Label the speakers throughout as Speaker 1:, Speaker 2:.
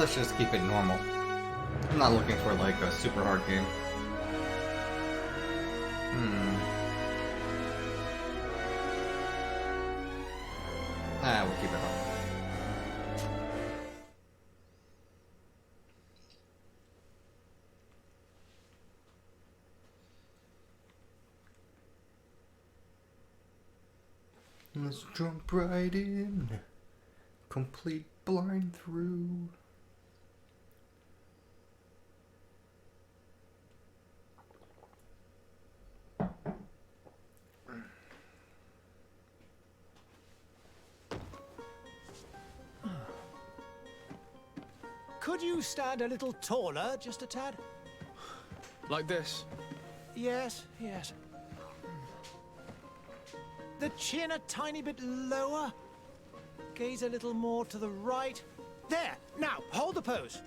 Speaker 1: let's just keep it normal. I'm not looking for like a super hard game. We'll keep it normal. Let's jump right in. Complete blind through.
Speaker 2: Could you stand a little taller, just a tad?
Speaker 3: Like this?
Speaker 2: Yes, yes. The chin a tiny bit lower. Gaze a little more to the right. There! Now, hold the pose.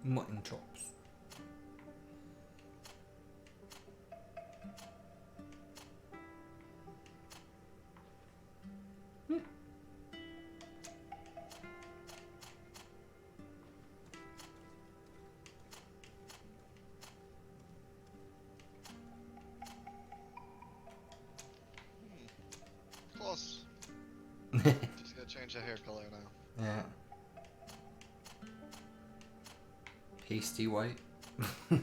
Speaker 1: Mutton chops.
Speaker 4: Close. Just gotta change the hair color now.
Speaker 1: Yeah. Pasty white.
Speaker 4: Yeah.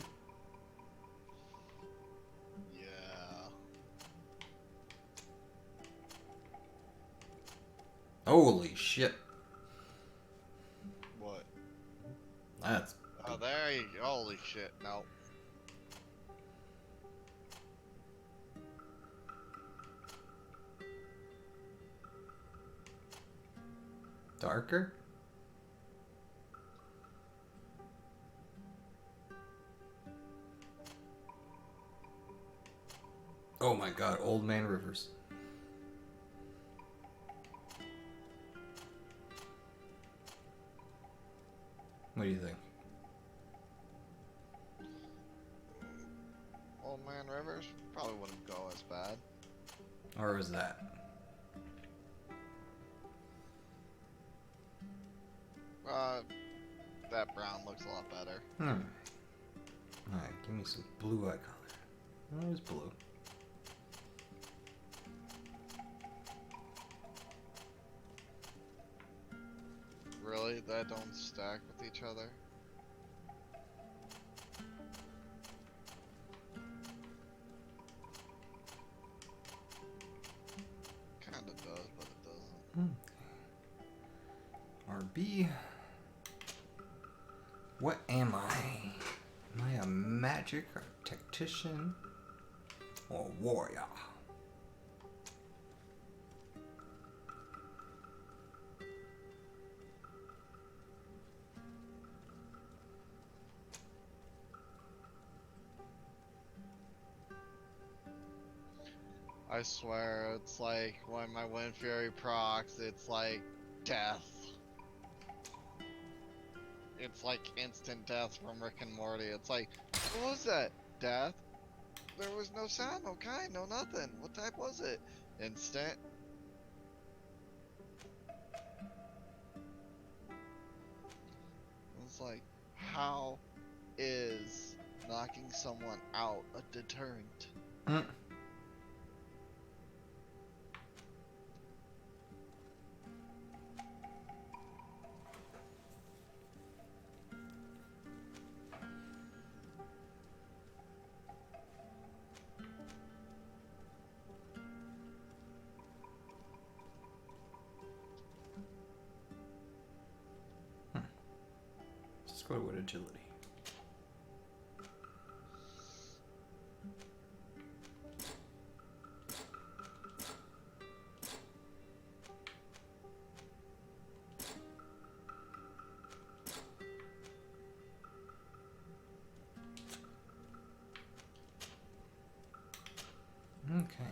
Speaker 1: Holy shit.
Speaker 4: What?
Speaker 1: That's...
Speaker 4: Oh, there you go. Holy shit. No.
Speaker 1: darker? Oh my god, Old Man Rivers. What do you think?
Speaker 4: Old Man Rivers probably wouldn't go as bad.
Speaker 1: Or is that?
Speaker 4: That brown looks a lot better.
Speaker 1: Alright, give me some blue eye color. There's blue.
Speaker 4: Really? That don't stack with each other? Kinda does, but it doesn't.
Speaker 1: RB. What am I? Am I a magic or tactician or warrior?
Speaker 4: I swear, it's like when my Wind Fury procs, it's like death. It's like instant death from Rick and Morty. It's like, what was that? Death? There was no sound, no kind, no nothing. What type was it? Instant? It's like, how is knocking someone out a deterrent?
Speaker 1: Let's go with agility. Okay.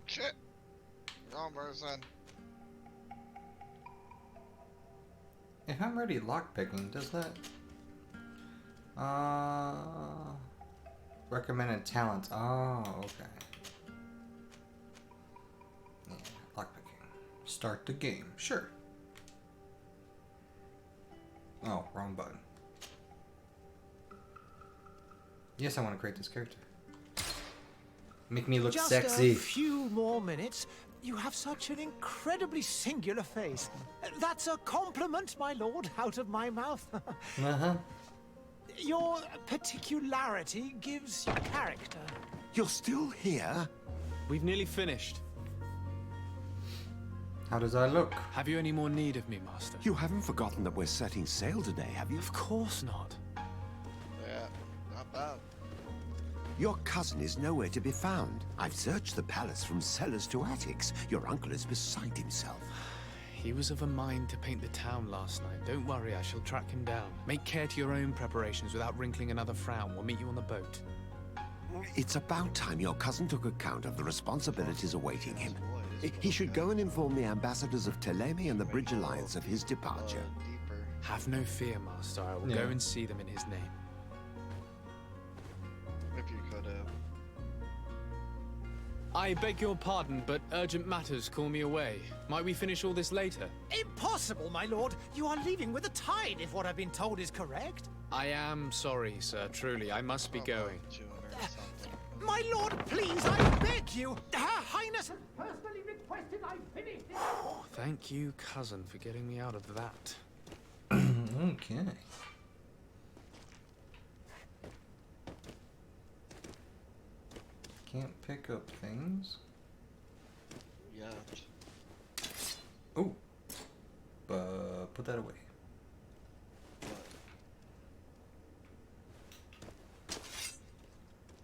Speaker 4: Shit! Wrong person.
Speaker 1: If I'm ready lockpicking, does that? Recommended talents. Oh, okay. Yeah, lockpicking. Start the game. Sure. Oh, wrong button. Yes, I want to create this character. Make me look
Speaker 2: Just
Speaker 1: sexy.
Speaker 2: a few more minutes. You have such an incredibly singular face. That's a compliment, my lord, out of my mouth.
Speaker 1: Uh-huh.
Speaker 2: Your particularity gives you character.
Speaker 5: You're still here?
Speaker 3: We've nearly finished.
Speaker 1: How does I look?
Speaker 3: Have you any more need of me, Master?
Speaker 5: You haven't forgotten that we're setting sail today, have you?
Speaker 3: Of course not.
Speaker 4: Yeah, not bad.
Speaker 5: Your cousin is nowhere to be found. I've searched the palace from cellars to attics. Your uncle is beside himself.
Speaker 3: He was of a mind to paint the town last night. Don't worry, I shall track him down. Make care to your own preparations without wrinkling another frown. We'll meet you on the boat.
Speaker 5: It's about time your cousin took account of the responsibilities awaiting him. He should go and inform the ambassadors of Telemi and the Bridge Alliance of his departure.
Speaker 4: Deeper.
Speaker 3: Have no fear, Master. I will
Speaker 1: Yeah.
Speaker 3: go and see them in his name.
Speaker 4: If you could have.
Speaker 3: I beg your pardon, but urgent matters call me away. Might we finish all this later?
Speaker 2: Impossible, my lord. You are leaving with the tide, if what I've been told is correct.
Speaker 3: I am sorry, sir. Truly, I must be going.
Speaker 2: My lord, please, I beg you. Her Highness has personally requested I finish this.
Speaker 3: Thank you, cousin, for getting me out of that.
Speaker 1: Okay. Can't pick up things.
Speaker 4: Yeah.
Speaker 1: Oh. Put that away.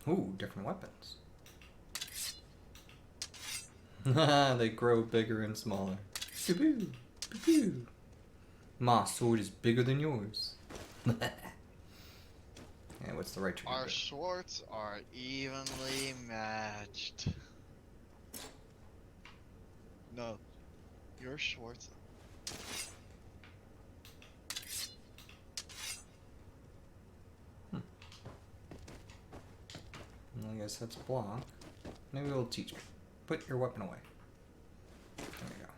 Speaker 1: Ooh, different weapons. They grow bigger and smaller. Pew-pew, pew-pew. My sword is bigger than yours. Yeah, what's the right trigger?
Speaker 4: Our swords are evenly matched. No, your Schwartz.
Speaker 1: I guess that's block. Maybe it'll teach me. Put your weapon away. There we go.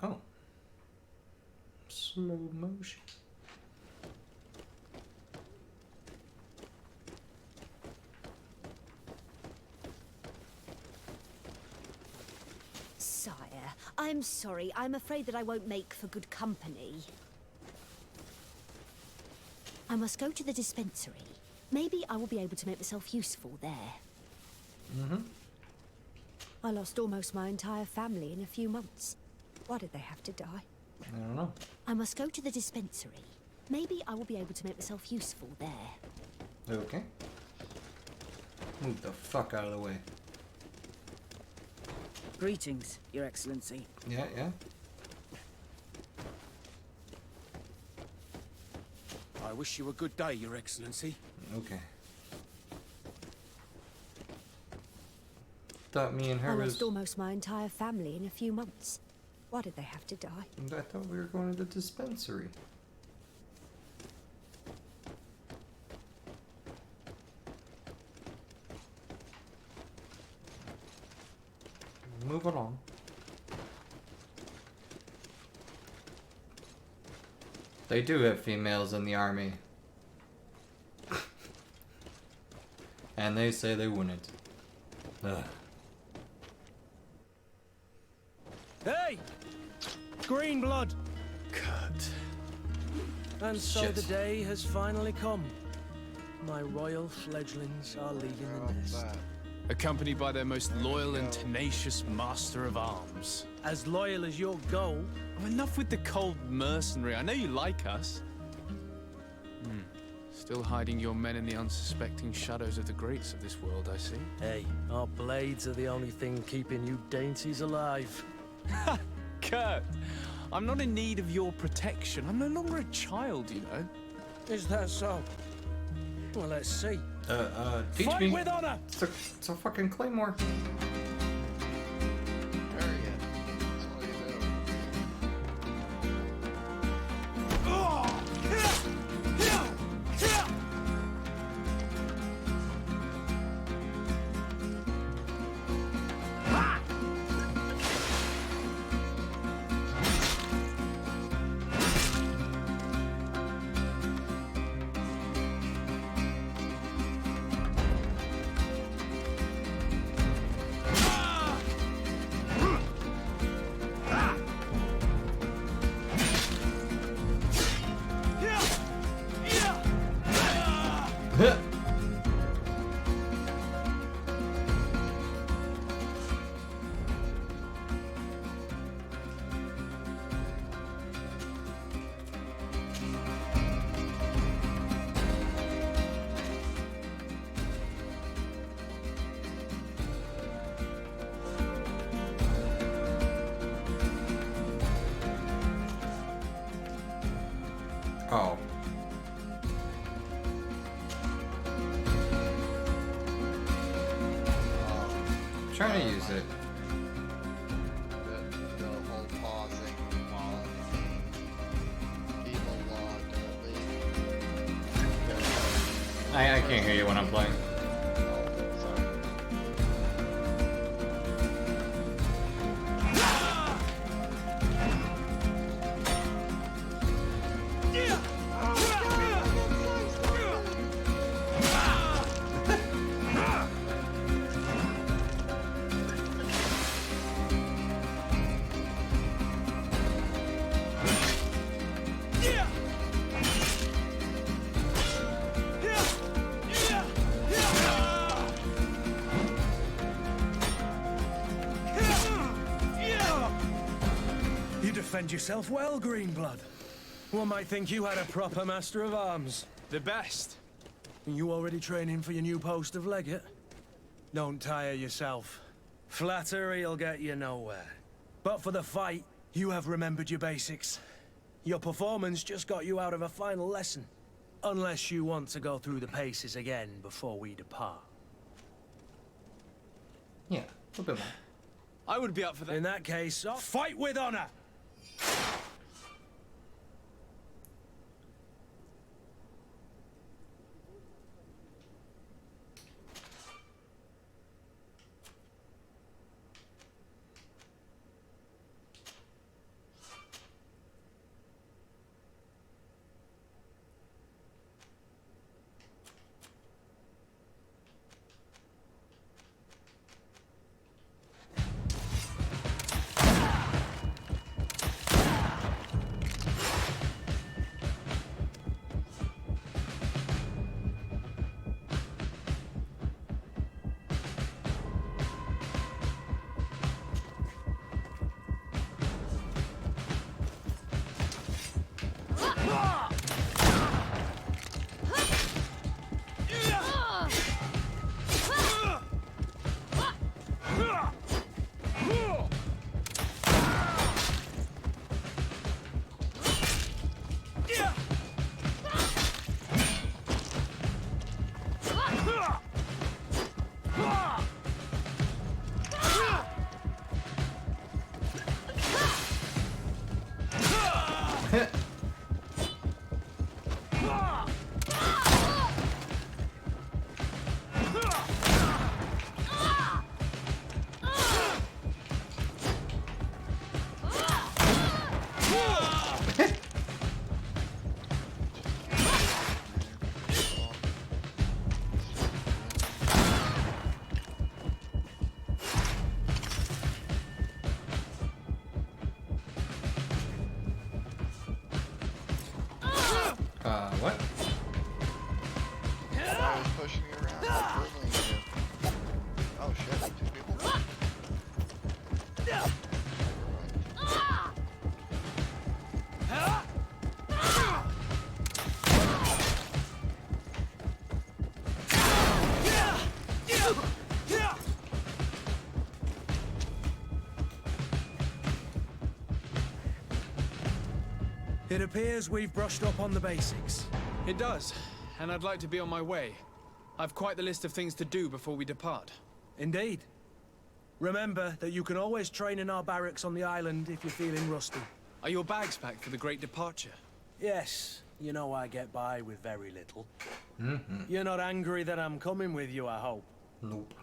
Speaker 1: Oh. Slow motion.
Speaker 6: Sire, I'm sorry. I'm afraid that I won't make for good company. I must go to the dispensary. Maybe I will be able to make myself useful there.
Speaker 1: Mm-hmm.
Speaker 6: I lost almost my entire family in a few months. Why did they have to die?
Speaker 1: I don't know.
Speaker 6: I must go to the dispensary. Maybe I will be able to make myself useful there.
Speaker 1: Okay. Move the fuck out of the way.
Speaker 7: Greetings, Your Excellency.
Speaker 1: Yeah, yeah.
Speaker 7: I wish you a good day, Your Excellency.
Speaker 1: Okay. Thought me and her
Speaker 6: I
Speaker 1: was...
Speaker 6: lost almost my entire family in a few months. Why did they have to die?
Speaker 1: I thought we were going to the dispensary. Move along. They do have females in the army. And they say they wouldn't. Ugh.
Speaker 7: Hey! Green blood!
Speaker 3: Cut.
Speaker 2: And so
Speaker 1: Shit.
Speaker 2: the day has finally come. My royal fledglings are leaving the nest.
Speaker 3: Accompanied by their most loyal and tenacious master of arms.
Speaker 2: As loyal as your goal.
Speaker 3: Oh, enough with the cold mercenary. I know you like us. Still hiding your men in the unsuspecting shadows of the greats of this world, I see.
Speaker 2: Hey, our blades are the only thing keeping you dainties alive.
Speaker 3: Kurt, I'm not in need of your protection. I'm no longer a child, you know.
Speaker 2: Is that so? Well, let's see.
Speaker 1: Teach
Speaker 2: Fight
Speaker 1: me.
Speaker 2: with honor!
Speaker 1: It's a fucking claymore.
Speaker 4: Bury it. That's all you do.
Speaker 1: Oh. Trying to use it.
Speaker 4: The whole pausing while evil law directly.
Speaker 1: I can't hear you when I'm playing.
Speaker 4: Oh, sorry.
Speaker 2: You defend yourself well, Greenblood. One might think you had a proper master of arms.
Speaker 3: The best.
Speaker 2: You already training for your new post of legate? Don't tire yourself. Flattery'll get you nowhere. But for the fight, you have remembered your basics. Your performance just got you out of a final lesson. Unless you want to go through the paces again before we depart.
Speaker 1: Yeah, a little bit more.
Speaker 3: I would be up for that.
Speaker 2: In that case, fight with honor!
Speaker 1: What?
Speaker 4: I was pushing you around, like hurtling you. Oh shit, 2 people?
Speaker 2: It appears we've brushed up on the basics.
Speaker 3: It does, and I'd like to be on my way. I've quite the list of things to do before we depart.
Speaker 2: Indeed. Remember that you can always train in our barracks on the island if you're feeling rusty.
Speaker 3: Are your bags packed for the great departure?
Speaker 2: Yes, you know I get by with very little. You're not angry that I'm coming with you, I hope.
Speaker 1: Nope.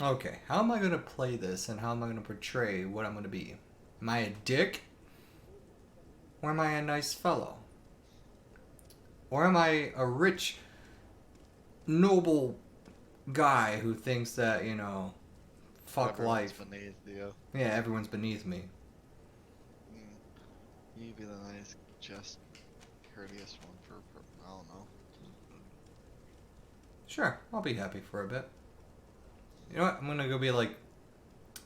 Speaker 1: Okay, how am I gonna play this and how am I gonna portray what I'm gonna be? Am I a dick? Or am I a nice fellow? Or am I a rich, noble guy who thinks that, you know, fuck
Speaker 4: Everyone's
Speaker 1: life.
Speaker 4: beneath you.
Speaker 1: Yeah, everyone's beneath me.
Speaker 4: You be the nice, just courteous one for I don't know.
Speaker 1: Sure, I'll be happy for a bit. You know what? I'm gonna go be like,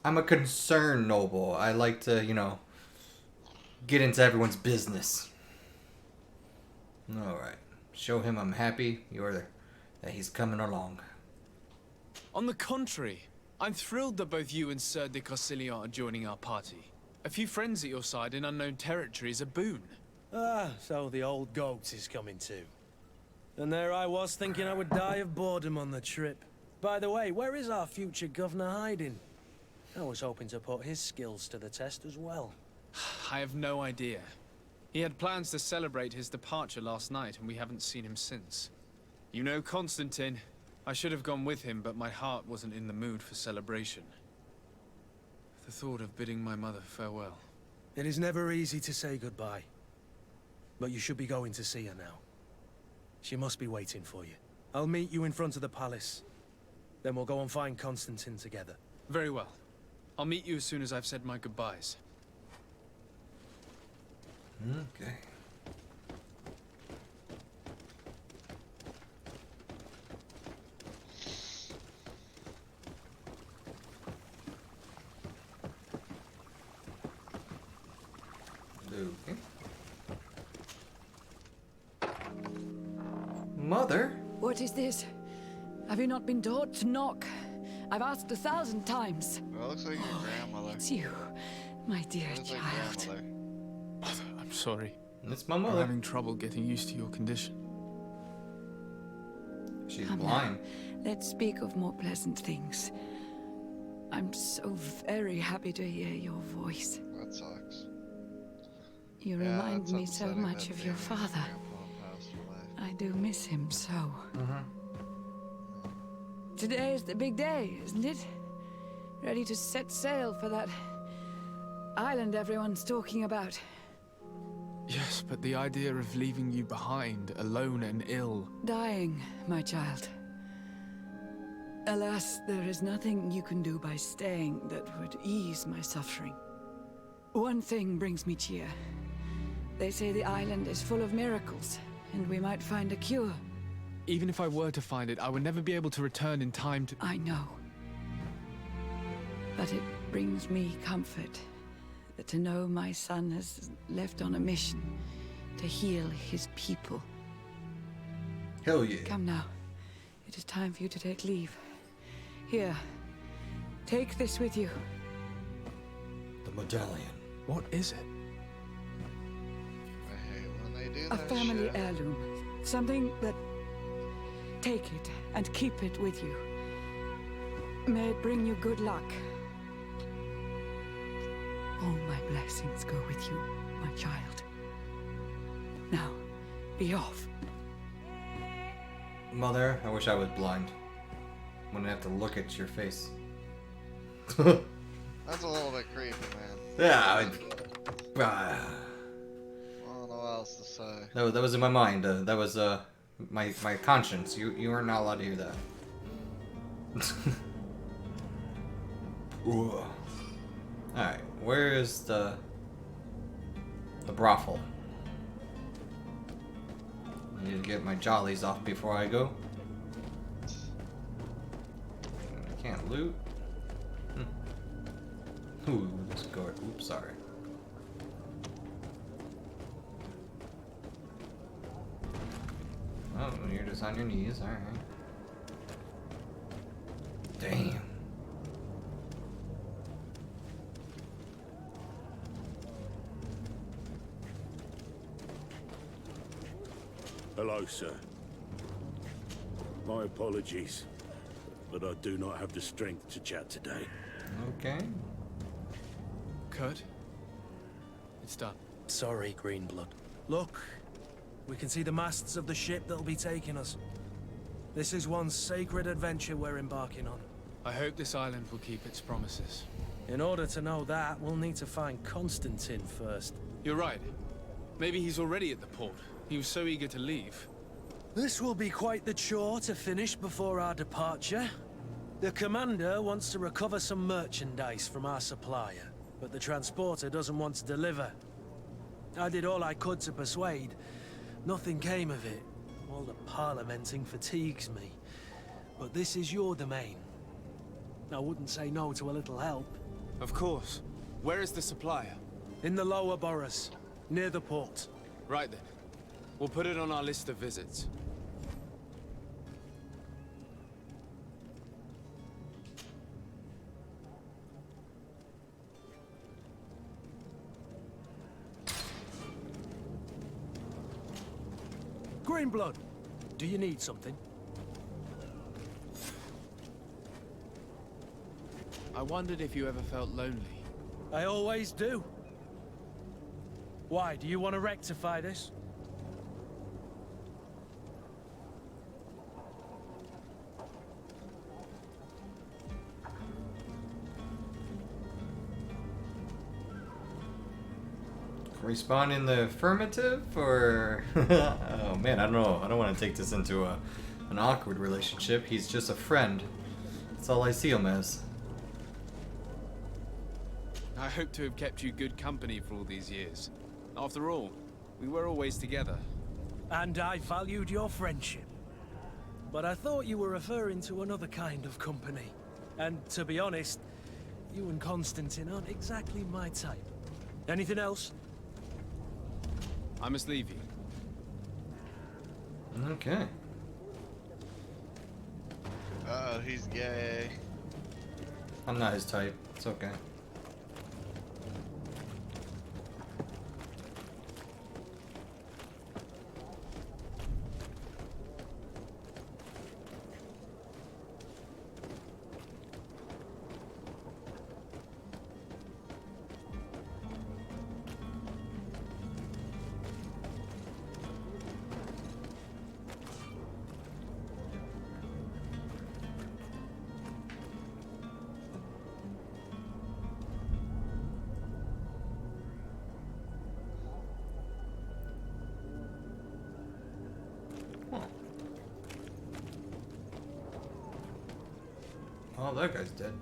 Speaker 1: I'm a concerned noble. I like to, you know, get into everyone's business. Alright. Show him I'm happy that he's coming along.
Speaker 3: On the contrary, I'm thrilled that both you and Sir de Corsilion are joining our party. A few friends at your side in unknown territory is a boon.
Speaker 2: Ah, so the old goat is coming too. And there I was thinking I would die of boredom on the trip. By the way, where is our future governor hiding? I was hoping to put his skills to the test as well.
Speaker 3: I have no idea. He had plans to celebrate his departure last night, and we haven't seen him since. You know Constantine. I should have gone with him, but my heart wasn't in the mood for celebration. The thought of bidding my mother farewell.
Speaker 2: It is never easy to say goodbye. But you should be going to see her now. She must be waiting for you. I'll meet you in front of the palace. Then we'll go and find Constantine together.
Speaker 3: Very well. I'll meet you as soon as I've said my goodbyes.
Speaker 1: Okay. Okay. Mother?
Speaker 8: What is this? Have you not been taught to knock? I've asked 1,000 times.
Speaker 4: Well, it looks like your grandmother.
Speaker 8: It's you, my dear
Speaker 4: It looks like
Speaker 8: child.
Speaker 4: grandmother.
Speaker 3: Mother, I'm sorry.
Speaker 1: It's my
Speaker 3: I'm
Speaker 1: mother.
Speaker 3: having trouble getting used to your condition.
Speaker 1: She's
Speaker 8: Come
Speaker 1: blind.
Speaker 8: now, let's speak of more pleasant things. I'm so very happy to hear your voice.
Speaker 4: That sucks.
Speaker 8: You
Speaker 4: Yeah,
Speaker 8: remind
Speaker 4: that's
Speaker 8: me so
Speaker 4: upsetting
Speaker 8: much
Speaker 4: that
Speaker 8: of your
Speaker 4: Danny's
Speaker 8: father.
Speaker 4: grandpa passed away.
Speaker 8: I do miss him so.
Speaker 1: Mm-hmm.
Speaker 8: Today is the big day, isn't it? Ready to set sail for that island everyone's talking about.
Speaker 3: Yes, but the idea of leaving you behind, alone and ill.
Speaker 8: Dying, my child. Alas, there is nothing you can do by staying that would ease my suffering. One thing brings me cheer. They say the island is full of miracles, and we might find a cure.
Speaker 3: Even if I were to find it, I would never be able to return in time to...
Speaker 8: I know. But it brings me comfort to know my son has left on a mission to heal his people.
Speaker 1: Hell yeah.
Speaker 8: Come now. It is time for you to take leave. Here. Take this with you.
Speaker 1: The medallion.
Speaker 3: What is it?
Speaker 4: I hate when they do
Speaker 8: A
Speaker 4: that
Speaker 8: family
Speaker 4: shit.
Speaker 8: heirloom. Something that... Take it and keep it with you. May it bring you good luck. All my blessings go with you, my child. Now, be off.
Speaker 1: Mother, I wish I was blind. Wouldn't have to look at your face.
Speaker 4: That's a little bit creepy, man.
Speaker 1: Yeah,
Speaker 4: I don't know what else to say.
Speaker 1: that was in my mind. That was my conscience. You are not allowed to hear that. Alright, where is the brothel? I need to get my jollies off before I go. I can't loot. Ooh, this guard. Oops, sorry. Oh, you're just on your knees. All right. Damn.
Speaker 9: Hello, sir. My apologies, but I do not have the strength to chat today.
Speaker 1: Okay.
Speaker 3: Kurt, it's done.
Speaker 2: Sorry, Greenblood. Look, we can see the masts of the ship that'll be taking us. This is one sacred adventure we're embarking on.
Speaker 3: I hope this island will keep its promises.
Speaker 2: In order to know that, we'll need to find Constantine first.
Speaker 3: You're right. Maybe he's already at the port. He was so eager to leave.
Speaker 2: This will be quite the chore to finish before our departure. The commander wants to recover some merchandise from our supplier, but the transporter doesn't want to deliver. I did all I could to persuade. Nothing came of it. All the parliamenting fatigues me. But this is your domain. I wouldn't say no to a little help.
Speaker 3: Of course. Where is the supplier?
Speaker 2: In the lower boroughs, near the port.
Speaker 3: Right then. We'll put it on our list of visits.
Speaker 2: Greenblood, do you need something?
Speaker 3: I wondered if you ever felt lonely.
Speaker 2: I always do. Why, do you want to rectify this?
Speaker 1: Respond in the affirmative, or oh man, I don't know. I don't want to take this into an awkward relationship. He's just a friend. That's all I see him as.
Speaker 3: I hope to have kept you good company for all these years. After all, we were always together.
Speaker 2: And I valued your friendship. But I thought you were referring to another kind of company. And to be honest, you and Constantine aren't exactly my type. Anything else?
Speaker 3: I must leave you.
Speaker 1: Okay.
Speaker 4: Uh-oh, he's gay.
Speaker 1: I'm not his type. It's okay. Oh, that guy's dead.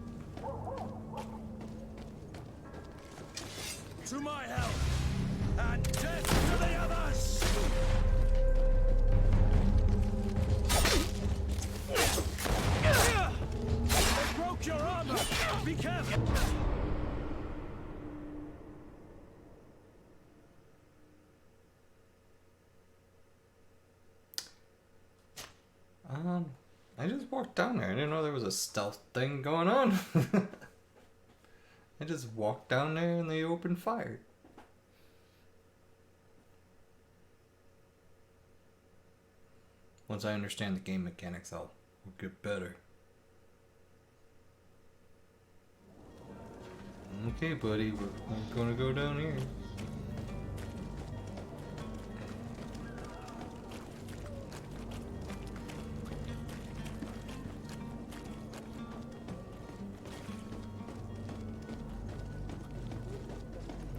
Speaker 2: To my help! And death to the others! They broke your armor! Be careful!
Speaker 1: I just walked down there. I didn't know there was a stealth thing going on. I just walked down there and they opened fire. Once I understand the game mechanics, I'll get better. Okay, buddy, we're gonna go down here.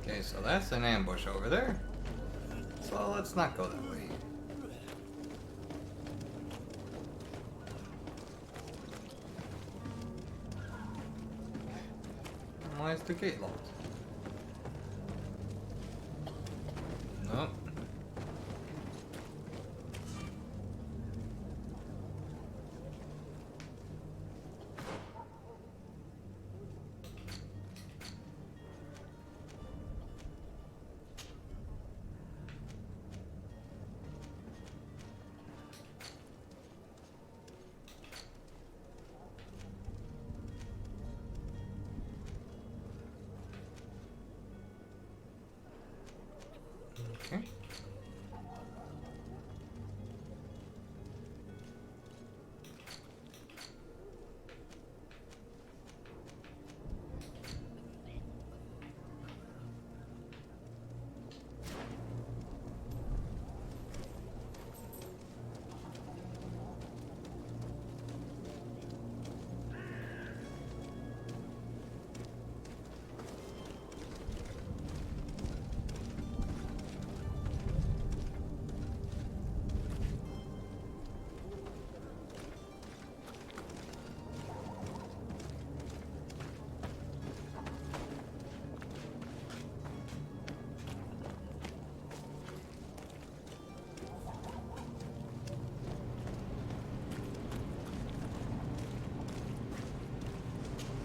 Speaker 1: Okay, so that's an ambush over there. So let's not go that way. Why is the gate locked?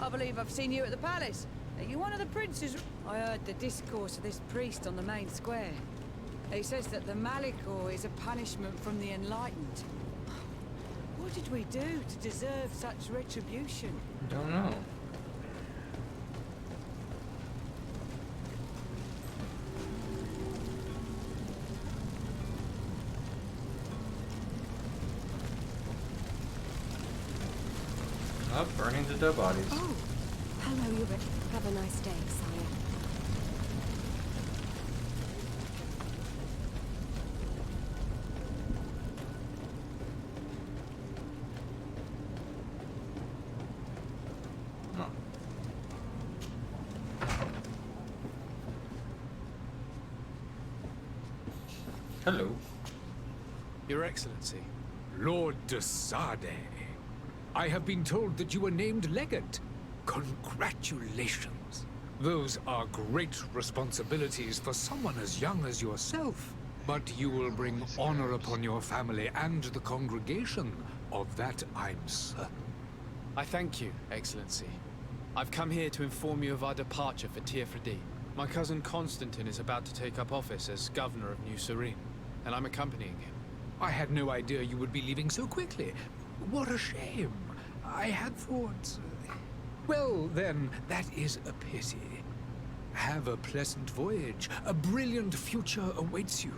Speaker 8: I believe I've seen you at the palace. Are you one of the princes? I heard the discourse of this priest on the main square. He says that the Malicor is a punishment from the Enlightened. What did we do to deserve such retribution?
Speaker 1: Don't know. Oh, burning the dead bodies.
Speaker 6: Oh, hello, Yuri. Have a nice day, sire.
Speaker 1: Oh. Hello.
Speaker 3: Your Excellency.
Speaker 10: Lord de Sade, I have been told that you were named Legate. Congratulations. Those are great responsibilities for someone as young as yourself. But you will bring honor upon your family and the congregation. Of that, I'm certain.
Speaker 3: I thank you, Excellency. I've come here to inform you of our departure for Teofredi. My cousin Constantine is about to take up office as governor of New Serene, and I'm accompanying him.
Speaker 10: I had no idea you would be leaving so quickly. What a shame. I had thought... Well, then, that is a pity. Have a pleasant voyage. A brilliant future awaits you.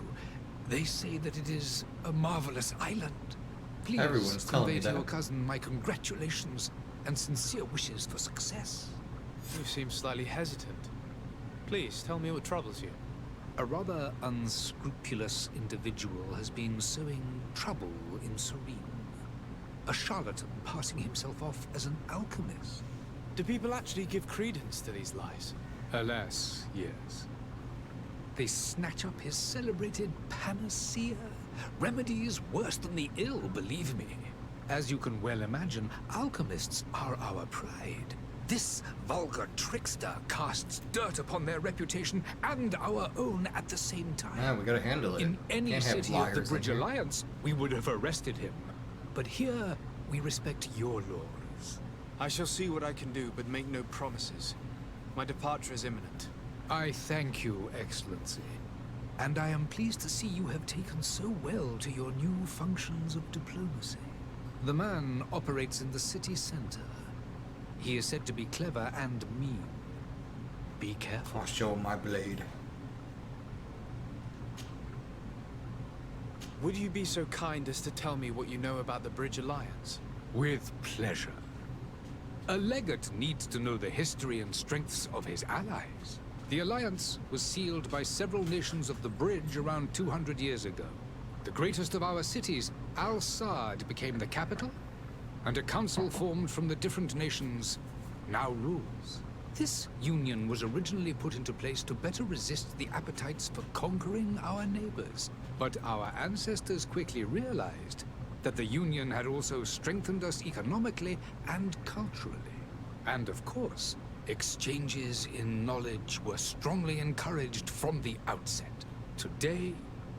Speaker 10: They say that it is a marvelous island. Please
Speaker 1: Everyone's telling
Speaker 10: convey
Speaker 1: me
Speaker 10: to
Speaker 1: that.
Speaker 10: your cousin my congratulations and sincere wishes for success.
Speaker 3: You seem slightly hesitant. Please, tell me what troubles you.
Speaker 10: A rather unscrupulous individual has been sowing trouble in Serene. A charlatan passing himself off as an alchemist.
Speaker 3: Do people actually give credence to these lies?
Speaker 10: Alas, yes. They snatch up his celebrated panacea. Remedies worse than the ill, believe me. As you can well imagine, alchemists are our pride. This vulgar trickster casts dirt upon their reputation and our own at the same time.
Speaker 1: Yeah, we gotta handle it.
Speaker 10: In any
Speaker 1: Can't have
Speaker 10: city of the
Speaker 1: liars
Speaker 10: Bridge
Speaker 1: in here.
Speaker 10: Alliance, we would have arrested him. But here, we respect your laws.
Speaker 3: I shall see what I can do, but make no promises. My departure is imminent.
Speaker 10: I thank you, Excellency. And I am pleased to see you have taken so well to your new functions of diplomacy. The man operates in the city center. He is said to be clever and mean. Be careful.
Speaker 1: I'll show my blade.
Speaker 3: Would you be so kind as to tell me what you know about the Bridge Alliance?
Speaker 10: With pleasure. A legate needs to know the history and strengths of his allies. The alliance was sealed by several nations of the Bridge around 200 years ago. The greatest of our cities, Al-Sad, became the capital, and a council formed from the different nations now rules. This union was originally put into place to better resist the appetites for conquering our neighbors. But our ancestors quickly realized that the union had also strengthened us economically and culturally. And of course, exchanges in knowledge were strongly encouraged from the outset. Today,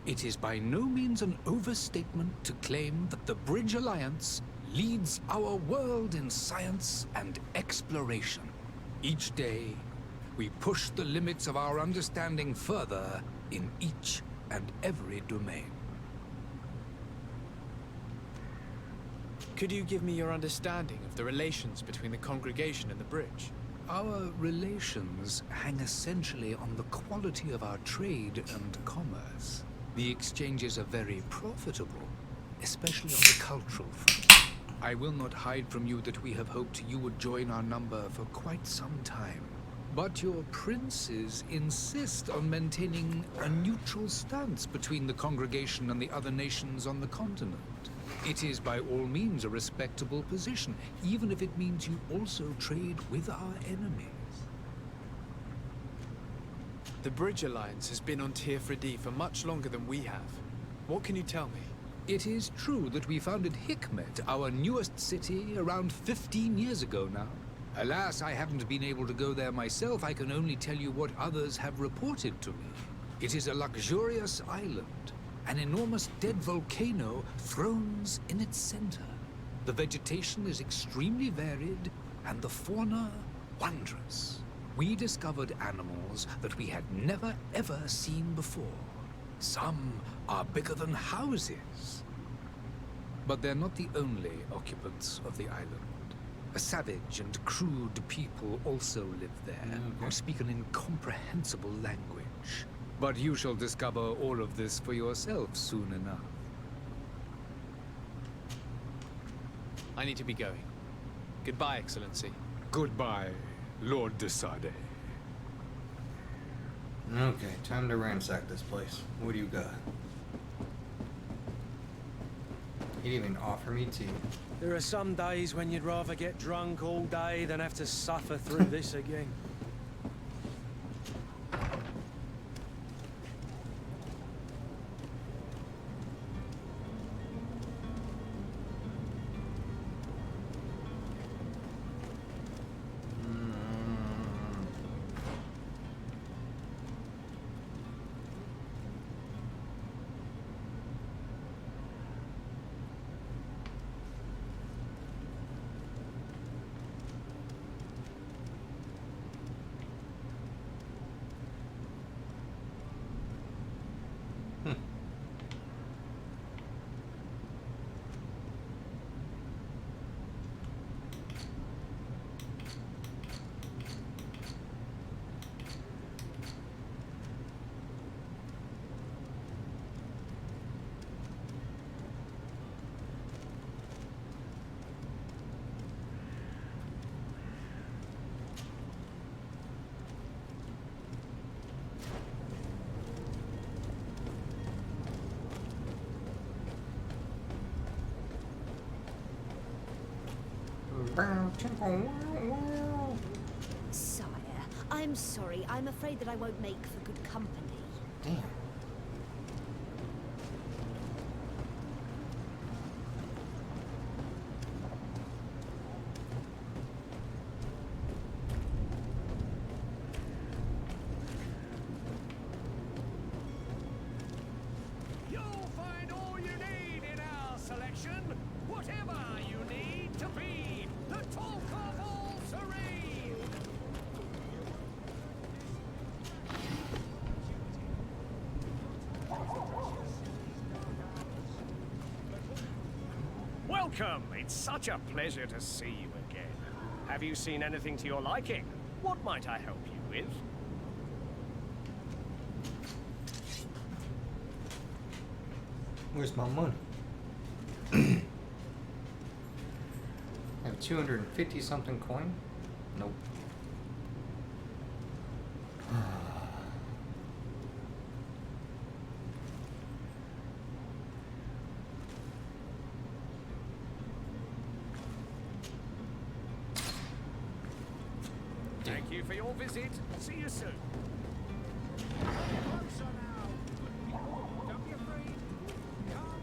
Speaker 10: it is by no means an overstatement to claim that the Bridge Alliance leads our world in science and exploration. Each day, we push the limits of our understanding further in each and every domain.
Speaker 3: Could you give me your understanding of the relations between the congregation and the Bridge?
Speaker 10: Our relations hang essentially on the quality of our trade and commerce. The exchanges are very profitable, especially on the cultural front. I will not hide from you that we have hoped you would join our number for quite some time. But your princes insist on maintaining a neutral stance between the congregation and the other nations on the continent. It is by all means a respectable position, even if it means you also trade with our enemies.
Speaker 3: The Bridge Alliance has been on Teofredi for much longer than we have. What can you tell me?
Speaker 10: It is true that we founded Hikmet, our newest city, around 15 years ago now. Alas, I haven't been able to go there myself. I can only tell you what others have reported to me. It is a luxurious island. An enormous dead volcano thrones in its center. The vegetation is extremely varied, and the fauna wondrous. We discovered animals that we had never ever seen before. Some are bigger than houses. But they're not the only occupants of the island. A savage and crude people also live there, who speak an incomprehensible language. But you shall discover all of this for yourself soon enough.
Speaker 3: I need to be going. Goodbye, Excellency.
Speaker 10: Goodbye, Lord de Sade.
Speaker 1: Okay, time to ransack this place. What do you got? He didn't even offer me tea.
Speaker 2: There are some days when you'd rather get drunk all day than have to suffer through this again.
Speaker 6: Sire, I'm sorry. I'm afraid that I won't make for good company.
Speaker 1: Damn.
Speaker 2: You'll find all you need in our selection. Whatever you need to be the talk of all serene.
Speaker 11: Welcome! It's such a pleasure to see you again. Have you seen anything to your liking? What might I help you with?
Speaker 1: Where's my money? I have 250 something coin? Nope.
Speaker 11: Thank you for your visit. See you soon. Don't be afraid. Come,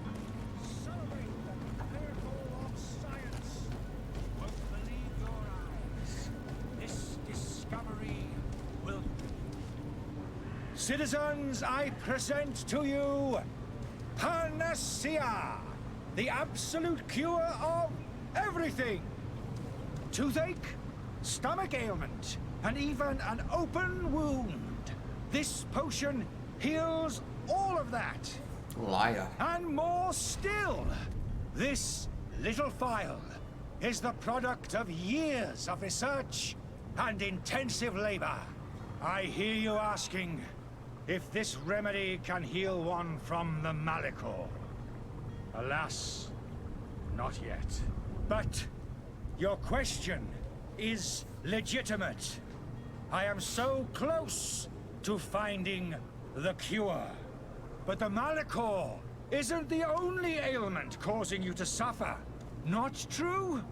Speaker 11: celebrate the miracle of science. Won't believe your eyes. This discovery will...
Speaker 2: Citizens, I present to you Panacea, the absolute cure of everything. Toothache, stomach ailment, and even an open wound. This potion heals all of that.
Speaker 1: Liar.
Speaker 2: And more still. This little phial is the product of years of research and intensive labor. I hear you asking if this remedy can heal one from the Malachor. Alas, not yet. But your question is legitimate. I am so close to finding the cure. But the Malachor isn't the only ailment causing you to suffer. Not true?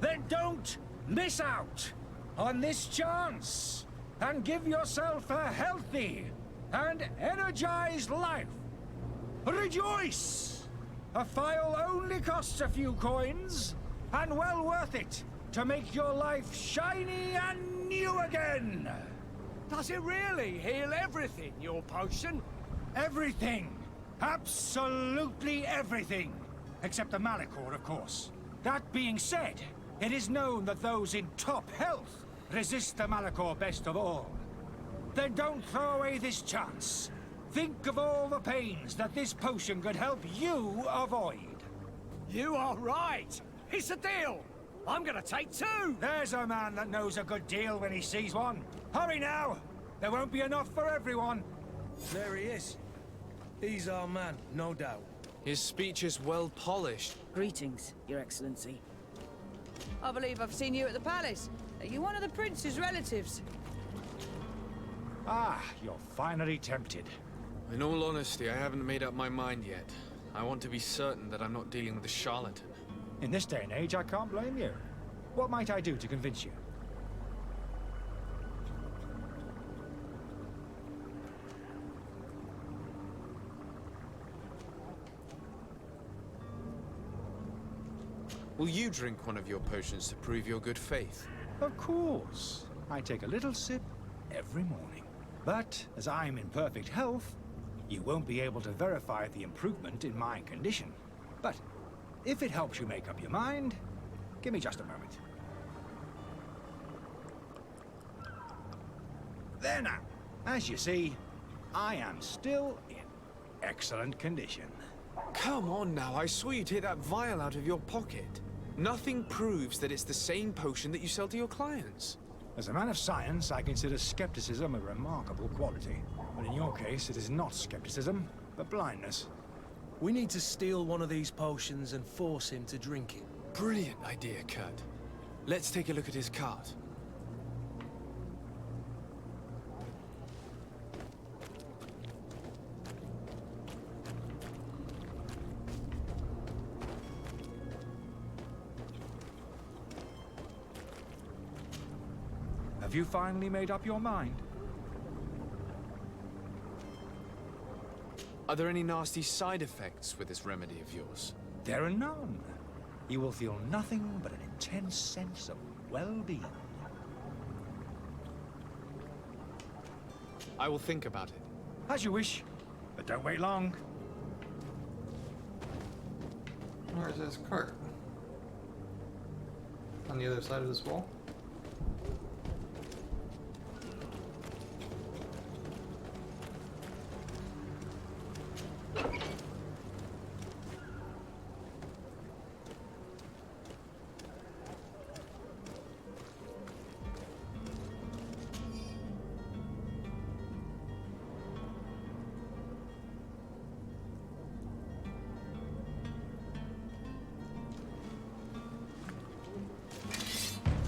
Speaker 2: Then don't miss out on this chance and give yourself a healthy and energized life. Rejoice! A phial only costs a few coins, and well worth it to make your life shiny and new again.
Speaker 11: Does it really heal everything, your potion?
Speaker 2: Everything. Absolutely everything. Except the Malachor, of course. That being said,
Speaker 12: It is known that those in top health resist the Malachor best of all. Then don't throw away this chance. Think of all the pains that this potion could help you avoid.
Speaker 11: You are right. It's a deal. I'm gonna take 2.
Speaker 12: There's a man that knows a good deal when he sees one. Hurry now. There won't be enough for everyone.
Speaker 2: There he is. He's our man, no doubt.
Speaker 3: His speech is well polished.
Speaker 7: Greetings, Your Excellency. I believe I've seen you at the palace. Are you one of the prince's relatives?
Speaker 12: Ah, you're finally tempted.
Speaker 3: In all honesty, I haven't made up my mind yet. I want to be certain that I'm not dealing with a charlatan.
Speaker 12: In this day and age, I can't blame you. What might I do to convince you?
Speaker 3: Will you drink one of your potions to prove your good faith?
Speaker 12: Of course. I take a little sip every morning. But as I'm in perfect health, you won't be able to verify the improvement in my condition. But if it helps you make up your mind, give me just a moment. There now. As you see, I am still in excellent condition.
Speaker 3: Come on now, I saw you take that vial out of your pocket. Nothing proves that it's the same potion that you sell to your clients.
Speaker 12: As a man of science, I consider skepticism a remarkable quality. But in your case, it is not skepticism, but blindness.
Speaker 2: We need to steal one of these potions and force him to drink it.
Speaker 3: Brilliant idea, Kurt. Let's take a look at his cart.
Speaker 12: Have you finally made up your mind?
Speaker 3: Are there any nasty side effects with this remedy of yours?
Speaker 12: There are none. You will feel nothing but an intense sense of well-being.
Speaker 3: I will think about it.
Speaker 12: As you wish, but don't wait long.
Speaker 1: Where's this cart? On the other side of this wall?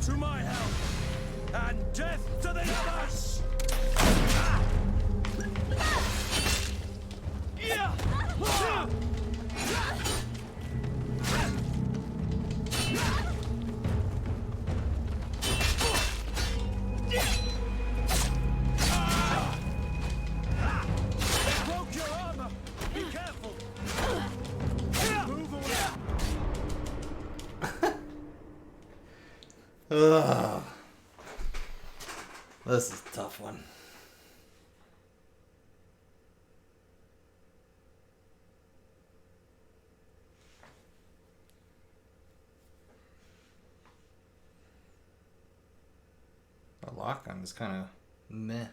Speaker 2: To my help, and death to the others! They broke your armor! Be careful! Move away!
Speaker 1: Ugh. This is a tough one. The lock-on is kind of meh.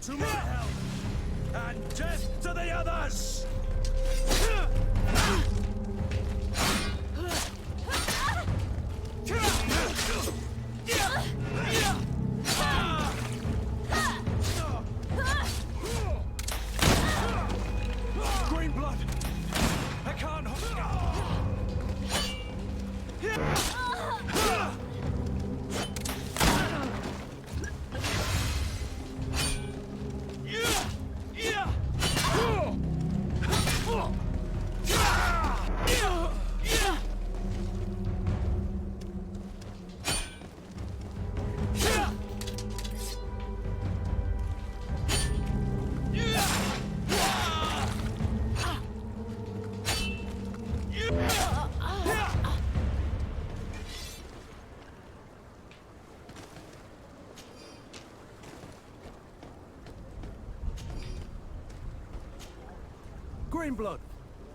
Speaker 2: To my help, and death to the others! Green blood! I can't... Greenblood,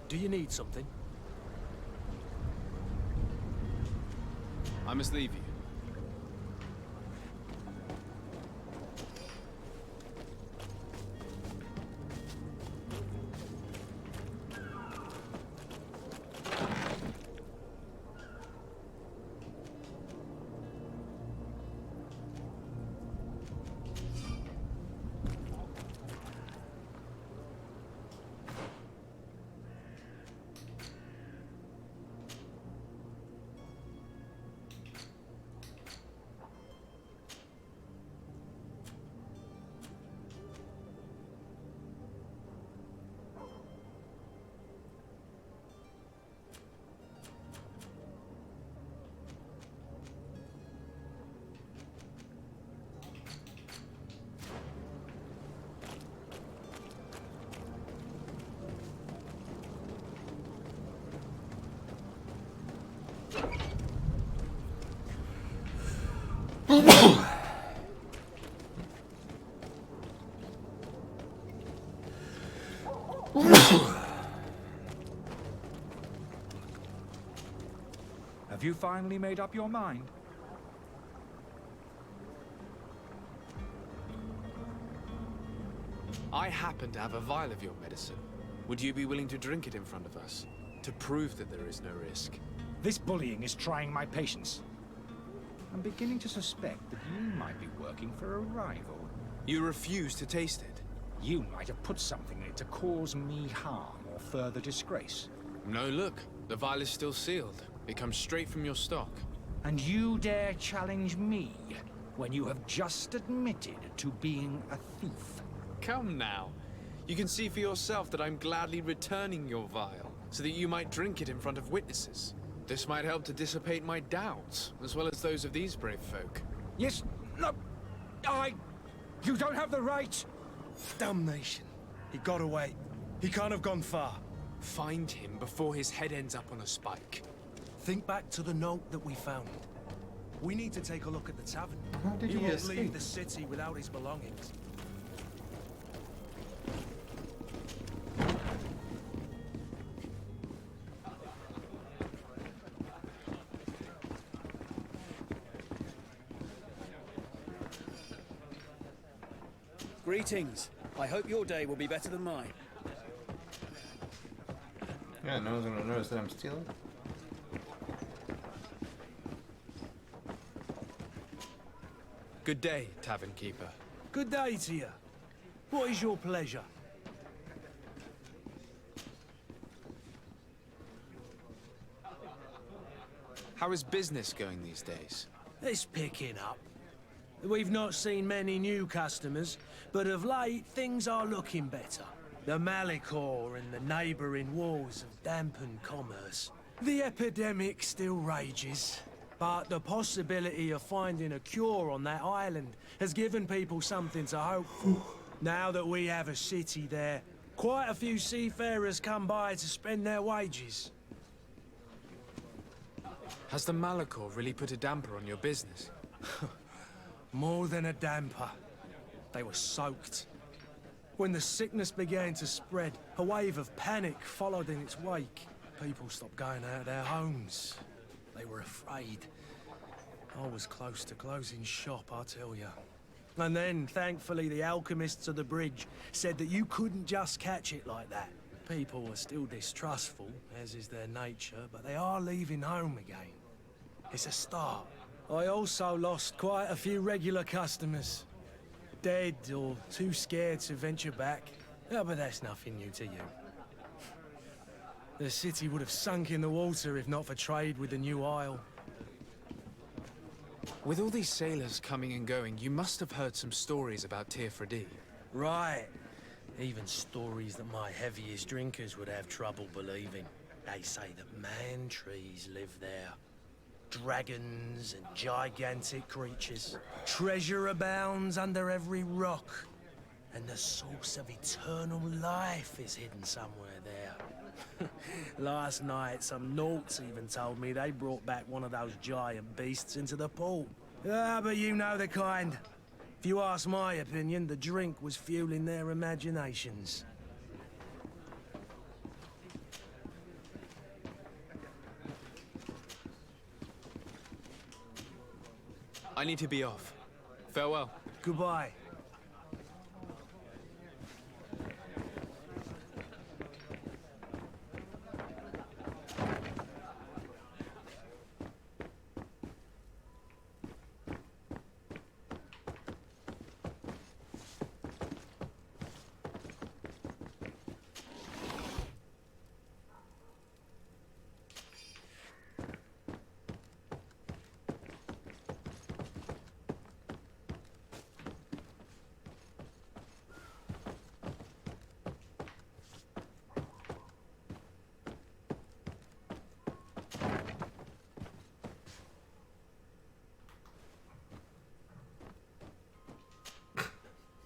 Speaker 2: do you need something?
Speaker 3: I must leave you.
Speaker 12: Have you finally made up your mind?
Speaker 3: I happen to have a vial of your medicine. Would you be willing to drink it in front of us? To prove that there is no risk?
Speaker 12: This bullying is trying my patience. I'm beginning to suspect that you might be working for a rival.
Speaker 3: You refuse to taste it?
Speaker 12: You might have put something in it to cause me harm or further disgrace.
Speaker 3: No, look. The vial is still sealed. It comes straight from your stock.
Speaker 12: And you dare challenge me when you have just admitted to being a thief?
Speaker 3: Come now. You can see for yourself that I'm gladly returning your vial, so that you might drink it in front of witnesses. This might help to dissipate my doubts, as well as those of these brave folk.
Speaker 12: Yes, no, You don't have the right!
Speaker 2: Damnation. He got away. He can't have gone far.
Speaker 3: Find him before his head ends up on a spike.
Speaker 2: Think back to the note that we found. We need to take a look at the tavern.
Speaker 1: How did
Speaker 2: He
Speaker 1: he
Speaker 2: won't
Speaker 1: escape?
Speaker 2: leave the city without his belongings.
Speaker 13: Greetings. I hope your day will be better than mine.
Speaker 1: Yeah, no one's gonna notice that I'm stealing.
Speaker 3: Good day, tavern keeper.
Speaker 2: Good day to you. What is your pleasure?
Speaker 3: How is business going these days?
Speaker 2: It's picking up. We've not seen many new customers, but of late things are looking better. The Malicor and the neighbouring wars have dampened commerce. The epidemic still rages, but the possibility of finding a cure on that island has given people something to hope for. Now that we have a city there, quite a few seafarers come by to spend their wages.
Speaker 3: Has the Malicor really put a damper on your business?
Speaker 2: More than a damper. They were soaked. When the sickness began to spread, a wave of panic followed in its wake. People stopped going out of their homes. They were afraid. I was close to closing shop, I tell you. And then, thankfully, the alchemists of the bridge said that you couldn't just catch it like that. People are still distrustful, as is their nature, but they are leaving home again. It's a start. I also lost quite a few regular customers. Dead or too scared to venture back. Oh, but that's nothing new to you. The city would have sunk in the water if not for trade with the new isle.
Speaker 3: With all these sailors coming and going, you must have heard some stories about Tir-Fradee.
Speaker 2: Right. Even stories that my heaviest drinkers would have trouble believing. They say that man-trees live there. Dragons and gigantic creatures. Treasure abounds under every rock. And the source of eternal life is hidden somewhere there. Last night, some Nauts even told me they brought back one of those giant beasts into the port. Ah, but you know the kind. If you ask my opinion, the drink was fueling their imaginations.
Speaker 3: I need to be off. Farewell.
Speaker 2: Goodbye.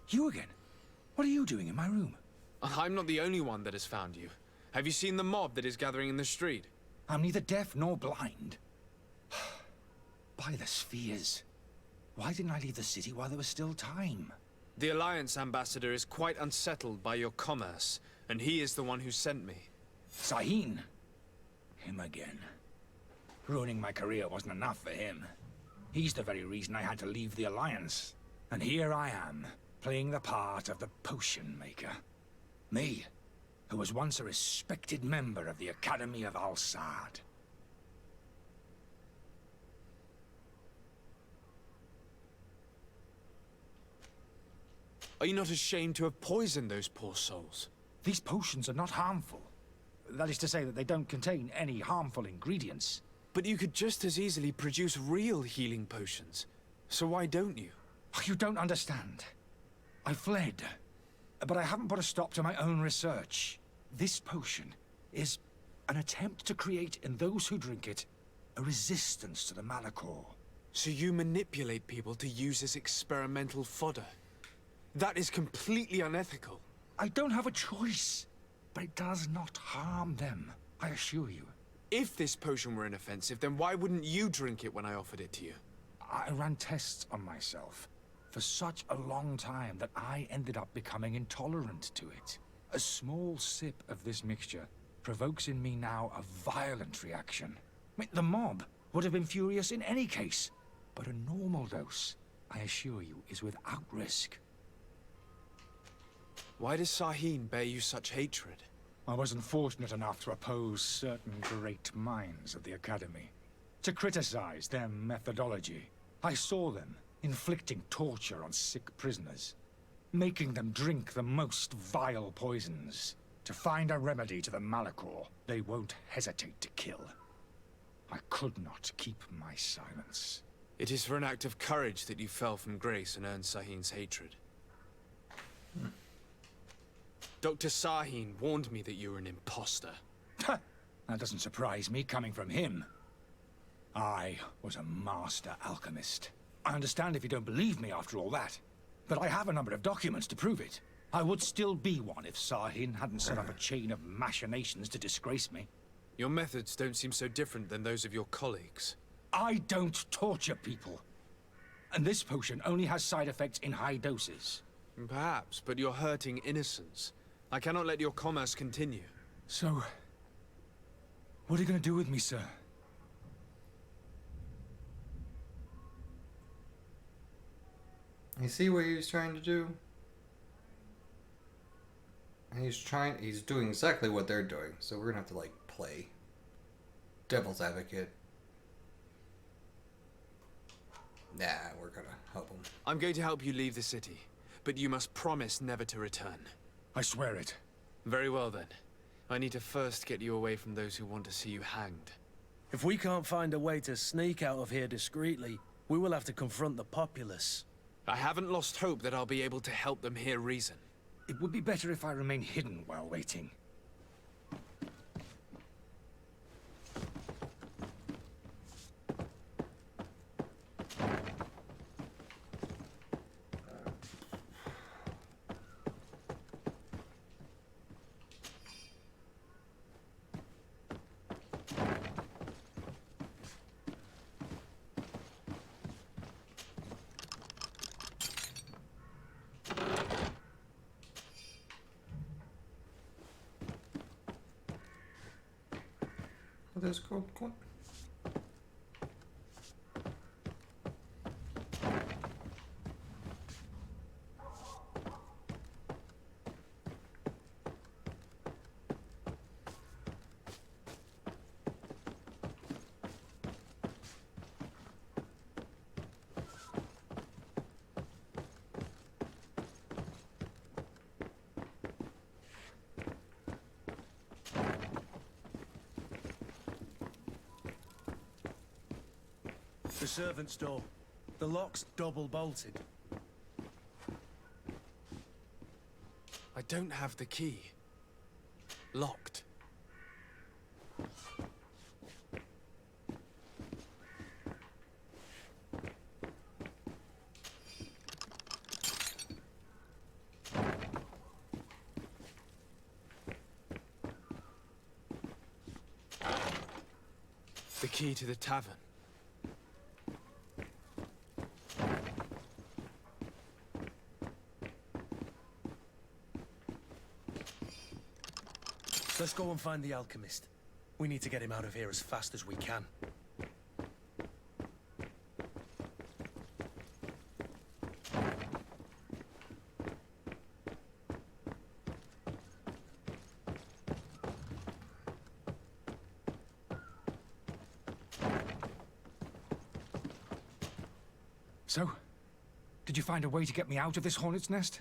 Speaker 12: You again? What are you doing in my room?
Speaker 3: I'm not the only one that has found you. Have you seen the mob that is gathering in the street?
Speaker 12: I'm neither deaf nor blind. By the spheres. Why didn't I leave the city while there was still time?
Speaker 3: The Alliance ambassador is quite unsettled by your commerce, and he is the one who sent me.
Speaker 12: Sahin? Him again. Ruining my career wasn't enough for him. He's the very reason I had to leave the Alliance. And here I am, playing the part of the potion maker. Me, who was once a respected member of the Academy of Al-Sad.
Speaker 3: Are you not ashamed to have poisoned those poor souls?
Speaker 12: These potions are not harmful. That is to say that they don't contain any harmful ingredients.
Speaker 3: But you could just as easily produce real healing potions. So why don't you?
Speaker 12: You don't understand. I fled, but I haven't put a stop to my own research. This potion is an attempt to create in those who drink it a resistance to the Malachor.
Speaker 3: So you manipulate people to use as experimental fodder? That is completely unethical.
Speaker 12: I don't have a choice, but it does not harm them, I assure you.
Speaker 3: If this potion were inoffensive, then why wouldn't you drink it when I offered it to you?
Speaker 12: I ran tests on myself for such a long time that I ended up becoming intolerant to it. A small sip of this mixture provokes in me now a violent reaction. The mob would have been furious in any case, but a normal dose, I assure you, is without risk.
Speaker 3: Why does Sahin bear you such hatred?
Speaker 12: I wasn't fortunate enough to oppose certain great minds of the Academy, to criticize their methodology. I saw them inflicting torture on sick prisoners, making them drink the most vile poisons. To find a remedy to the Malachor, they won't hesitate to kill. I could not keep my silence.
Speaker 3: It is for an act of courage that you fell from grace and earned Sahin's hatred. Dr. Sahin warned me that you were an imposter.
Speaker 12: That doesn't surprise me, coming from him. I was a master alchemist. I understand if you don't believe me after all that, but I have a number of documents to prove it. I would still be one if Sahin hadn't set up a chain of machinations to disgrace me.
Speaker 3: Your methods don't seem so different than those of your colleagues.
Speaker 12: I don't torture people. And this potion only has side effects in high doses.
Speaker 3: Perhaps, but you're hurting innocents. I cannot let your commerce continue.
Speaker 12: So, what are you going to do with me, sir?
Speaker 1: You see what he was trying to do? He's doing exactly what they're doing. So we're gonna have to, like, play devil's advocate. Nah, we're gonna help him.
Speaker 3: I'm going to help you leave the city, but you must promise never to return.
Speaker 12: I swear it.
Speaker 3: Very well then. I need to first get you away from those who want to see you hanged.
Speaker 2: If we can't find a way to sneak out of here discreetly, we will have to confront the populace.
Speaker 3: I haven't lost hope that I'll be able to help them hear reason.
Speaker 12: It would be better if I remain hidden while waiting.
Speaker 1: What is called?
Speaker 2: The servant's door. The lock's double bolted.
Speaker 3: I don't have the key. Locked. The key to the tavern.
Speaker 2: Let's go and find the alchemist. We need to get him out of here as fast as we can.
Speaker 10: So, did you find a way to get me out of this hornet's nest?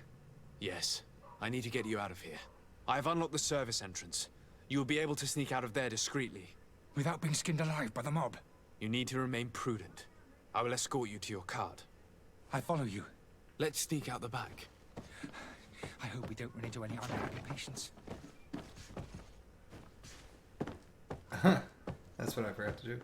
Speaker 3: Yes. I need to get you out of here. I have unlocked the service entrance. You will be able to sneak out of there discreetly.
Speaker 10: Without being skinned alive by the mob?
Speaker 3: You need to remain prudent. I will escort you to your cart.
Speaker 10: I follow you.
Speaker 3: Let's sneak out the back.
Speaker 10: I hope we don't run into any unhappy patients.
Speaker 1: That's what I forgot to do.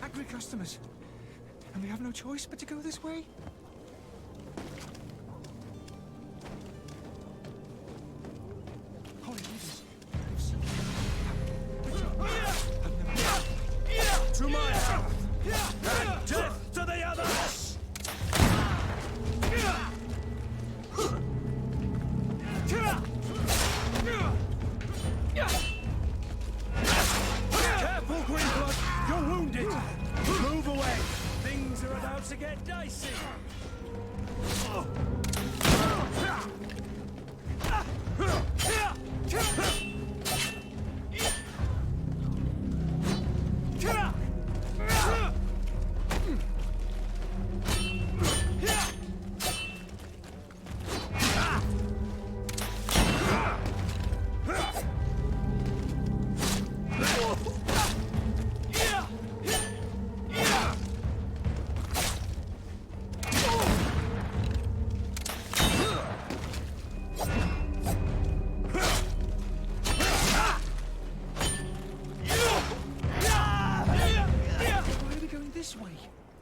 Speaker 10: Angry customers. And we have no choice but to go this way? Holy Jesus.
Speaker 2: To my health! And death to the others! Careful, Greenblood! You're wounded! Move away! Things are about to get dicey!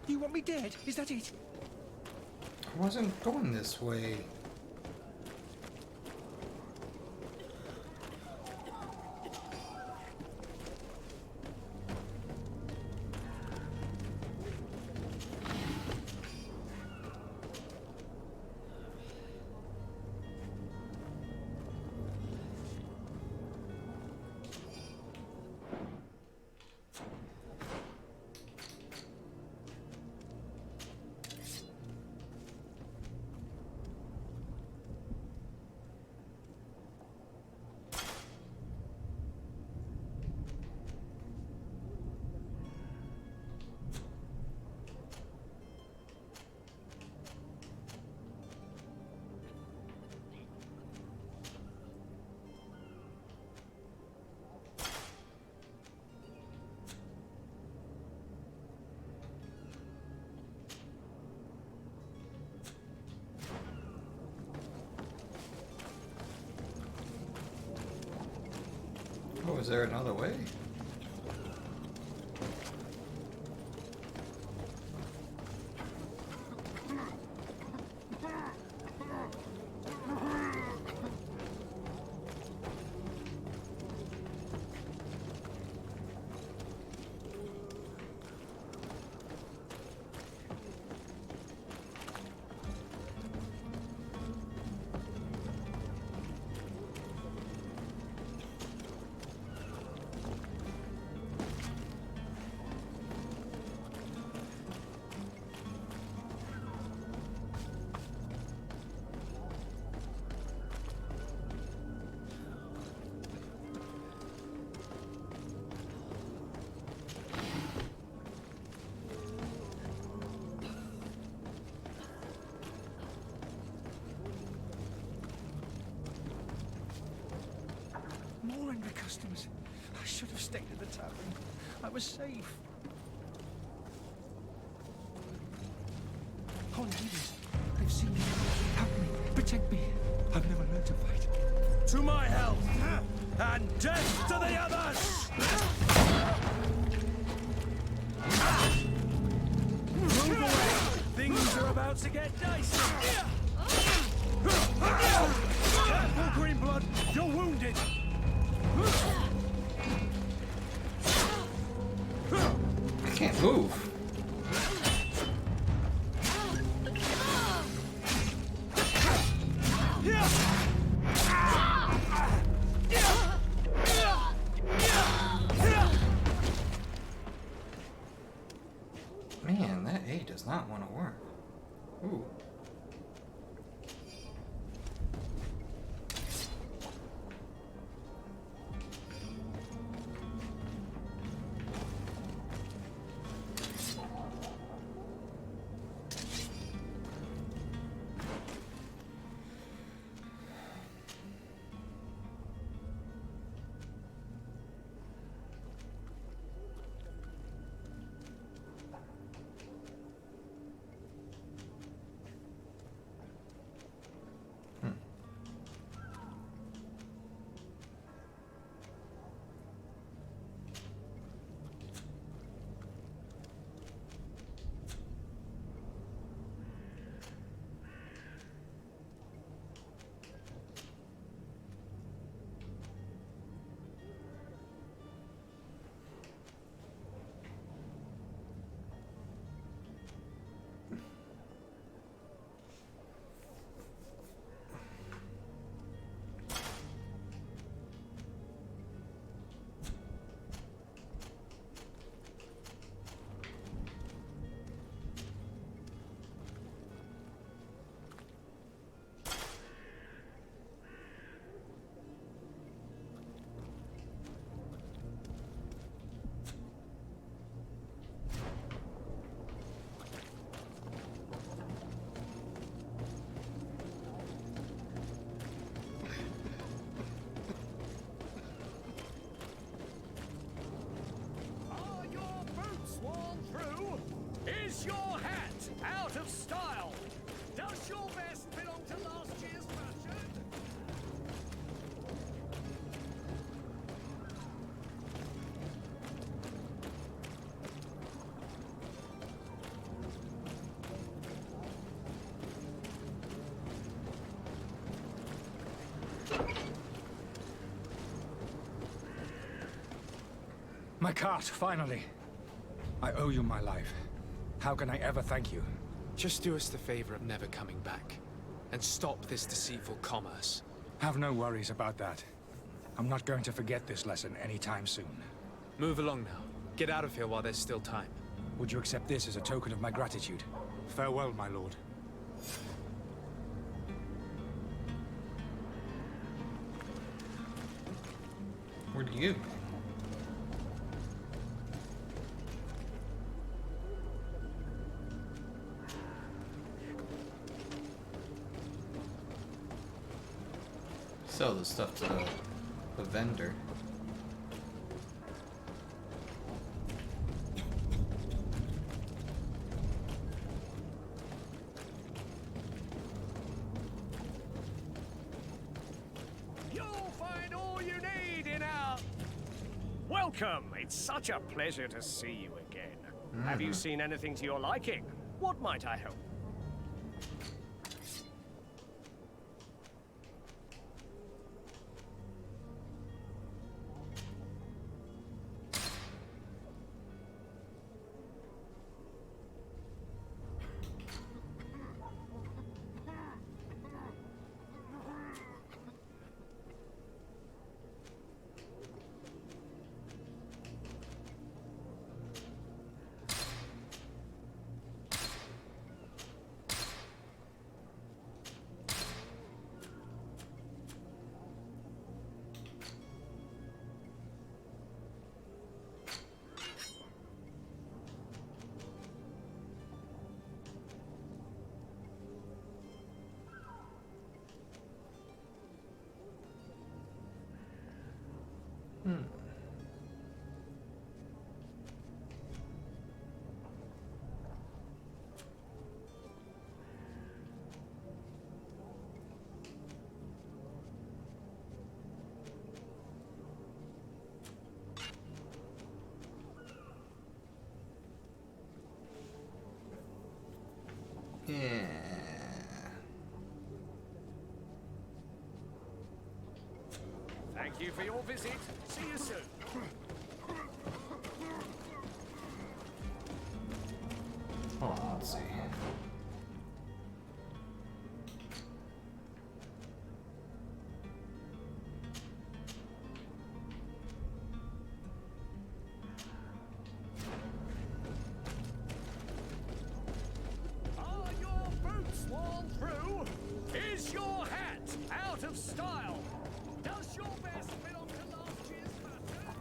Speaker 10: You want me dead? Is that it?
Speaker 1: I wasn't going this way. Oh, is there another way?
Speaker 12: friendly customers. I should have stayed at the tavern. I was safe. Holy leaders, they've seen me. Help me, protect me. I've never learned to fight.
Speaker 2: To my health, and death to the others! Move away! Things are about to get dicey! Careful, Greenblood! You're wounded!
Speaker 1: I can't move. Man, that A does not want to work. Ooh.
Speaker 11: Are your boots worn through? Is your hat out of style? Does your vest belong to last year's fashion?
Speaker 12: My cart, finally. I owe you my life. How can I ever thank you?
Speaker 3: Just do us the favor of never coming back. And stop this deceitful commerce.
Speaker 12: Have no worries about that. I'm not going to forget this lesson anytime soon.
Speaker 3: Move along now. Get out of here while there's still time.
Speaker 12: Would you accept this as a token of my gratitude? Farewell, my lord.
Speaker 1: Where do you? Sell the stuff to the vendor.
Speaker 11: You'll find all you need in our... Welcome! It's such a pleasure to see you again. Have you seen anything to your liking? What might I help? Thank you for your visit. See you soon.
Speaker 1: Hold on, let's see.
Speaker 11: Are your boots worn through? Is your hat out of style? Does your vest belong to last year's pattern?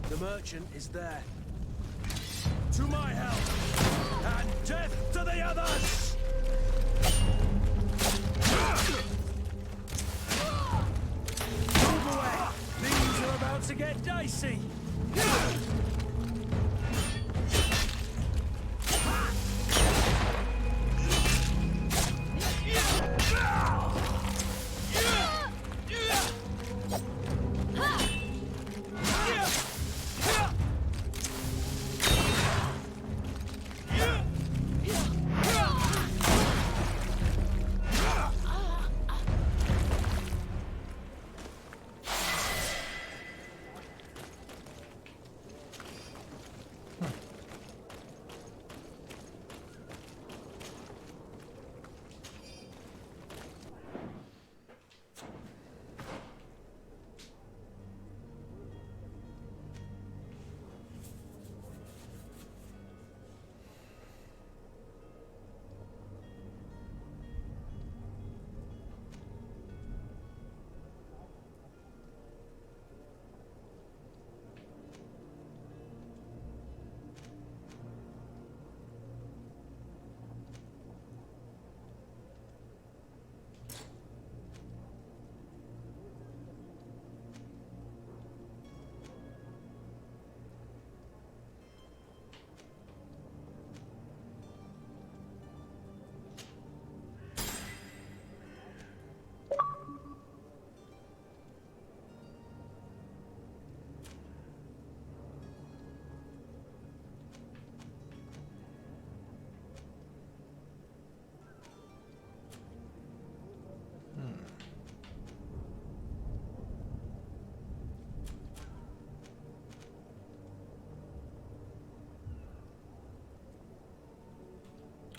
Speaker 2: The merchant is there. To my help! And death to the others! Move away! Things are about to get dicey!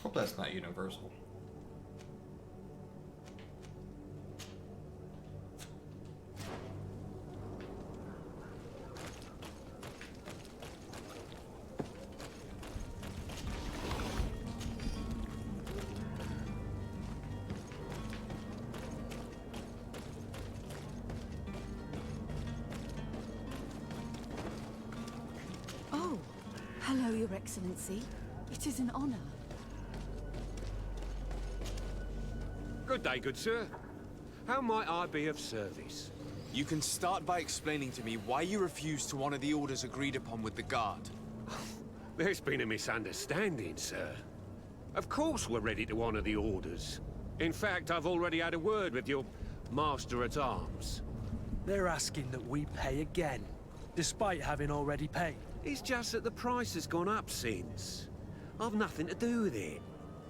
Speaker 1: Hope that's not universal.
Speaker 8: Oh, hello, Your Excellency. It is an honor.
Speaker 14: Good day, good sir. How might I be of service?
Speaker 3: You can start by explaining to me why you refused to honor the orders agreed upon with the guard.
Speaker 14: There's been a misunderstanding, sir. Of course we're ready to honor the orders. In fact, I've already had a word with your master-at-arms.
Speaker 2: They're asking that we pay again, despite having already paid.
Speaker 14: It's just that the price has gone up since. I've nothing to do with it.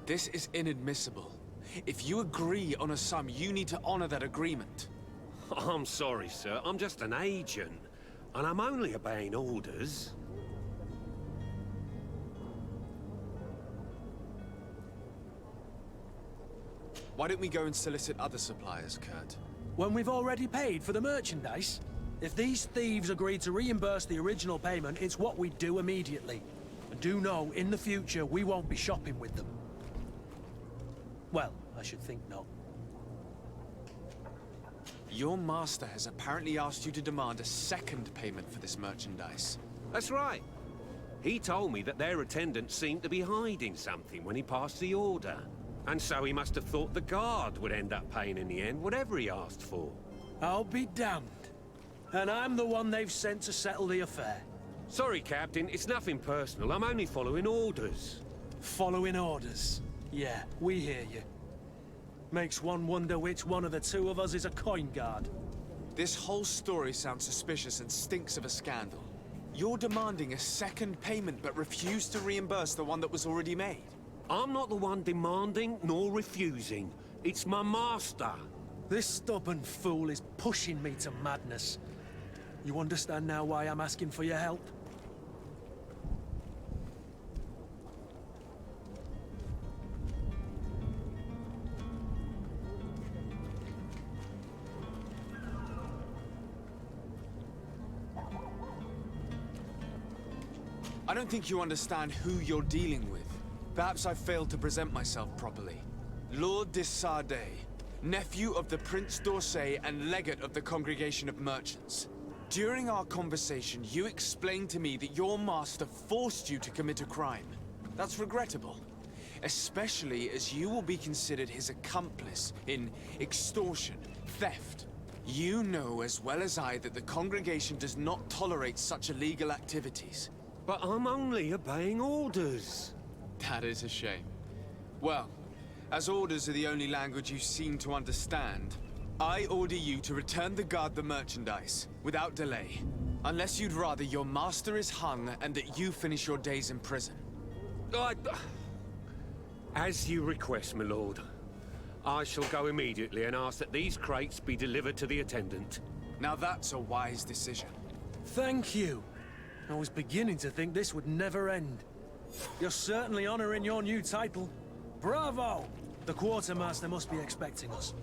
Speaker 3: This is inadmissible. If you agree on a sum, you need to honor that agreement.
Speaker 14: I'm sorry, sir. I'm just an agent. And I'm only obeying orders.
Speaker 3: Why don't we go and solicit other suppliers, Kurt?
Speaker 2: When we've already paid for the merchandise? If these thieves agree to reimburse the original payment, it's what we do immediately. And do know, in the future, we won't be shopping with them. Well, I should think not.
Speaker 3: Your master has apparently asked you to demand a second payment for this merchandise.
Speaker 14: That's right. He told me that their attendant seemed to be hiding something when he passed the order. And so he must have thought the guard would end up paying in the end, whatever he asked for.
Speaker 2: I'll be damned. And I'm the one they've sent to settle the affair.
Speaker 14: Sorry, Captain, it's nothing personal. I'm only following orders.
Speaker 2: Following orders? Yeah, we hear you. Makes one wonder which one of the two of us is a coin guard.
Speaker 15: This whole story sounds suspicious and stinks of a scandal. You're demanding a second payment but refuse to reimburse the one that was already made.
Speaker 14: I'm not the one demanding nor refusing. It's my master.
Speaker 2: This stubborn fool is pushing me to madness. You understand now why I'm asking for your help?
Speaker 15: I don't think you understand who you're dealing with. Perhaps I failed to present myself properly. Lord de Sardet, nephew of the Prince d'Orsay and legate of the Congregation of Merchants. During our conversation, you explained to me that your master forced you to commit a crime. That's regrettable, especially as you will be considered his accomplice in extortion, theft. You know as well as I that the Congregation does not tolerate such illegal activities.
Speaker 14: But I'm only obeying orders.
Speaker 15: That is a shame. Well, as orders are the only language you seem to understand, I order you to return the guard the merchandise, without delay. Unless you'd rather your master is hung and that you finish your days in prison.
Speaker 14: As you request, my lord. I shall go immediately and ask that these crates be delivered to the attendant.
Speaker 15: Now that's a wise decision.
Speaker 2: Thank you. I was beginning to think this would never end. You're certainly honoring your new title. Bravo! The quartermaster must be expecting us.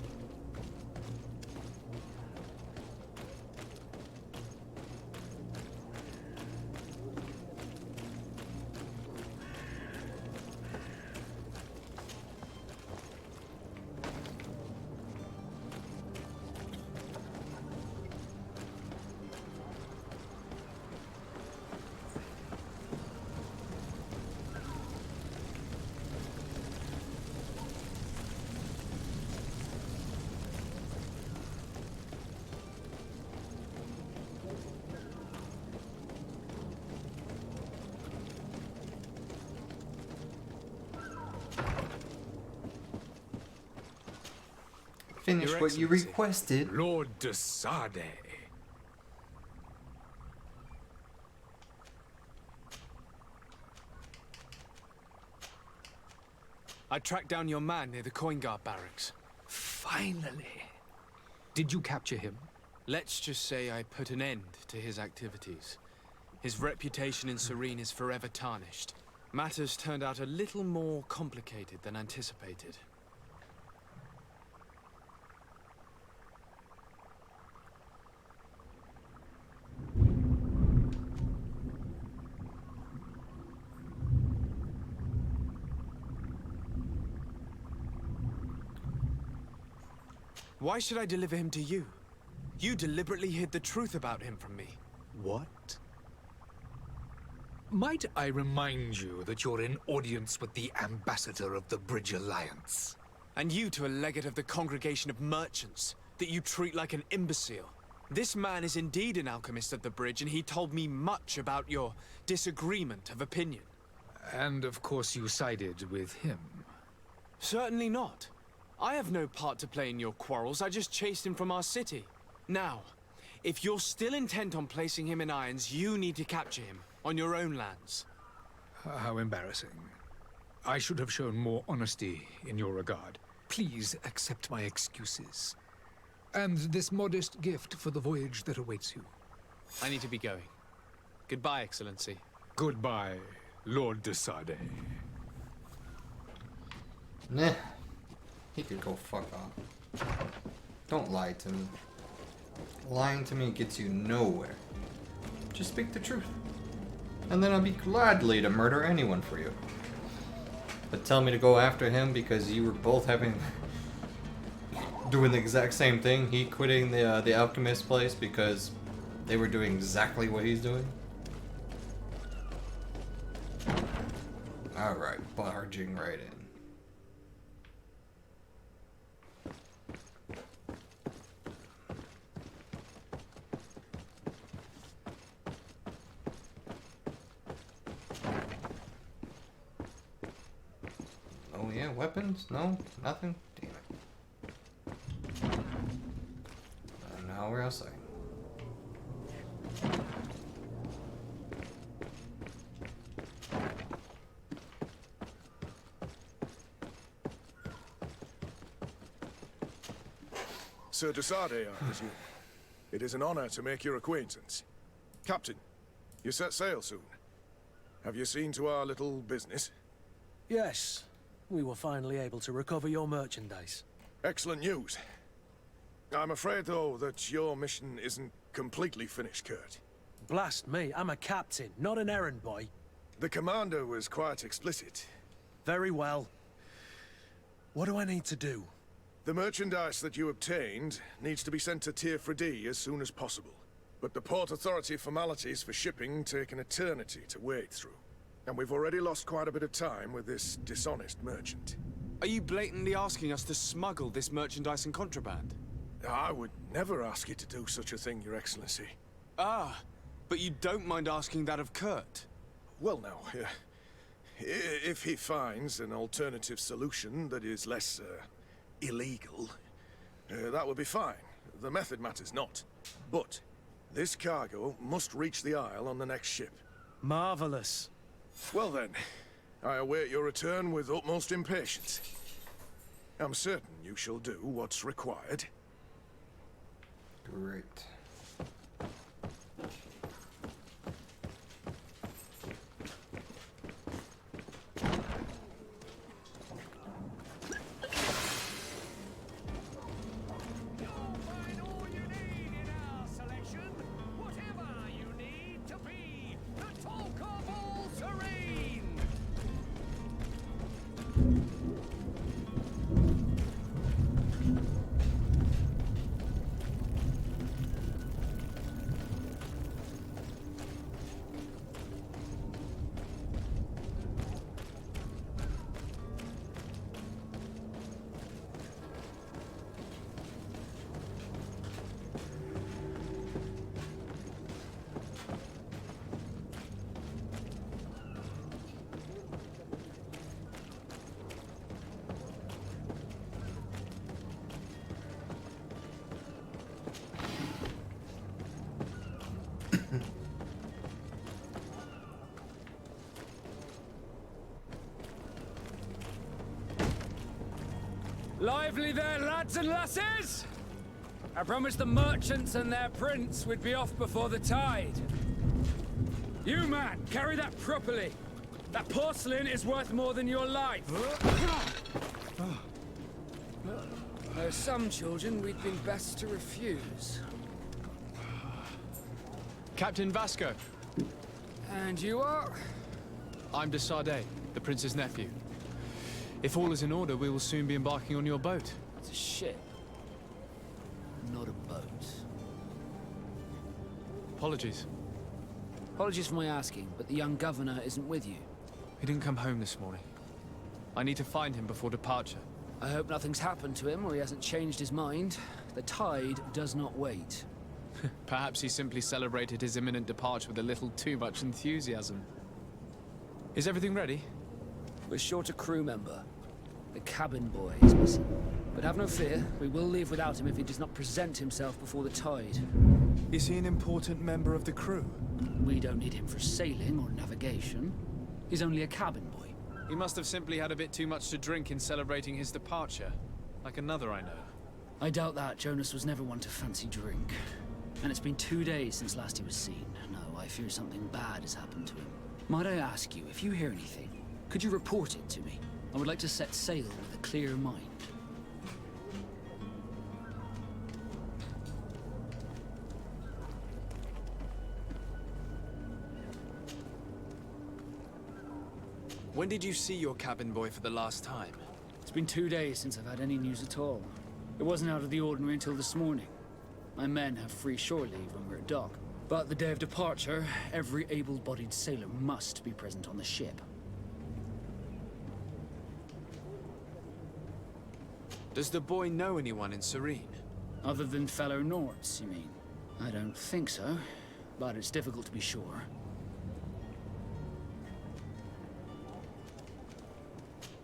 Speaker 1: Finish
Speaker 10: Your
Speaker 1: what you
Speaker 10: Excellency.
Speaker 1: requested.
Speaker 10: Lord de Sardet.
Speaker 15: I tracked down your man near the coin guard barracks.
Speaker 10: Finally. Did you capture him?
Speaker 15: Let's just say I put an end to his activities. His reputation in Serene is forever tarnished. Matters turned out a little more complicated than anticipated. Why should I deliver him to you? You deliberately hid the truth about him from me.
Speaker 10: What? Might I remind you that you're in audience with the ambassador of the Bridge Alliance?
Speaker 15: And you to a legate of the Congregation of Merchants, that you treat like an imbecile. This man is indeed an alchemist of the bridge, and he told me much about your disagreement of opinion.
Speaker 10: And of course you sided with him.
Speaker 15: Certainly not. I have no part to play in your quarrels. I just chased him from our city. Now, if you're still intent on placing him in irons, you need to capture him on your own lands.
Speaker 10: How embarrassing. I should have shown more honesty in your regard. Please accept my excuses. And this modest gift for the voyage that awaits you.
Speaker 15: I need to be going. Goodbye, Excellency.
Speaker 10: Goodbye, Lord de Sardet.
Speaker 1: Nah. He could go fuck off. Don't lie to me. Lying to me gets you nowhere. Just speak the truth. And then I'll be gladly to murder anyone for you. But tell me to go after him because you were both doing the exact same thing. He quitting the alchemist place because they were doing exactly what he's doing. Alright, barging right in. Oh yeah, weapons? No? Nothing? Damn it. And now we're I'll say.
Speaker 16: Sir Desade, I presume. It is an honor to make your acquaintance. Captain, you set sail soon. Have you seen to our little business?
Speaker 2: Yes. We were finally able to recover your merchandise.
Speaker 16: Excellent news. I'm afraid, though, that your mission isn't completely finished, Kurt.
Speaker 2: Blast me, I'm a captain, not an errand boy.
Speaker 16: The commander was quite explicit.
Speaker 2: Very well. What do I need to do?
Speaker 16: The merchandise that you obtained needs to be sent to Tier 4D as soon as possible. But the Port Authority formalities for shipping take an eternity to wade through. And we've already lost quite a bit of time with this dishonest merchant.
Speaker 15: Are you blatantly asking us to smuggle this merchandise and contraband?
Speaker 16: I would never ask you to do such a thing, Your Excellency.
Speaker 15: Ah, but you don't mind asking that of Kurt?
Speaker 16: Well, now, if he finds an alternative solution that is less, illegal, that would be fine. The method matters not. But this cargo must reach the Isle on the next ship.
Speaker 2: Marvelous.
Speaker 16: Well then, I await your return with utmost impatience. I'm certain you shall do what's required.
Speaker 1: Great.
Speaker 17: Lively there, lads and lasses! I promised the merchants and their prince we'd be off before the tide. You, man, carry that properly. That porcelain is worth more than your life. There are some children we'd been best to refuse.
Speaker 3: Captain Vasco.
Speaker 17: And you are?
Speaker 3: I'm Desade, the prince's nephew. If all is in order, we will soon be embarking on your boat.
Speaker 17: It's a ship, not a boat.
Speaker 3: Apologies.
Speaker 17: Apologies for my asking, but the young governor isn't with you.
Speaker 3: He didn't come home this morning. I need to find him before departure.
Speaker 17: I hope nothing's happened to him or he hasn't changed his mind. The tide does not wait.
Speaker 3: Perhaps he simply celebrated his imminent departure with a little too much enthusiasm. Is everything ready?
Speaker 17: We're short a crew member. The cabin boy is missing. But have no fear, we will leave without him if he does not present himself before the tide.
Speaker 3: Is he an important member of the crew?
Speaker 17: We don't need him for sailing or navigation. He's only a cabin boy.
Speaker 3: He must have simply had a bit too much to drink in celebrating his departure. Like another I know.
Speaker 17: I doubt that. Jonas was never one to fancy drink. And it's been 2 days since last he was seen. No, I fear something bad has happened to him. Might I ask you, if you hear anything, could you report it to me? I would like to set sail with a clear mind.
Speaker 15: When did you see your cabin boy for the last time?
Speaker 17: It's been 2 days since I've had any news at all. It wasn't out of the ordinary until this morning. My men have free shore leave when we're at dock. But the day of departure, every able-bodied sailor must be present on the ship.
Speaker 15: Does the boy know anyone in Serene?
Speaker 17: Other than fellow Nords, you mean? I don't think so, but it's difficult to be sure.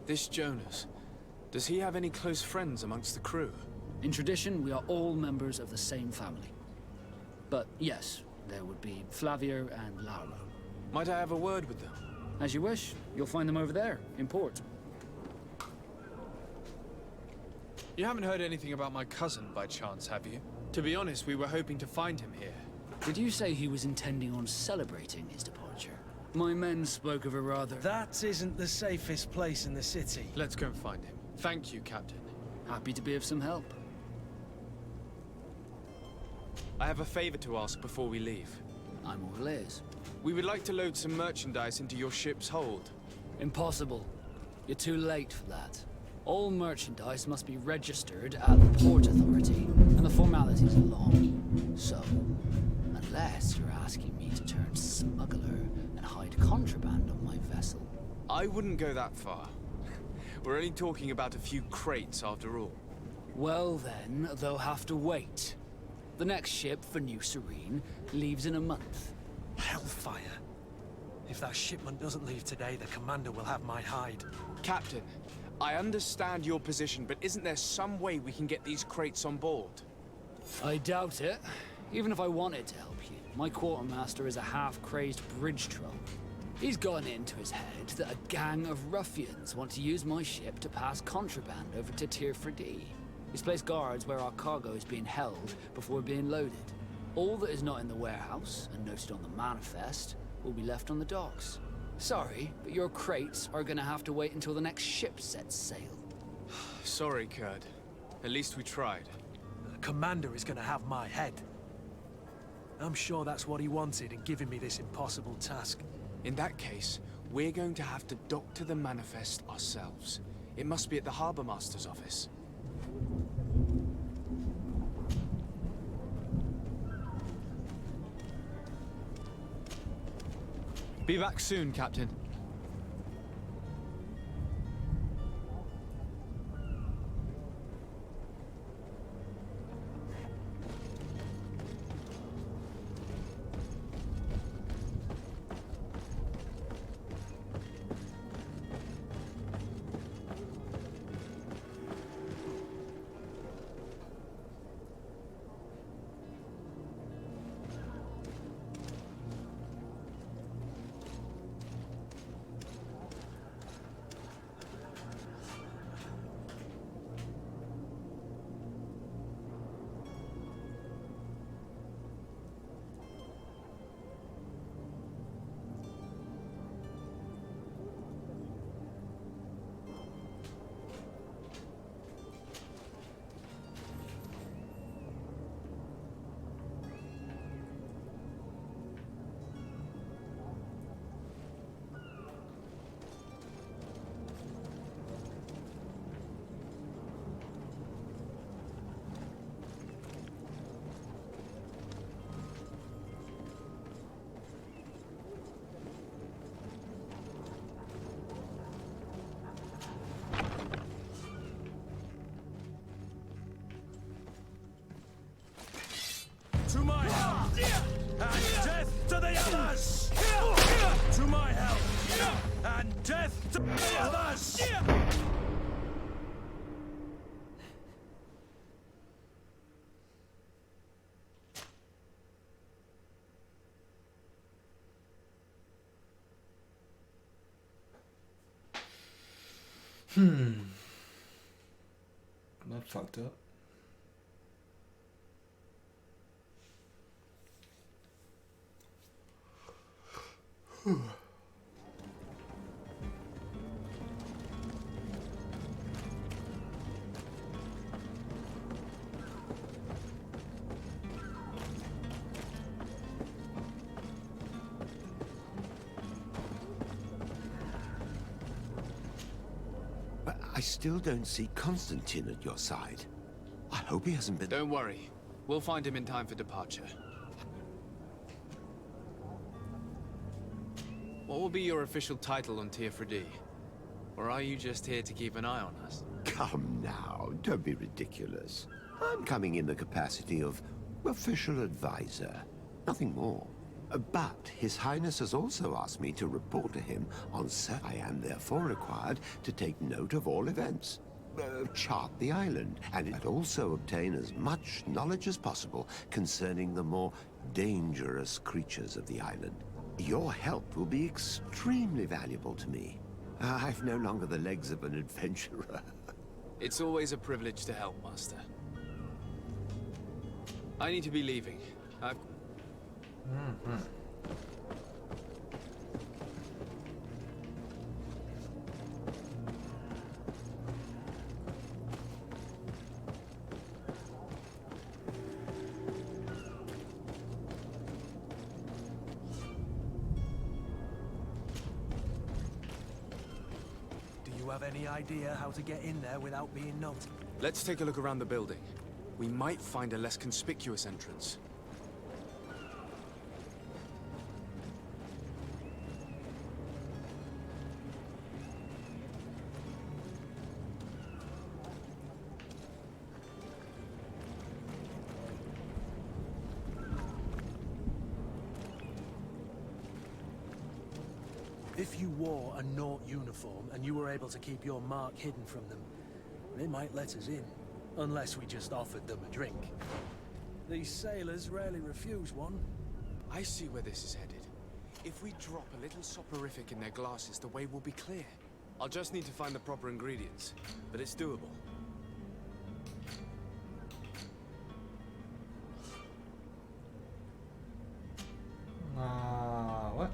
Speaker 15: This Jonas, does he have any close friends amongst the crew?
Speaker 17: In tradition, we are all members of the same family. But yes, there would be Flavio and Lauro.
Speaker 3: Might I have a word with them?
Speaker 17: As you wish. You'll find them over there, in port.
Speaker 3: You haven't heard anything about my cousin by chance, have you? To be honest, we were hoping to find him here.
Speaker 17: Did you say he was intending on celebrating his departure? My men spoke of a rather...
Speaker 2: That isn't the safest place in the city.
Speaker 3: Let's go and find him. Thank you, Captain.
Speaker 17: Happy to be of some help.
Speaker 3: I have a favor to ask before we leave.
Speaker 17: I'm all ears.
Speaker 3: We would like to load some merchandise into your ship's hold.
Speaker 17: Impossible. You're too late for that. All merchandise must be registered at the Port Authority, and the formalities are long. So, unless you're asking me to turn smuggler and hide contraband on my vessel...
Speaker 3: I wouldn't go that far. We're only talking about a few crates after all.
Speaker 17: Well then, they'll have to wait. The next ship for New Serene leaves in a month.
Speaker 2: Hellfire. If that shipment doesn't leave today, the commander will have my hide.
Speaker 3: Captain, I understand your position, but isn't there some way we can get these crates on board?
Speaker 17: I doubt it. Even if I wanted to help you, my quartermaster is a half-crazed bridge troll. He's gotten it into his head that a gang of ruffians want to use my ship to pass contraband over to Tier 4D. He's placed guards where our cargo is being held before being loaded. All that is not in the warehouse, and noted on the manifest, will be left on the docks. Sorry, but your crates are gonna have to wait until the next ship sets sail.
Speaker 3: Sorry, Kurd. At least we tried.
Speaker 2: The commander is gonna have my head. I'm sure that's what he wanted in giving me this impossible task.
Speaker 3: In that case, we're going to have to doctor the manifest ourselves. It must be at the Harbour Master's office. Be back soon, Captain.
Speaker 2: To my help! And death to the others! To my help! And death to the others!
Speaker 1: That fucked up.
Speaker 5: But I still don't see Constantine at your side. I hope he hasn't been...
Speaker 3: Don't worry. We'll find him in time for departure. What will be your official title on Tier 4D? Or are you just here to keep an eye on us?
Speaker 5: Come now, don't be ridiculous. I'm coming in the capacity of official advisor, nothing more. But His Highness has also asked me to report to him on I am therefore required to take note of all events. chart the island, and also obtain as much knowledge as possible concerning the more dangerous creatures of the island. Your help will be extremely valuable to me. I've no longer the legs of an adventurer.
Speaker 15: It's always a privilege to help, Master. I need to be leaving. I've...
Speaker 2: Do you have any idea how to get in there without being noticed?
Speaker 15: Let's take a look around the building. We might find a less conspicuous entrance.
Speaker 2: If you wore a Naut uniform and you were able to keep your mark hidden from them, they might let us in. Unless we just offered them a drink. These sailors rarely refuse one.
Speaker 15: I see where this is headed. If we drop a little soporific in their glasses, the way will be clear. I'll just need to find the proper ingredients, but it's doable.
Speaker 1: What?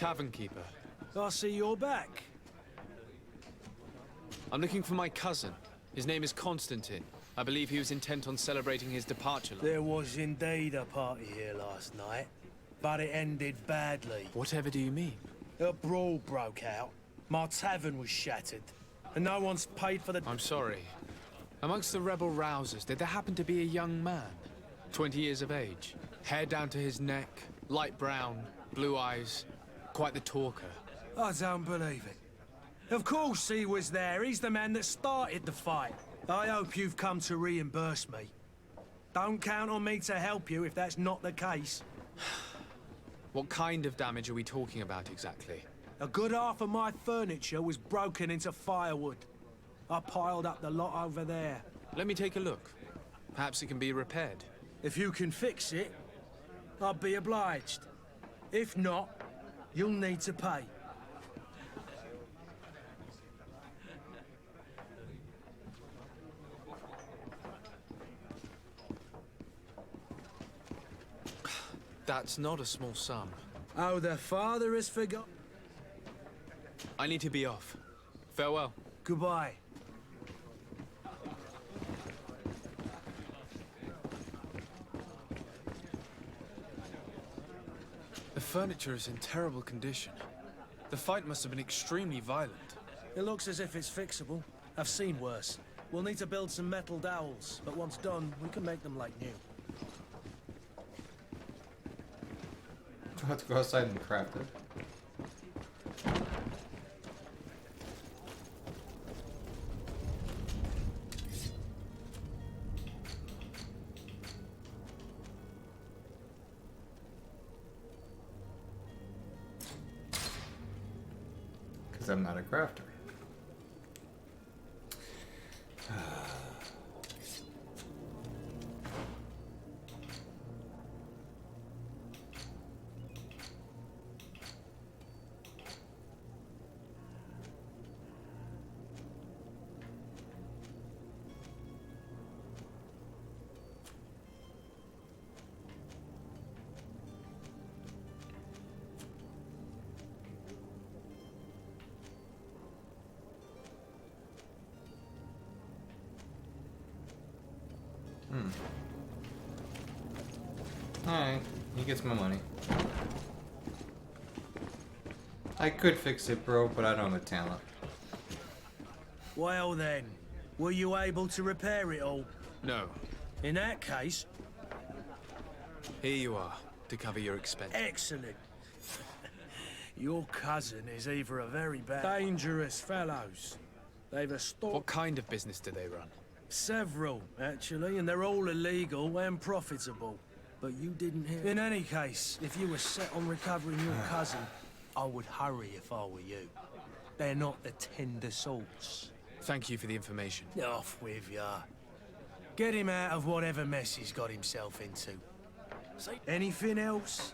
Speaker 3: tavern keeper.
Speaker 2: I see you're back.
Speaker 3: I'm looking for my cousin. His name is Constantine. I believe he was intent on celebrating his departure.
Speaker 2: There was indeed a party here last night, but it ended badly.
Speaker 3: Whatever do you mean?
Speaker 2: A brawl broke out. My tavern was shattered, and no one's paid for the...
Speaker 3: I'm sorry. Amongst the rebel rousers, did there happen to be a young man? 20 years of age, hair down to his neck, light brown, blue eyes, quite the talker.
Speaker 2: I don't believe it. Of course he was there. He's the man that started the fight. I hope you've come to reimburse me. Don't count on me to help you if that's not the case.
Speaker 3: What kind of damage are we talking about exactly?
Speaker 2: A good half of my furniture was broken into firewood. I piled up the lot over there.
Speaker 3: Let me take a look. Perhaps it can be repaired.
Speaker 2: If you can fix it, I'll be obliged. If not, you'll need to pay.
Speaker 3: That's not a small sum.
Speaker 2: Oh, the father has forgot.
Speaker 3: I need to be off. Farewell.
Speaker 2: Goodbye.
Speaker 3: The furniture is in terrible condition. The fight must have been extremely violent.
Speaker 2: It looks as if it's fixable. I've seen worse. We'll need to build some metal dowels, but once done, we can make them like new.
Speaker 1: I'll have to go outside and craft it. Because I'm not a crafter. Alright, he gets my money. I could fix it, bro, but I don't have the talent.
Speaker 2: Well then, were you able to repair it all?
Speaker 3: No.
Speaker 2: In that case...
Speaker 3: Here you are, to cover your expense.
Speaker 2: Excellent. Your cousin is either a very bad... dangerous fellows. They've a store...
Speaker 3: What kind of business do they run?
Speaker 2: Several, actually, and they're all illegal and profitable. But you didn't hear... In any case, if you were set on recovering your cousin, I would hurry if I were you. They're not the tender sorts.
Speaker 3: Thank you for the information.
Speaker 2: Off with ya. Get him out of whatever mess he's got himself into. Anything else?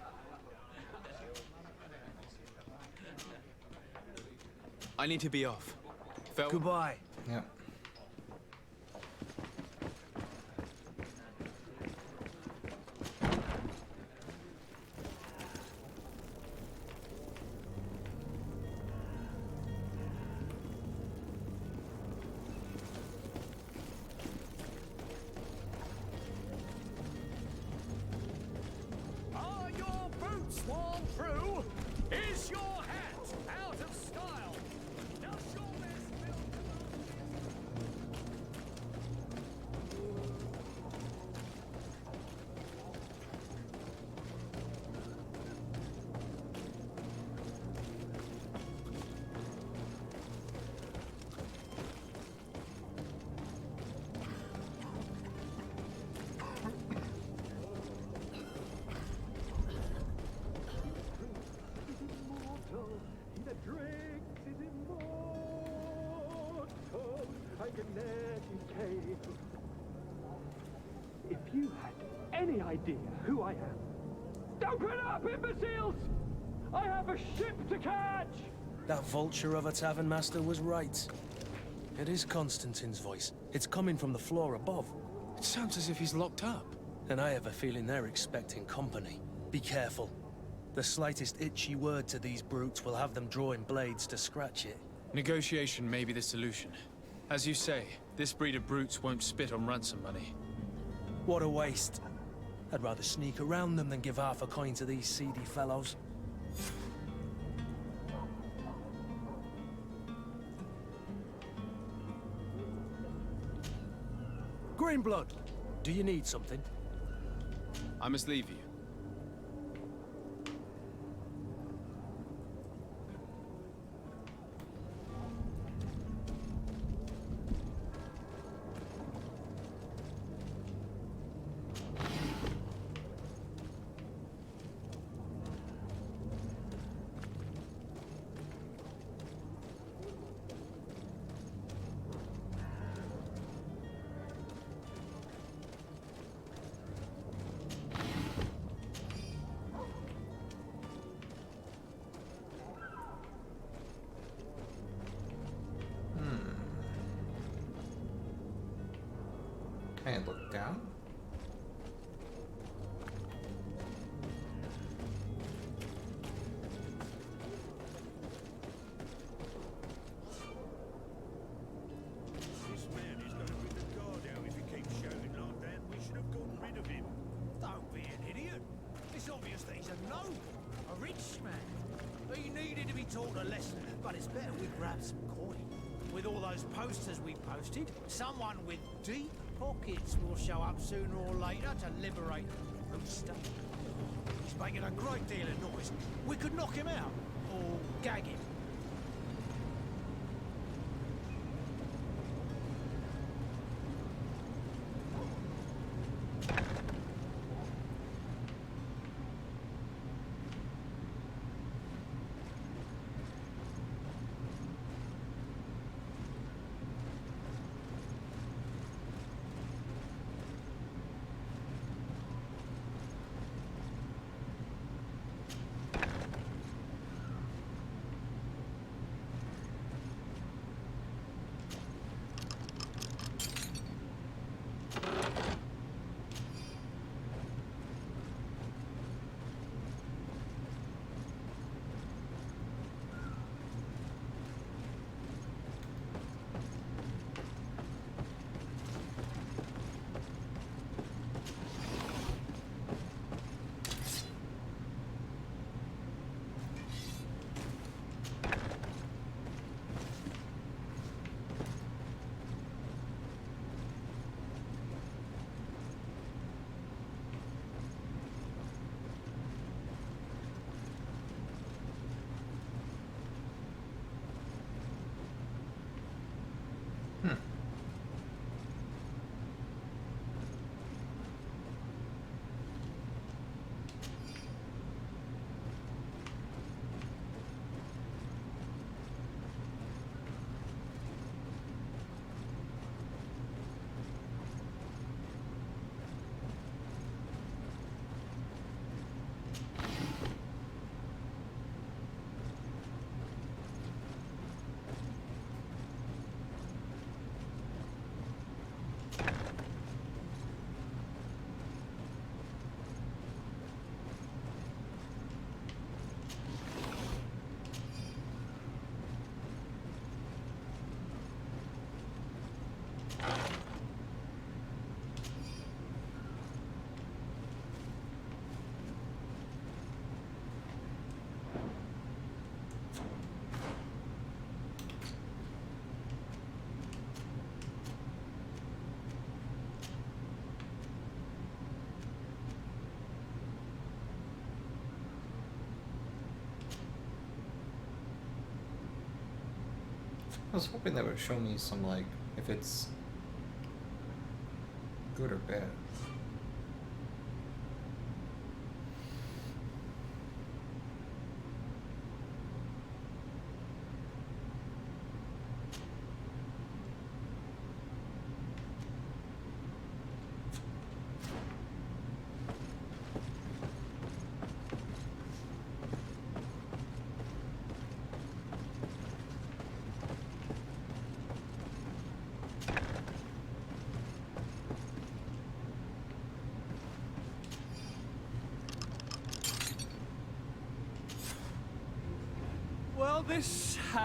Speaker 3: I need to be off.
Speaker 2: Goodbye.
Speaker 1: Yeah.
Speaker 11: Are your boots worn through? Is your hat out of style? Does your mess feel... The drink is immortal. I can educate. If you had any idea who I am, open up, imbeciles! I have a ship to catch!
Speaker 2: That vulture of a tavern master was right. It is Constantine's voice. It's coming from the floor above.
Speaker 3: It sounds as if he's locked up.
Speaker 2: And I have a feeling they're expecting company. Be careful. The slightest itchy word to these brutes will have them drawing blades to scratch it.
Speaker 3: Negotiation may be the solution. As you say, this breed of brutes won't spit on ransom money.
Speaker 2: What a waste. I'd rather sneak around them than give half a coin to these seedy fellows. Greenblood, do you need something?
Speaker 3: I must leave you.
Speaker 1: And look down.
Speaker 9: This man is going to bring the guard out if he keeps shouting like that. We should have gotten rid of him.
Speaker 18: Don't be an idiot. It's obvious that he's a gnome, a rich man. He needed to be taught a lesson, but it's better we grab some coin. With all those posters we posted, someone with deep pockets will show up sooner or later to liberate the rooster. He's making a great deal of noise. We could knock him out, or gag him.
Speaker 1: I was hoping that would show me some, like, if it's good or bad.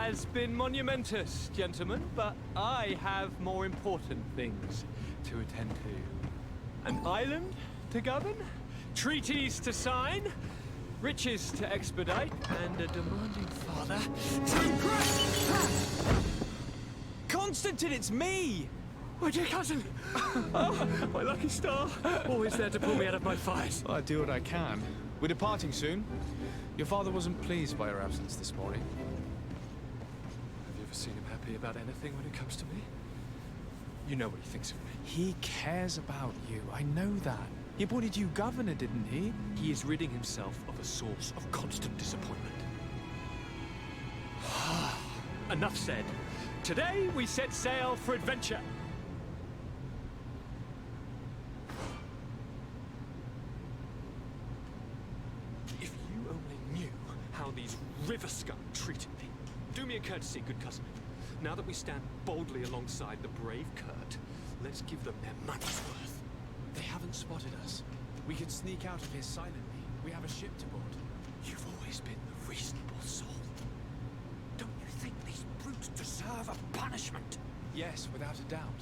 Speaker 19: has been monumentous, gentlemen, but I have more important things to attend to. An island to govern, treaties to sign, riches to expedite, and a demanding father to impress.
Speaker 15: Constantine, it's me!
Speaker 19: My dear cousin! Oh, my lucky star! Always there to pull me out of my fight.
Speaker 3: Well, I do what I can. We're departing soon. Your father wasn't pleased by your absence this morning.
Speaker 19: Have you ever seen him happy about anything when it comes to me? You know what he thinks of me.
Speaker 3: He cares about you. I know that. He appointed you governor, didn't he?
Speaker 19: He is ridding himself of a source of constant disappointment. Enough said. Today we set sail for adventure. If you only knew how these river scum treated me. Do me a courtesy, good cousin. Now that we stand boldly alongside the brave Kurt, let's give them their money's worth.
Speaker 3: They haven't spotted us. We could sneak out of here silently. We have a ship to board.
Speaker 19: You've always been the reasonable soul. Don't you think these brutes deserve a punishment?
Speaker 3: Yes, without a doubt.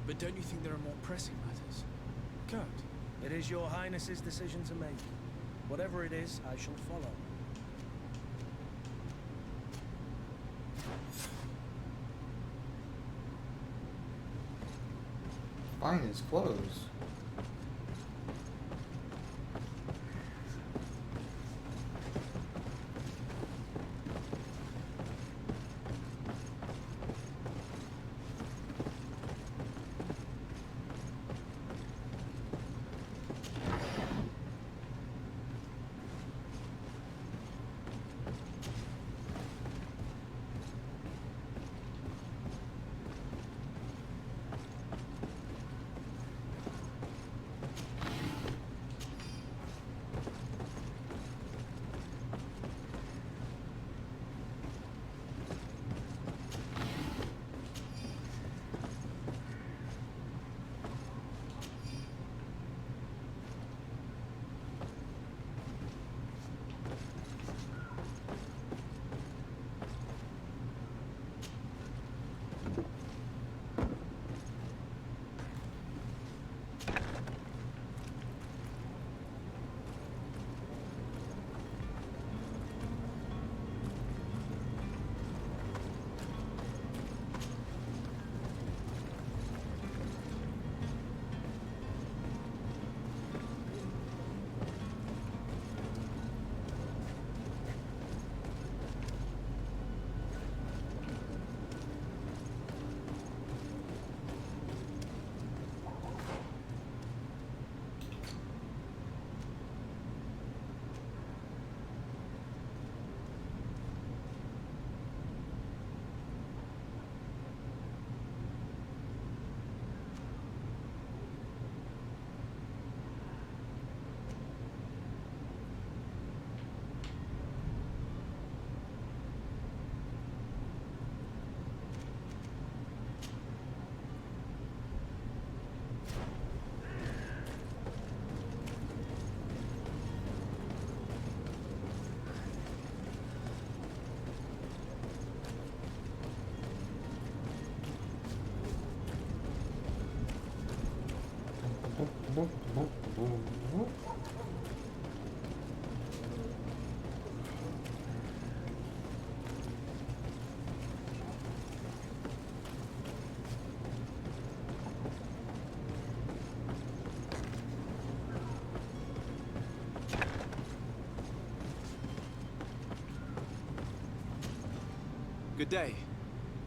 Speaker 3: But don't you think there are more pressing matters? Kurt?
Speaker 2: It is your highness's decision to make. Whatever it is, I shall follow.
Speaker 1: Find his clothes.
Speaker 15: Good day.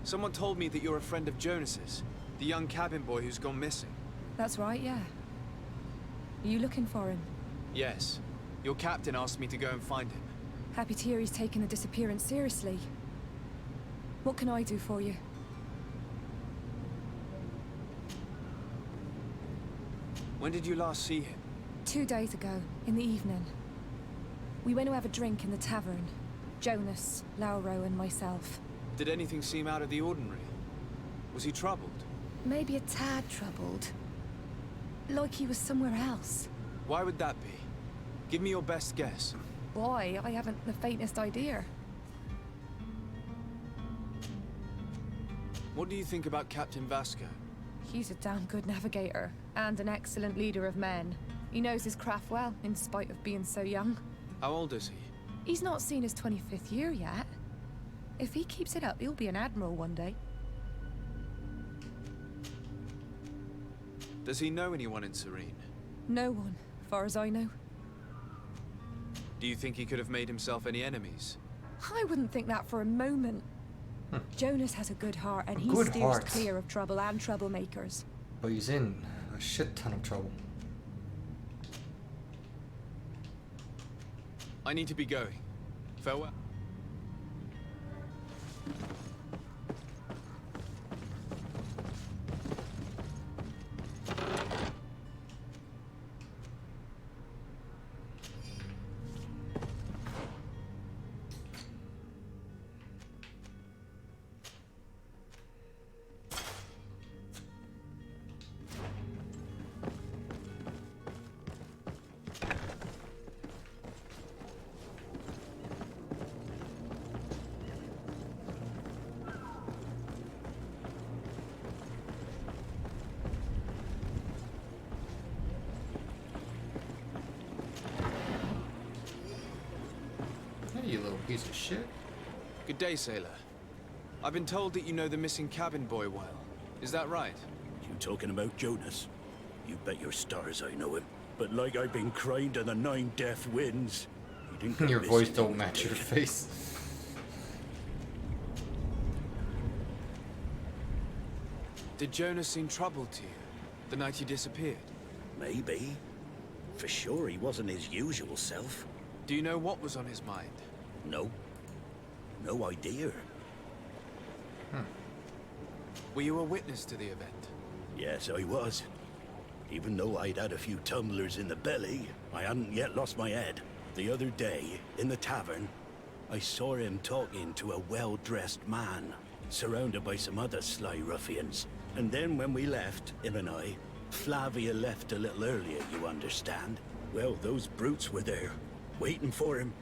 Speaker 15: Someone told me that you're a friend of Jonas's, the young cabin boy who's gone missing.
Speaker 20: That's right, yeah. Are you looking for him?
Speaker 15: Yes. Your captain asked me to go and find him.
Speaker 20: Happy to hear he's taken the disappearance seriously. What can I do for you?
Speaker 15: When did you last see him?
Speaker 20: 2 days ago, in the evening. We went to have a drink in the tavern. Jonas, Lauro, and myself.
Speaker 15: Did anything seem out of the ordinary? Was he troubled?
Speaker 20: Maybe a tad troubled. Like he was somewhere else.
Speaker 15: Why would that be? Give me your best guess.
Speaker 20: Why? I haven't the faintest idea.
Speaker 3: What do you think about Captain Vasco?
Speaker 20: He's a damn good navigator, and an excellent leader of men. He knows his craft well, in spite of being so young.
Speaker 3: How old is he?
Speaker 20: He's not seen his 25th year yet. If he keeps it up, he'll be an admiral one day.
Speaker 3: Does he know anyone in Serene?
Speaker 20: No one, far as I know.
Speaker 3: Do you think he could have made himself any enemies?
Speaker 20: I wouldn't think that for a moment. Jonas has a good heart, and he
Speaker 1: Good
Speaker 20: steers
Speaker 1: heart.
Speaker 20: clear of trouble and troublemakers.
Speaker 1: But he's in a shit ton of trouble.
Speaker 3: I need to be going. Farewell.
Speaker 1: Hey, you little piece of shit.
Speaker 3: Good day, sailor. I've been told that you know the missing cabin boy well. Is that right?
Speaker 9: You talking about Jonas? You bet your stars I know him. But like I've been crying to the 9 death winds, he didn't go
Speaker 1: Your voice
Speaker 9: missing
Speaker 1: don't match your face.
Speaker 3: Did Jonas seem troubled to you the night he disappeared?
Speaker 9: Maybe. For sure he wasn't his usual self.
Speaker 3: Do you know what was on his mind?
Speaker 9: No. No idea.
Speaker 3: Were you a witness to the event?
Speaker 9: Yes, I was. Even though I'd had a few tumblers in the belly, I hadn't yet lost my head. The other day, in the tavern, I saw him talking to a well-dressed man, surrounded by some other sly ruffians. And then when we left, him and I, Flavia left a little earlier, you understand. Well, those brutes were there, waiting for him.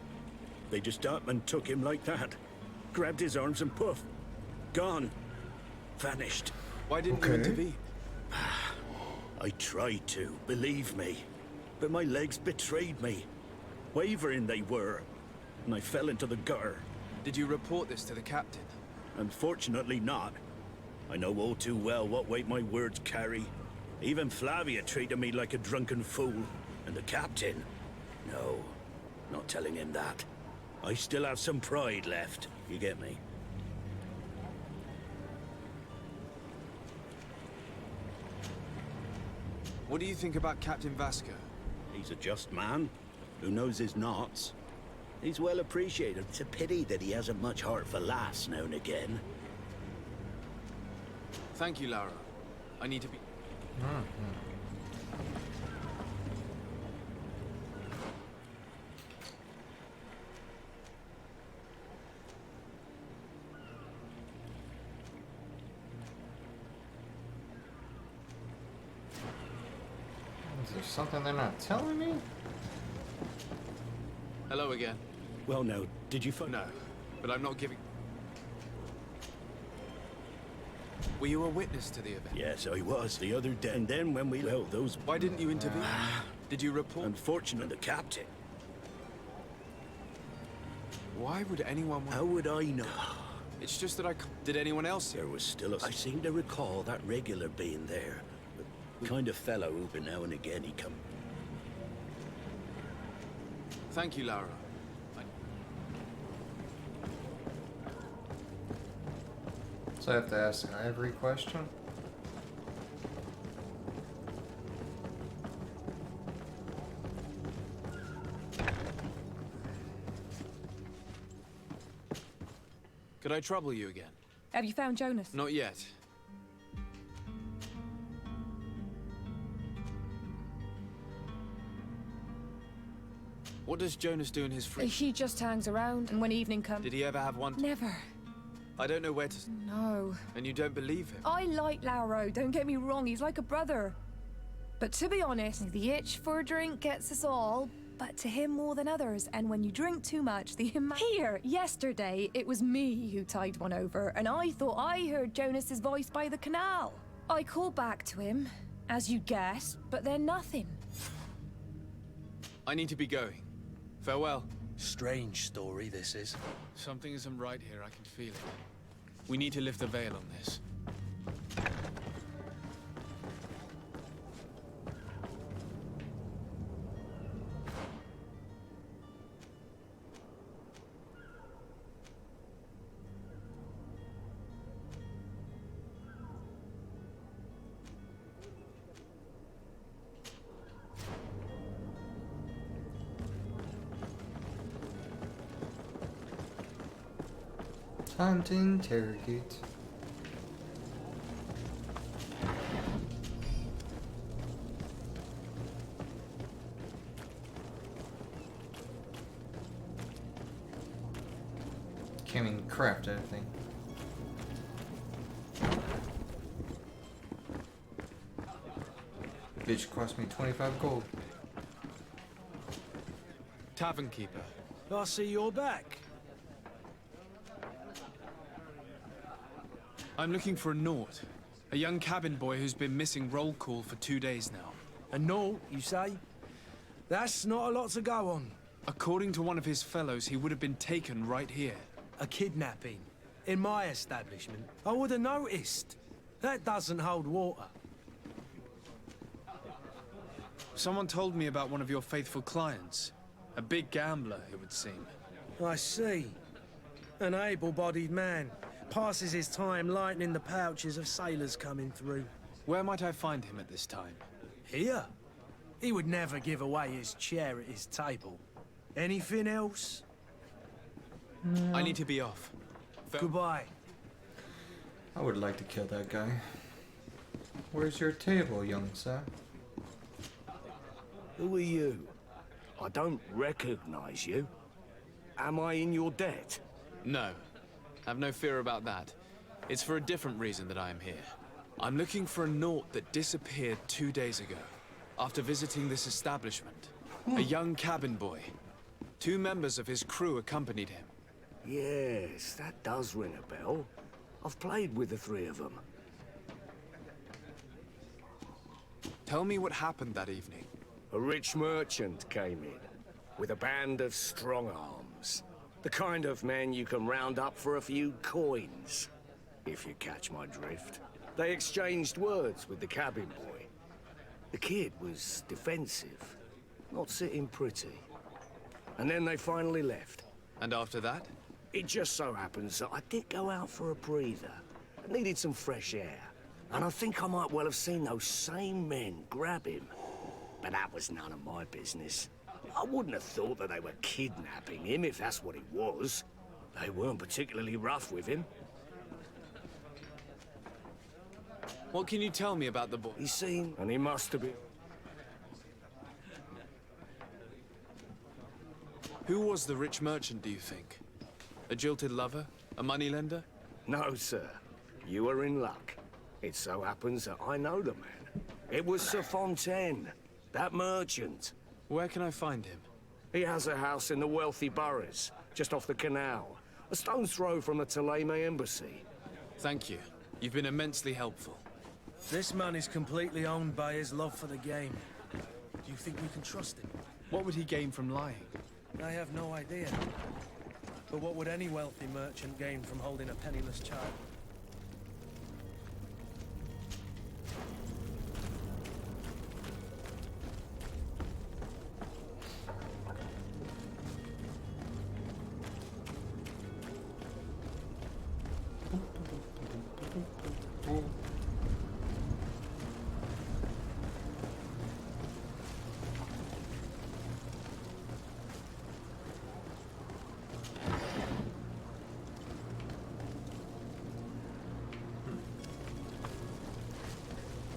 Speaker 9: They just up and took him like that. Grabbed his arms and poof. Gone. Vanished.
Speaker 3: Why didn't you intervene?
Speaker 9: I tried to, believe me. But my legs betrayed me. Wavering they were. And I fell into the gutter.
Speaker 3: Did you report this to the captain?
Speaker 9: Unfortunately not. I know all too well what weight my words carry. Even Flavia treated me like a drunken fool. And the captain? No, not telling him that. I still have some pride left. You get me?
Speaker 3: What do you think about Captain Vasco?
Speaker 9: He's a just man who knows his knots. He's well appreciated. It's a pity that he hasn't much heart for laughs now and again.
Speaker 3: Thank you, Lara. I need to be...
Speaker 1: Is there something they're not telling me?
Speaker 3: Hello again.
Speaker 9: Well, no. Did you find...
Speaker 3: No, but I'm not giving... Were you a witness to the event?
Speaker 9: Yes, I was the other day. And then when we... Well, those...
Speaker 3: Why didn't you intervene? Did you report?
Speaker 9: Unfortunately, the captain.
Speaker 3: Why would anyone want...
Speaker 9: How would I know?
Speaker 3: It's just that I... Did anyone else?
Speaker 9: There was still a... I seem to recall that regular being there. The kind of fellow who, now and again, he come...
Speaker 3: Thank you, Lara.
Speaker 1: So I have to ask every question?
Speaker 3: Could I trouble you again?
Speaker 20: Have you found Jonas?
Speaker 3: Not yet. What does Jonas do in his free...
Speaker 20: He just hangs around, and when evening comes...
Speaker 3: Did he ever have one?
Speaker 20: Never.
Speaker 3: I don't know where to...
Speaker 20: No.
Speaker 3: And you don't believe him?
Speaker 20: I like Lauro, don't get me wrong, he's like a brother. But to be honest, the itch for a drink gets us all but to him more than others, and when you drink too much, Here, yesterday, it was me who tied one over, and I thought I heard Jonas's voice by the canal. I called back to him, as you'd guess, but then nothing.
Speaker 3: I need to be going. Farewell.
Speaker 2: Strange story, this is.
Speaker 3: Something isn't right here, I can feel it. We need to lift the veil on this.
Speaker 1: Time to interrogate. Can't even craft anything. Bitch cost me 25 gold.
Speaker 3: Tavern keeper.
Speaker 2: I see you're back.
Speaker 3: I'm looking for a Nort. A young cabin boy who's been missing roll call for 2 days now.
Speaker 2: A Nort, you say? That's not a lot to go on.
Speaker 3: According to one of his fellows, he would have been taken right here.
Speaker 2: A kidnapping? In my establishment? I would have noticed. That doesn't hold water.
Speaker 3: Someone told me about one of your faithful clients. A big gambler, it would seem.
Speaker 2: I see. An able-bodied man. Passes his time lightening the pouches of sailors coming through.
Speaker 3: Where might I find him at this time?
Speaker 2: Here? He would never give away his chair at his table. Anything else?
Speaker 3: No. I need to be off.
Speaker 2: Goodbye.
Speaker 1: I would like to kill that guy. Where's your table, young sir?
Speaker 9: Who are you? I don't recognize you. Am I in your debt?
Speaker 3: No. Have no fear about that. It's for a different reason that I am here. I'm looking for a Nort that disappeared 2 days ago, after visiting this establishment. A young cabin boy. 2 members of his crew accompanied him.
Speaker 9: Yes, that does ring a bell. I've played with the 3 of them.
Speaker 3: Tell me what happened that evening.
Speaker 9: A rich merchant came in, with a band of strong arms. The kind of men you can round up for a few coins, if you catch my drift. They exchanged words with the cabin boy. The kid was defensive, not sitting pretty. And then they finally left.
Speaker 3: And after that?
Speaker 9: It just so happens that I did go out for a breather. I needed some fresh air. And I think I might well have seen those same men grab him. But that was none of my business. I wouldn't have thought that they were kidnapping him, if that's what it was. They weren't particularly rough with him.
Speaker 3: What can you tell me about the boy?
Speaker 9: He seemed, and he must have been.
Speaker 3: Who was the rich merchant, do you think? A jilted lover? A moneylender?
Speaker 9: No, sir. You are in luck. It so happens that I know the man. It was Sir Fontaine, that merchant.
Speaker 3: Where can I find him?
Speaker 9: He has a house in the wealthy boroughs, just off the canal. A stone's throw from the Theleme embassy.
Speaker 3: Thank you. You've been immensely helpful.
Speaker 2: This man is completely owned by his love for the game. Do you think we can trust him?
Speaker 3: What would he gain from lying?
Speaker 2: I have no idea. But what would any wealthy merchant gain from holding a penniless child?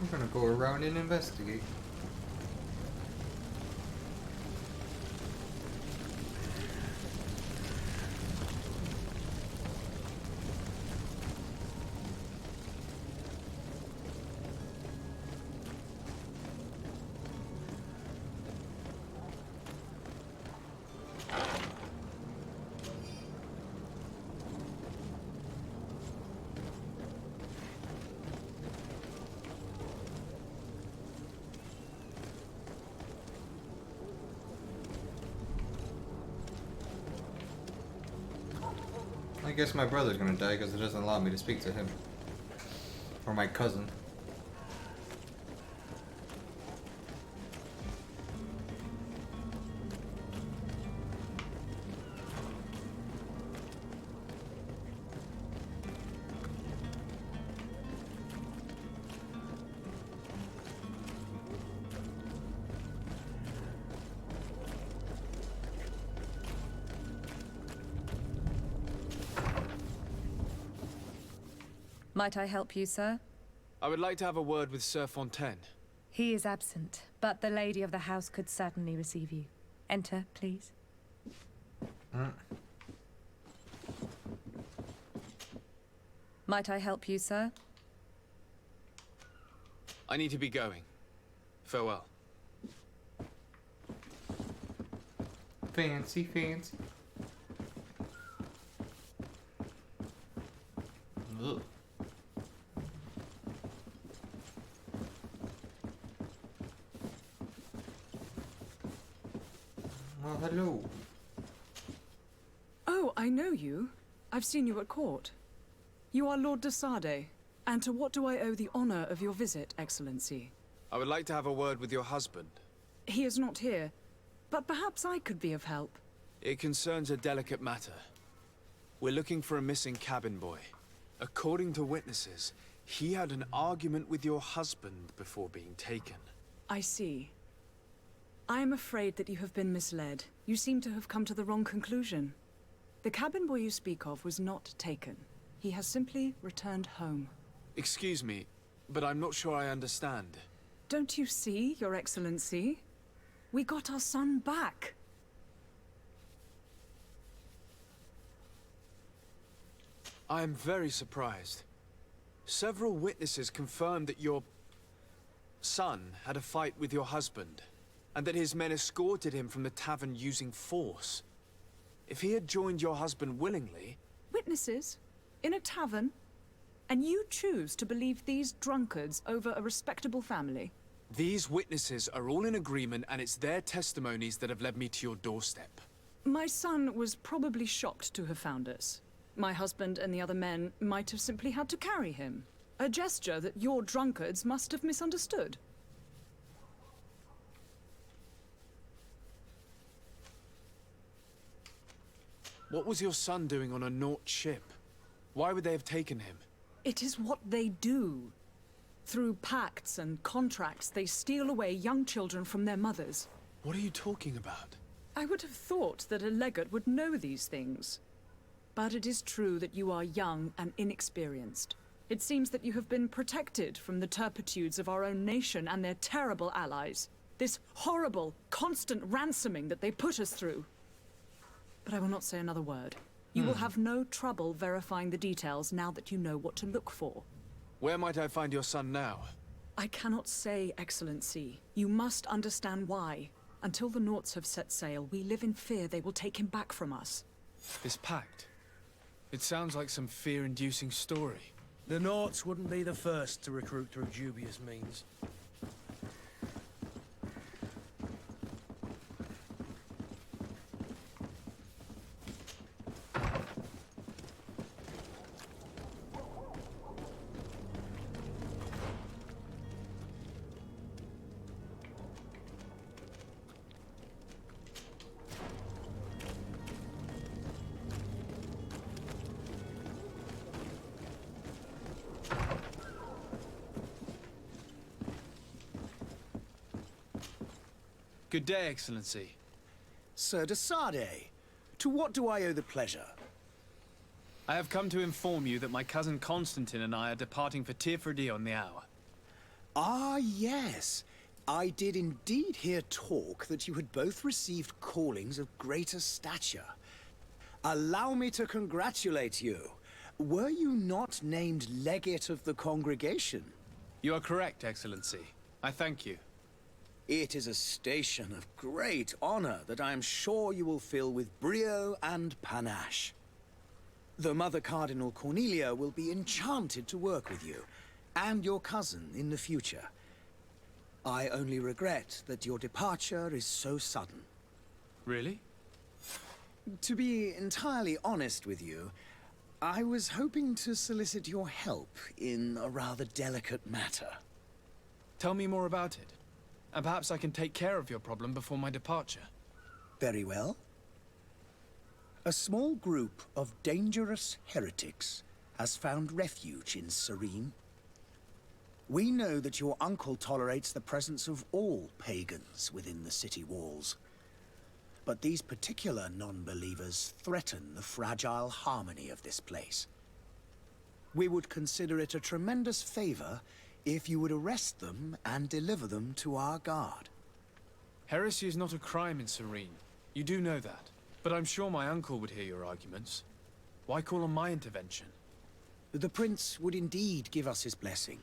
Speaker 1: I'm gonna go around and investigate. guess my brother's gonna die because it doesn't allow me to speak to him. Or my cousin.
Speaker 20: Might I help you, sir?
Speaker 3: I would like to have a word with Sir Fontaine.
Speaker 20: He is absent, but the lady of the house could certainly receive you. Enter, please. Might I help you, sir?
Speaker 3: I need to be going. Farewell.
Speaker 1: Fancy, fancy. Ugh. Well, hello.
Speaker 8: Oh, I know you. I've seen you at court. You are Lord de Sardet. And to what do I owe the honor of your visit, Excellency?
Speaker 3: I would like to have a word with your husband.
Speaker 8: He is not here, but perhaps I could be of help.
Speaker 3: It concerns a delicate matter. We're looking for a missing cabin boy. According to witnesses, he had an argument with your husband before being taken.
Speaker 8: I see. I am afraid that you have been misled. You seem to have come to the wrong conclusion. The cabin boy you speak of was not taken. He has simply returned home.
Speaker 3: Excuse me, but I'm not sure I understand.
Speaker 8: Don't you see, Your Excellency? We got our son back.
Speaker 3: I am very surprised. Several witnesses confirmed that your son had a fight with your husband, and that his men escorted him from the tavern using force. If he had joined your husband willingly...
Speaker 8: Witnesses? In a tavern? And you choose to believe these drunkards over a respectable family?
Speaker 3: These witnesses are all in agreement, and it's their testimonies that have led me to your doorstep.
Speaker 8: My son was probably shocked to have found us. My husband and the other men might have simply had to carry him. A gesture that your drunkards must have misunderstood.
Speaker 3: What was your son doing on a Naut ship? Why would they have taken him?
Speaker 8: It is what they do. Through pacts and contracts, they steal away young children from their mothers.
Speaker 3: What are you talking about?
Speaker 8: I would have thought that a legate would know these things. But it is true that you are young and inexperienced. It seems that you have been protected from the turpitudes of our own nation and their terrible allies. This horrible, constant ransoming that they put us through. But I will not say another word. You will have no trouble verifying the details now that you know what to look for.
Speaker 3: Where might I find your son now?
Speaker 8: I cannot say, Excellency. You must understand why. Until the Nauts have set sail, we live in fear they will take him back from us.
Speaker 3: This pact? It sounds like some fear-inducing story.
Speaker 2: The Nauts wouldn't be the first to recruit through dubious means.
Speaker 3: Good day, Excellency.
Speaker 13: Sir de Sardet, to what do I owe the pleasure?
Speaker 3: I have come to inform you that my cousin Constantine and I are departing for Tirfredi on the hour.
Speaker 13: Ah, yes. I did indeed hear talk that you had both received callings of greater stature. Allow me to congratulate you. Were you not named legate of the congregation?
Speaker 3: You are correct, Excellency. I thank you.
Speaker 13: It is a station of great honor that I am sure you will fill with brio and panache. The Mother Cardinal Cornelia will be enchanted to work with you, and your cousin in the future. I only regret that your departure is so sudden.
Speaker 3: Really?
Speaker 13: To be entirely honest with you, I was hoping to solicit your help in a rather delicate matter.
Speaker 3: Tell me more about it, and perhaps I can take care of your problem before my departure.
Speaker 13: Very well. A small group of dangerous heretics has found refuge in Serene. We know that your uncle tolerates the presence of all pagans within the city walls. But these particular non-believers threaten the fragile harmony of this place. We would consider it a tremendous favor if you would arrest them and deliver them to our guard.
Speaker 3: Heresy is not a crime in Serene. You do know that. But I'm sure my uncle would hear your arguments. Why call on my intervention?
Speaker 13: The prince would indeed give us his blessing,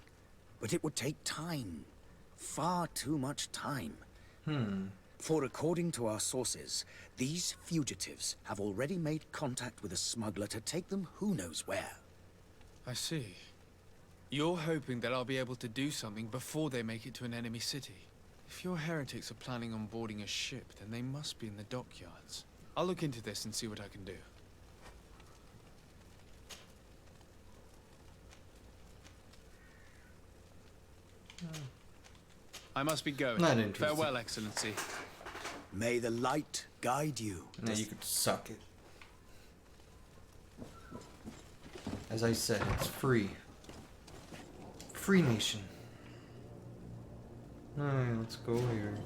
Speaker 13: but it would take time. Far too much time. For according to our sources, these fugitives have already made contact with a smuggler to take them who knows where.
Speaker 3: I see. You're hoping that I'll be able to do something before they make it to an enemy city. If your heretics are planning on boarding a ship, then they must be in the dockyards. I'll look into this and see what I can do. I must be going.
Speaker 1: Not interesting.
Speaker 3: Farewell, Excellency.
Speaker 13: May the light guide you.
Speaker 1: Now you could suck it. As I said, it's free. Free nation. Alright, let's go here.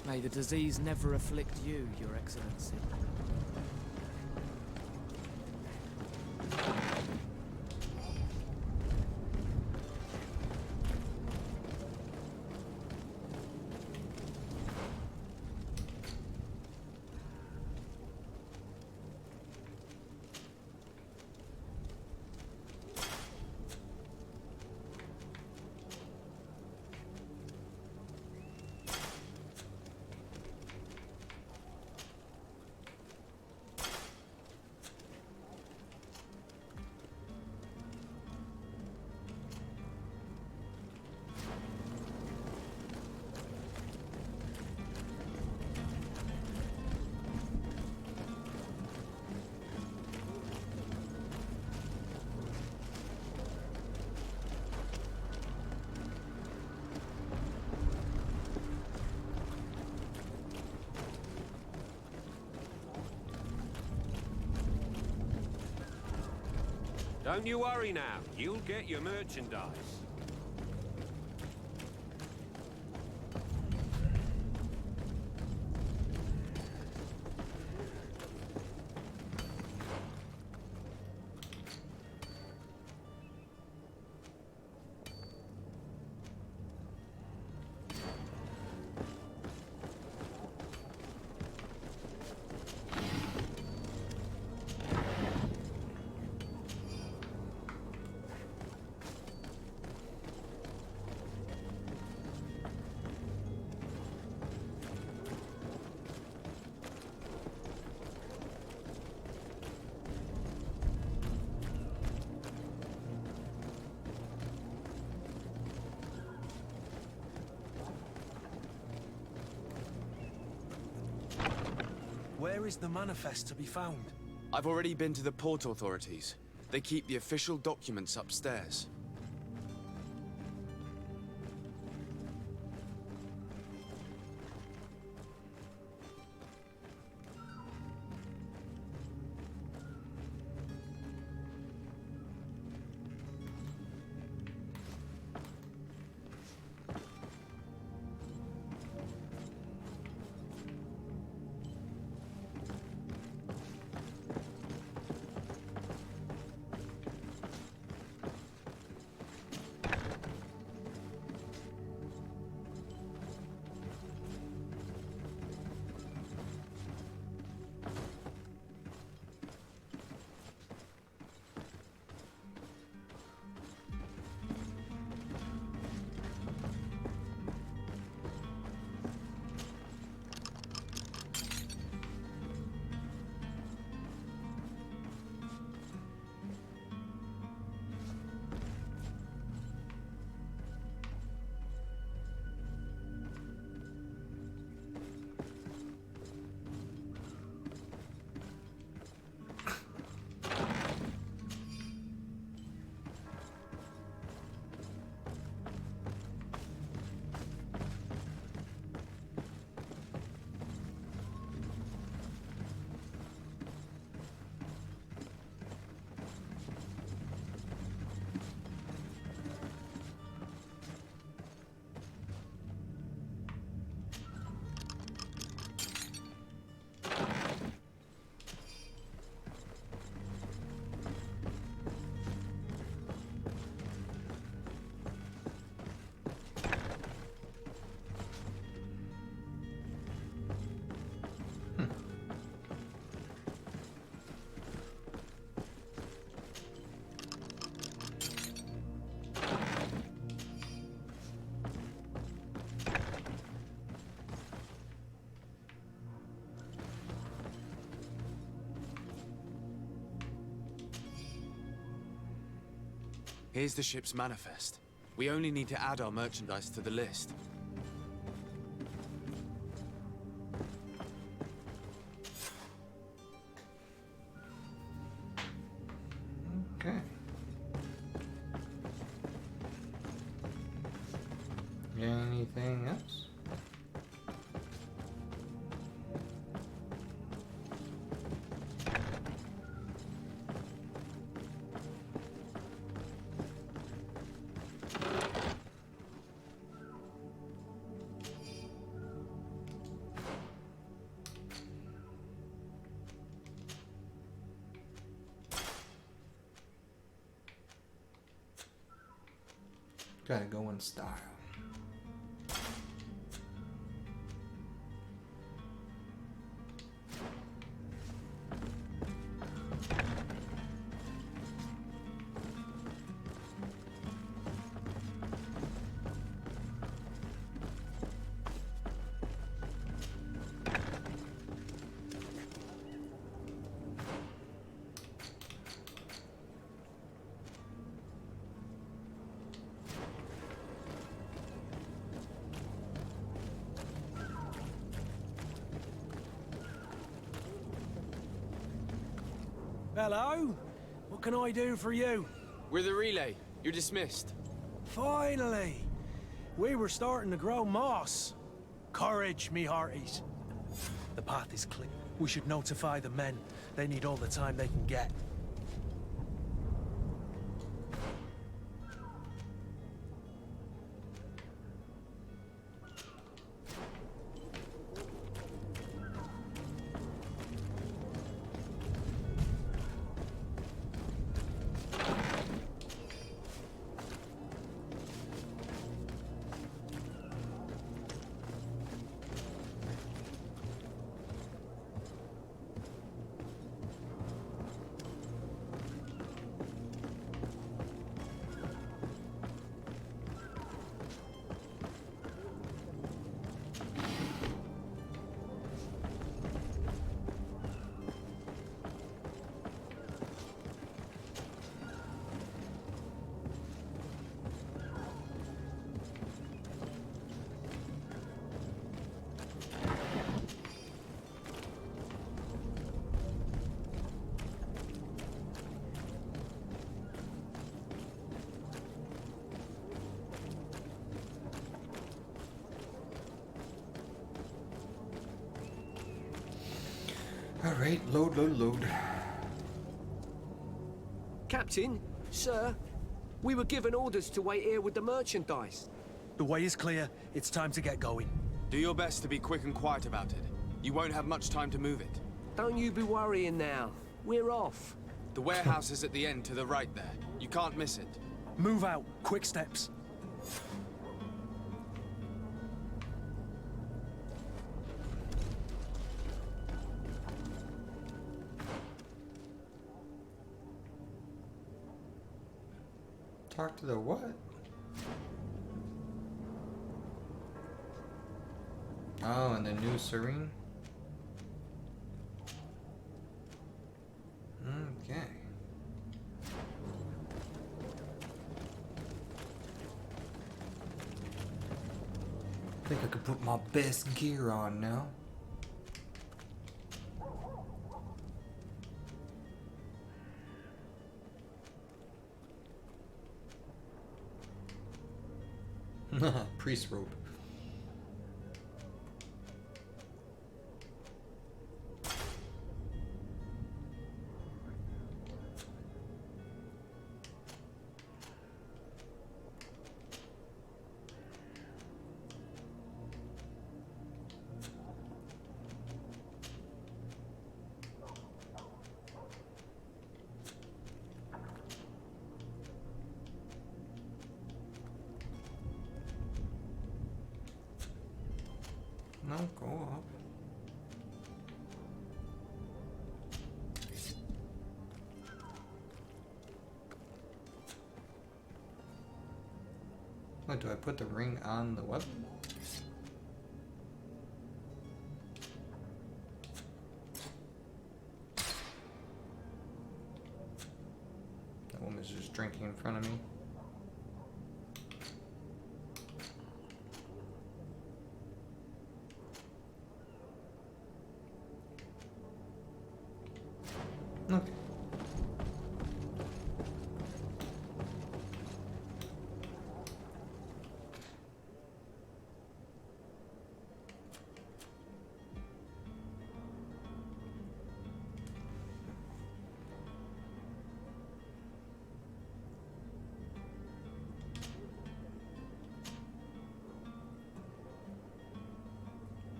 Speaker 21: May the disease never afflict you, Your Excellency.
Speaker 14: Don't you worry now. You'll get your merchandise.
Speaker 2: Where is the manifest to be found?
Speaker 15: I've already been to the port authorities. They keep the official documents upstairs. Here's the ship's manifest. We only need to add our merchandise to the list.
Speaker 1: Okay. Anything else? Gotta go in style.
Speaker 2: Hello? What can I do for you?
Speaker 15: We're the relay. You're dismissed.
Speaker 2: Finally! We were starting to grow moss. Courage, me hearties. The path is clear. We should notify the men. They need all the time they can get.
Speaker 1: Alright, load.
Speaker 4: Captain, sir, we were given orders to wait here with the merchandise.
Speaker 2: The way is clear. It's time to get going.
Speaker 15: Do your best to be quick and quiet about it. You won't have much time to move it.
Speaker 4: Don't you be worrying now. We're off.
Speaker 15: The warehouse is at the end to the right there. You can't miss it.
Speaker 2: Move out. Quick steps.
Speaker 1: Talk to the what? Oh, and the new Serene? Okay. I think I could put my best gear on now. Priest robe. No, go up. What, do I put the ring on the weapon? That woman's just drinking in front of me.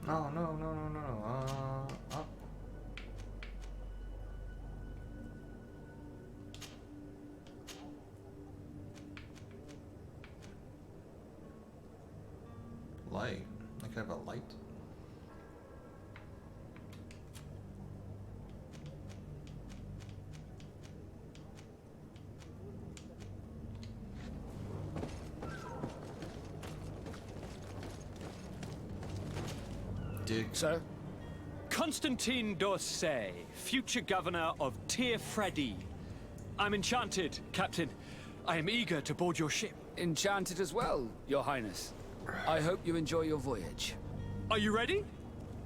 Speaker 1: No, no, no, no, no. Up. Light. I could have a light. Dick.
Speaker 19: Sir? Constantine d'Orsay, future governor of Tir-Freddy. I'm enchanted, Captain. I am eager to board your ship.
Speaker 17: Enchanted as well, Your Highness. I hope you enjoy your voyage.
Speaker 19: Are you ready?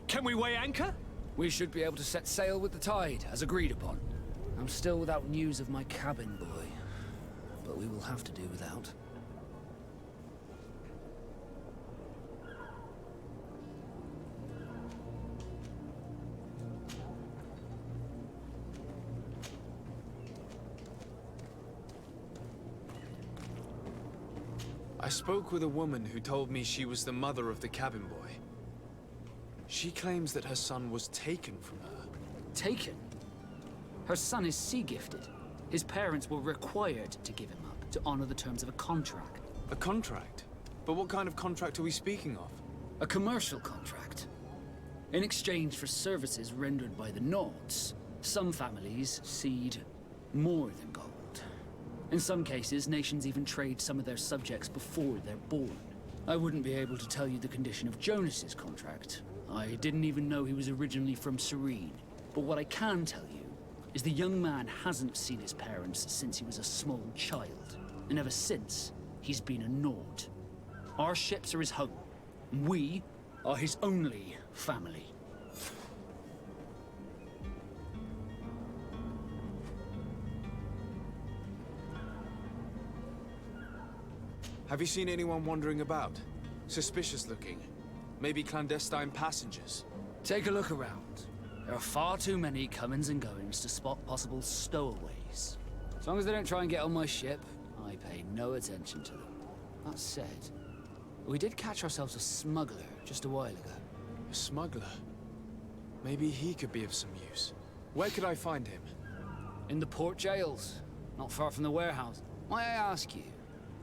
Speaker 19: Can we weigh anchor?
Speaker 17: We should be able to set sail with the tide, as agreed upon. I'm still without news of my cabin boy, but we will have to do without.
Speaker 3: I spoke with a woman who told me she was the mother of the cabin boy. She claims that her son was taken from her.
Speaker 17: Taken? Her son is sea-gifted. His parents were required to give him up to honor the terms of a contract.
Speaker 3: A contract? But what kind of contract are we speaking of?
Speaker 17: A commercial contract. In exchange for services rendered by the Nords, some families cede more than gold. In some cases, nations even trade some of their subjects before they're born. I wouldn't be able to tell you the condition of Jonas's contract. I didn't even know he was originally from Serene. But what I can tell you is the young man hasn't seen his parents since he was a small child. And ever since, he's been a Nord. Our ships are his home. We are his only family.
Speaker 3: Have you seen anyone wandering about? Suspicious looking. Maybe clandestine passengers?
Speaker 17: Take a look around. There are far too many comings and goings to spot possible stowaways. As long as they don't try and get on my ship, I pay no attention to them. That said, we did catch ourselves a smuggler just a while ago.
Speaker 3: A smuggler? Maybe he could be of some use. Where could I find him?
Speaker 17: In the port jails, not far from the warehouse. May I ask you,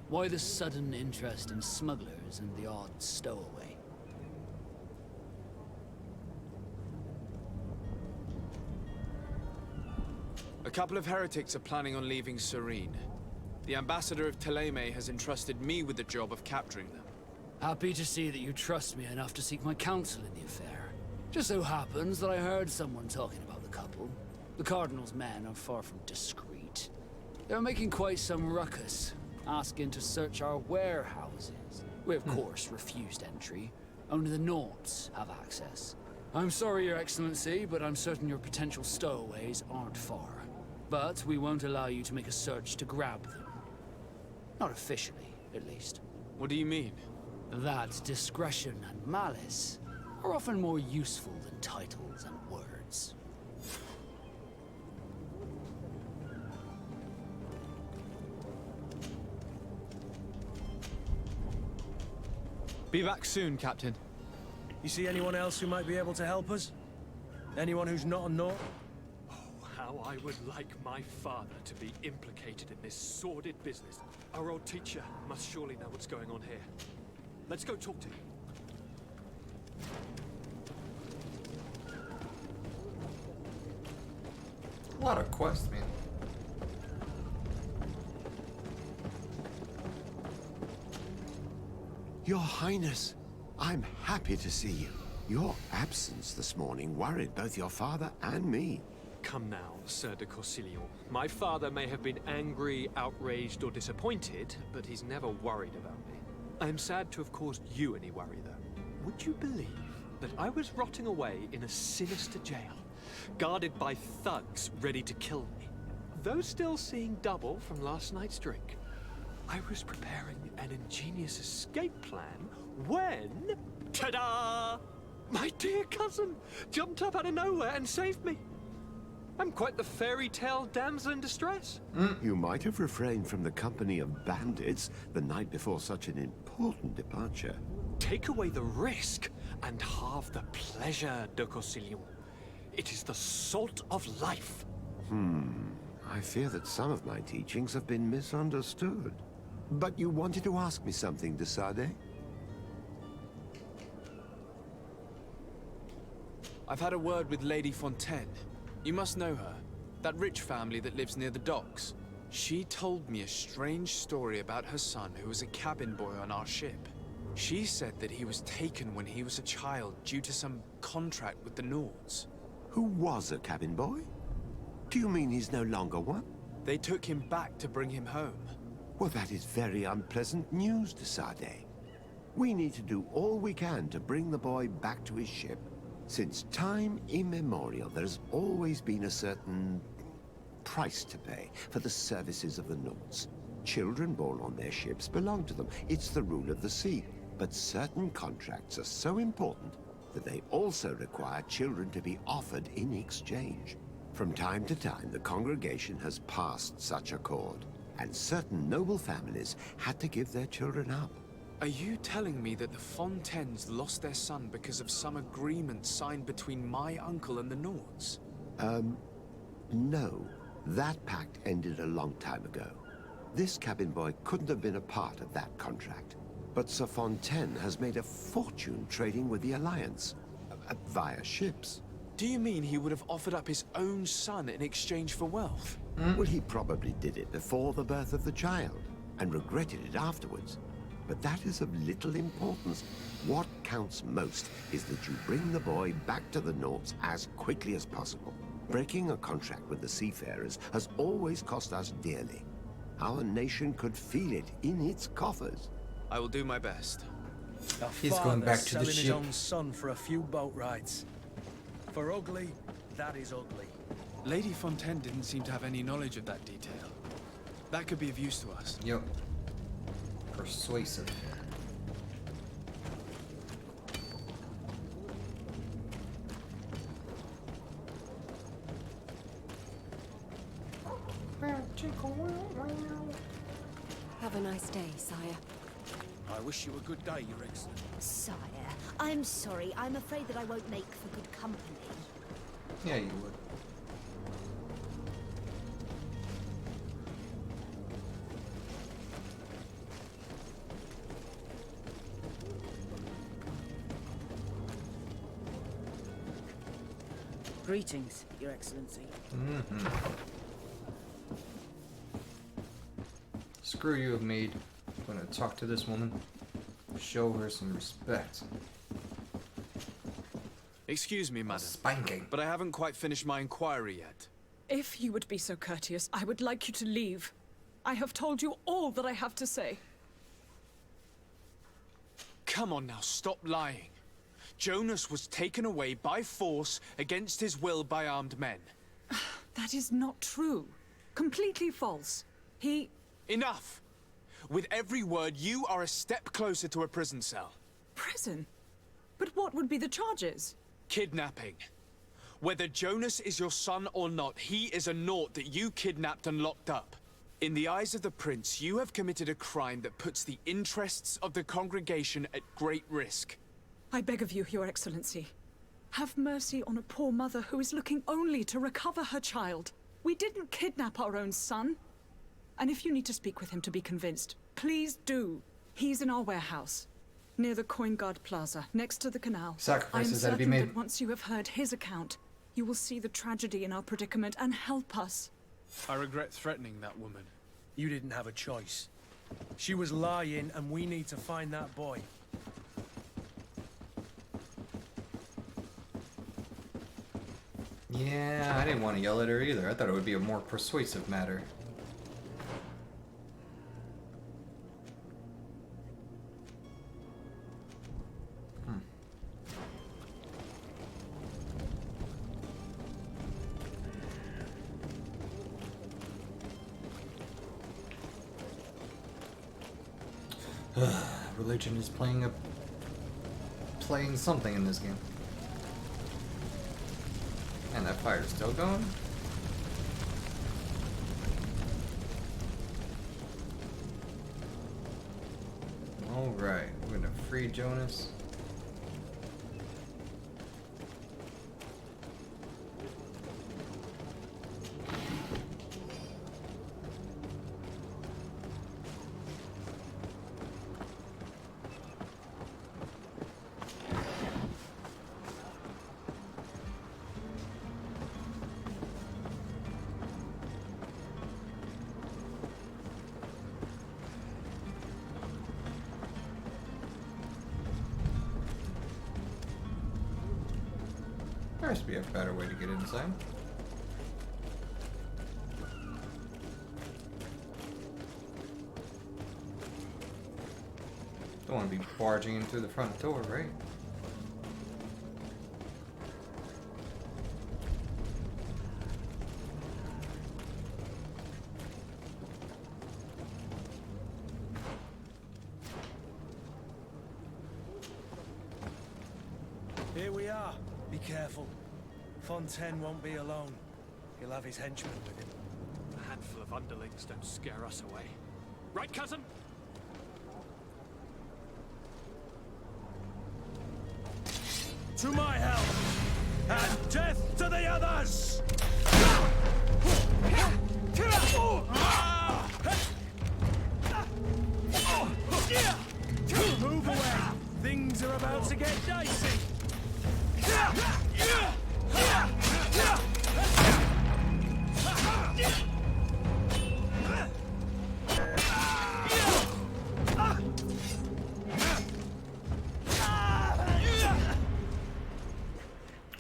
Speaker 17: why the sudden interest in smugglers and the odd stowaway?
Speaker 3: A couple of heretics are planning on leaving Serene. The ambassador of Thélème has entrusted me with the job of capturing them.
Speaker 17: Happy to see that you trust me enough to seek my counsel in the affair. Just so happens that I heard someone talking about the couple. The Cardinal's men are far from discreet. They're making quite some ruckus, asking to search our warehouses. We, of course, refused entry. Only the Nords have access. I'm sorry, Your Excellency, but I'm certain your potential stowaways aren't far. But we won't allow you to make a search to grab them. Not officially, at least.
Speaker 3: What do you mean?
Speaker 17: That discretion and malice are often more useful than titles and words.
Speaker 3: Be back soon, Captain.
Speaker 2: You see anyone else who might be able to help us? Anyone who's not a Nord?
Speaker 19: Oh, how I would like my father to be implicated in this sordid business. Our old teacher must surely know what's going on here. Let's go talk to him.
Speaker 1: A lot of quests, man.
Speaker 5: Your Highness, I'm happy to see you. Your absence this morning worried both your father and me.
Speaker 19: Come now, Sir de Corsilion. My father may have been angry, outraged, or disappointed, but he's never worried about me. I am sad to have caused you any worry, though. Would you believe that I was rotting away in a sinister jail, guarded by thugs ready to kill me? Though still seeing double from last night's drink, I was preparing an ingenious escape plan when... ta-da! My dear cousin jumped up out of nowhere and saved me. I'm quite the fairy tale damsel in distress.
Speaker 5: You might have refrained from the company of bandits the night before such an important departure.
Speaker 18: Take away the risk and halve the pleasure, de Corsillon. It is the salt of life.
Speaker 5: I fear that some of my teachings have been misunderstood. But you wanted to ask me something, de Sade?
Speaker 3: I've had a word with Lady Fontaine. You must know her. That rich family that lives near the docks. She told me a strange story about her son who was a cabin boy on our ship. She said that he was taken when he was a child due to some contract with the Nords.
Speaker 5: Who was a cabin boy? Do you mean he's no longer one?
Speaker 3: They took him back to bring him home.
Speaker 5: Well, that is very unpleasant news, de Sade. We need to do all we can to bring the boy back to his ship. Since time immemorial, there has always been a certain price to pay for the services of the Nords. Children born on their ships belong to them. It's the rule of the sea. But certain contracts are so important that they also require children to be offered in exchange. From time to time, the congregation has passed such accord, and certain noble families had to give their children up.
Speaker 3: Are you telling me that the Fontaines lost their son because of some agreement signed between my uncle and the Nords?
Speaker 5: No. That pact ended a long time ago. This cabin boy couldn't have been a part of that contract. But Sir Fontaine has made a fortune trading with the Alliance, via ships.
Speaker 3: Do you mean he would have offered up his own son in exchange for wealth?
Speaker 5: Well, he probably did it before the birth of the child, and regretted it afterwards. But that is of little importance. What counts most is that you bring the boy back to the Nords as quickly as possible. Breaking a contract with the seafarers has always cost us dearly. Our nation could feel it in its coffers.
Speaker 3: I will do my best.
Speaker 2: He's going back to the ship. Selling his own son for a few boat rides. For ugly, that is ugly.
Speaker 3: Lady Fontaine didn't seem to have any knowledge of that detail. That could be of use to us.
Speaker 1: Yep. Persuasive.
Speaker 6: Have a nice day, sire.
Speaker 18: I wish you a good day, Your Excellency.
Speaker 6: Sire, I'm sorry. I'm afraid that I won't make for good company.
Speaker 1: Yeah, you would.
Speaker 7: Greetings, Your Excellency.
Speaker 1: Screw you, maid. I'm gonna talk to this woman. Show her some respect.
Speaker 3: Excuse me, madam.
Speaker 1: Spanking.
Speaker 3: But I haven't quite finished my inquiry yet.
Speaker 8: If you would be so courteous, I would like you to leave. I have told you all that I have to say.
Speaker 3: Come on now, stop lying. Jonas was taken away by force against his will by armed men.
Speaker 8: That is not true. Completely false. He...
Speaker 3: Enough! With every word, you are a step closer to a prison cell.
Speaker 8: Prison? But what would be the charges?
Speaker 3: Kidnapping. Whether Jonas is your son or not, he is a naught that you kidnapped and locked up. In the eyes of the prince, you have committed a crime that puts the interests of the congregation at great risk.
Speaker 8: I beg of you, Your Excellency. Have mercy on a poor mother who is looking only to recover her child. We didn't kidnap our own son. And if you need to speak with him to be convinced, please do. He's in our warehouse, near the Coin Guard Plaza, next to the canal.
Speaker 1: Sacrifices that to be
Speaker 8: I'm
Speaker 1: made.
Speaker 8: certain that once you have heard his account, you will see the tragedy in our predicament and help us.
Speaker 3: I regret threatening that woman.
Speaker 2: You didn't have a choice. She was lying, and we need to find that boy.
Speaker 1: Yeah, I didn't want to yell at her either. I thought it would be a more persuasive matter. Religion is playing something in this game. And that fire's still going? Alright, we're gonna free Jonas. There has to be a better way to get inside. Don't want to be barging in through the front door, right?
Speaker 2: Here we are. Be careful. Fontaine won't be alone. He'll have his henchmen with him.
Speaker 19: A handful of underlings don't scare us away. Right, cousin?
Speaker 2: To my help! And death to the others! Move away! Things are about to get dicey!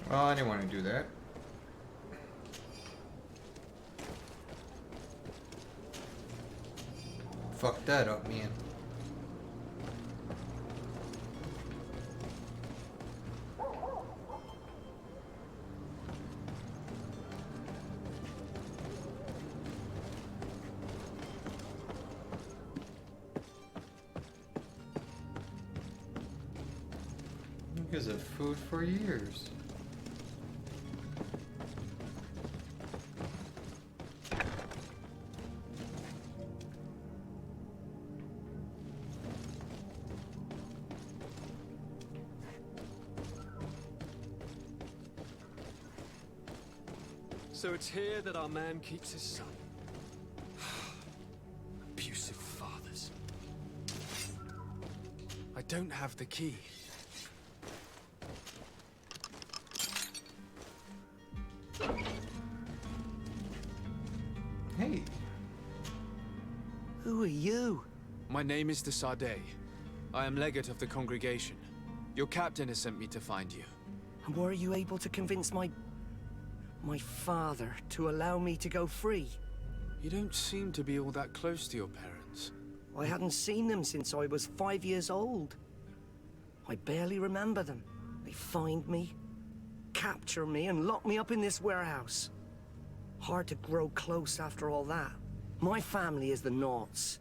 Speaker 1: Well, I didn't want to do that. Fuck that up, man. Because of food for years.
Speaker 19: So it's here that our man keeps his son. Abusive fathers. I don't have the key.
Speaker 1: Hey.
Speaker 4: Who are you?
Speaker 3: My name is de Sardet. I am legate of the congregation. Your captain has sent me to find you.
Speaker 4: And were you able to convince my father to allow me to go free?
Speaker 3: You don't seem to be all that close to your parents.
Speaker 4: I hadn't seen them since I was 5 years old. I barely remember them. They find me, capture me, and lock me up in this warehouse. Hard to grow close after all that. My family is the Naughts.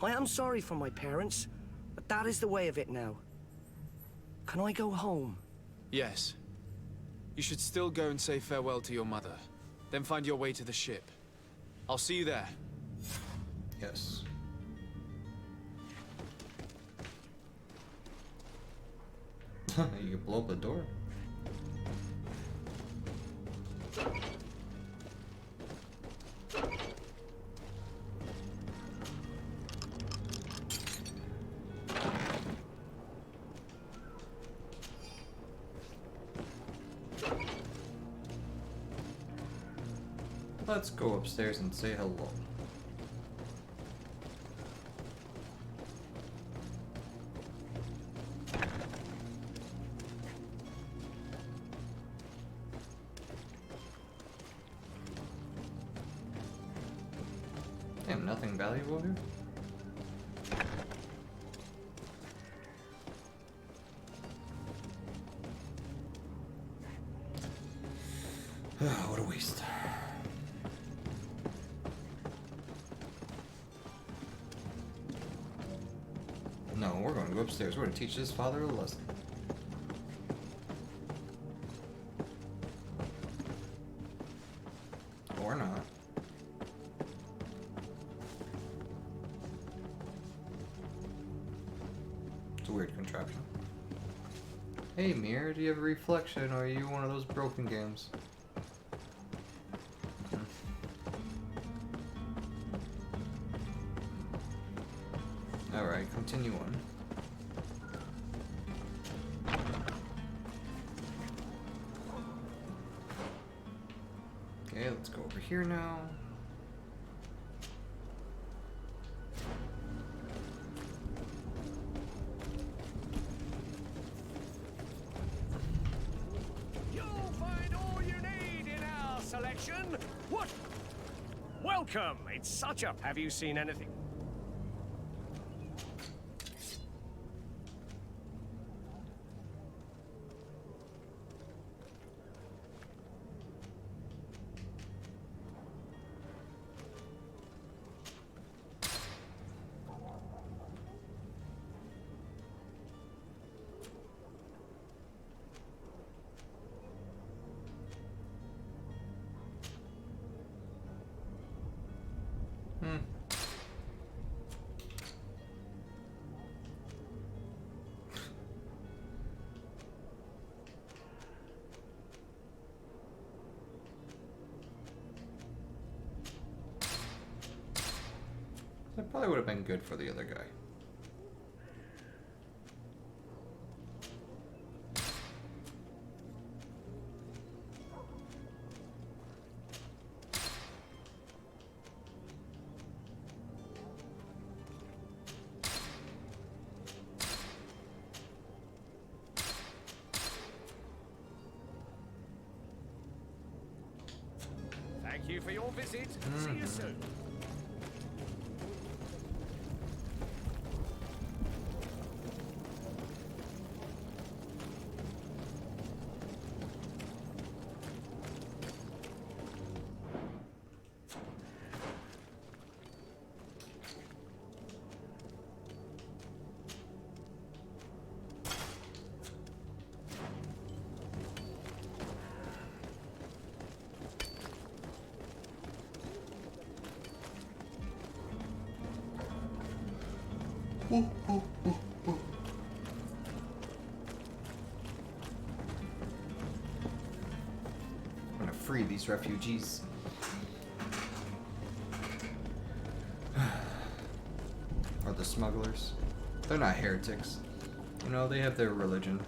Speaker 4: I am sorry for my parents, but that is the way of it now. Can I go home?
Speaker 3: Yes. You should still go and say farewell to your mother. Then find your way to the ship. I'll see you there.
Speaker 1: Yes. You can blow up the door. Let's go upstairs and say hello. Damn, nothing valuable here? What a waste. No, we're going to go upstairs. We're going to teach this father a lesson. Or not. a weird contraption. Hey mirror, do you have a reflection or are you one of those broken games? Alright, continue on. Okay, let's go over here now.
Speaker 11: You'll find all you need in our selection. What? Welcome. It's such a... Have you seen anything?
Speaker 1: That probably would have been good for the other guy.
Speaker 11: Thank you for your visit. See you soon.
Speaker 1: Ooh, ooh, ooh, ooh. I'm gonna free these refugees. Or the smugglers. They're not heretics. You know, they have their religion.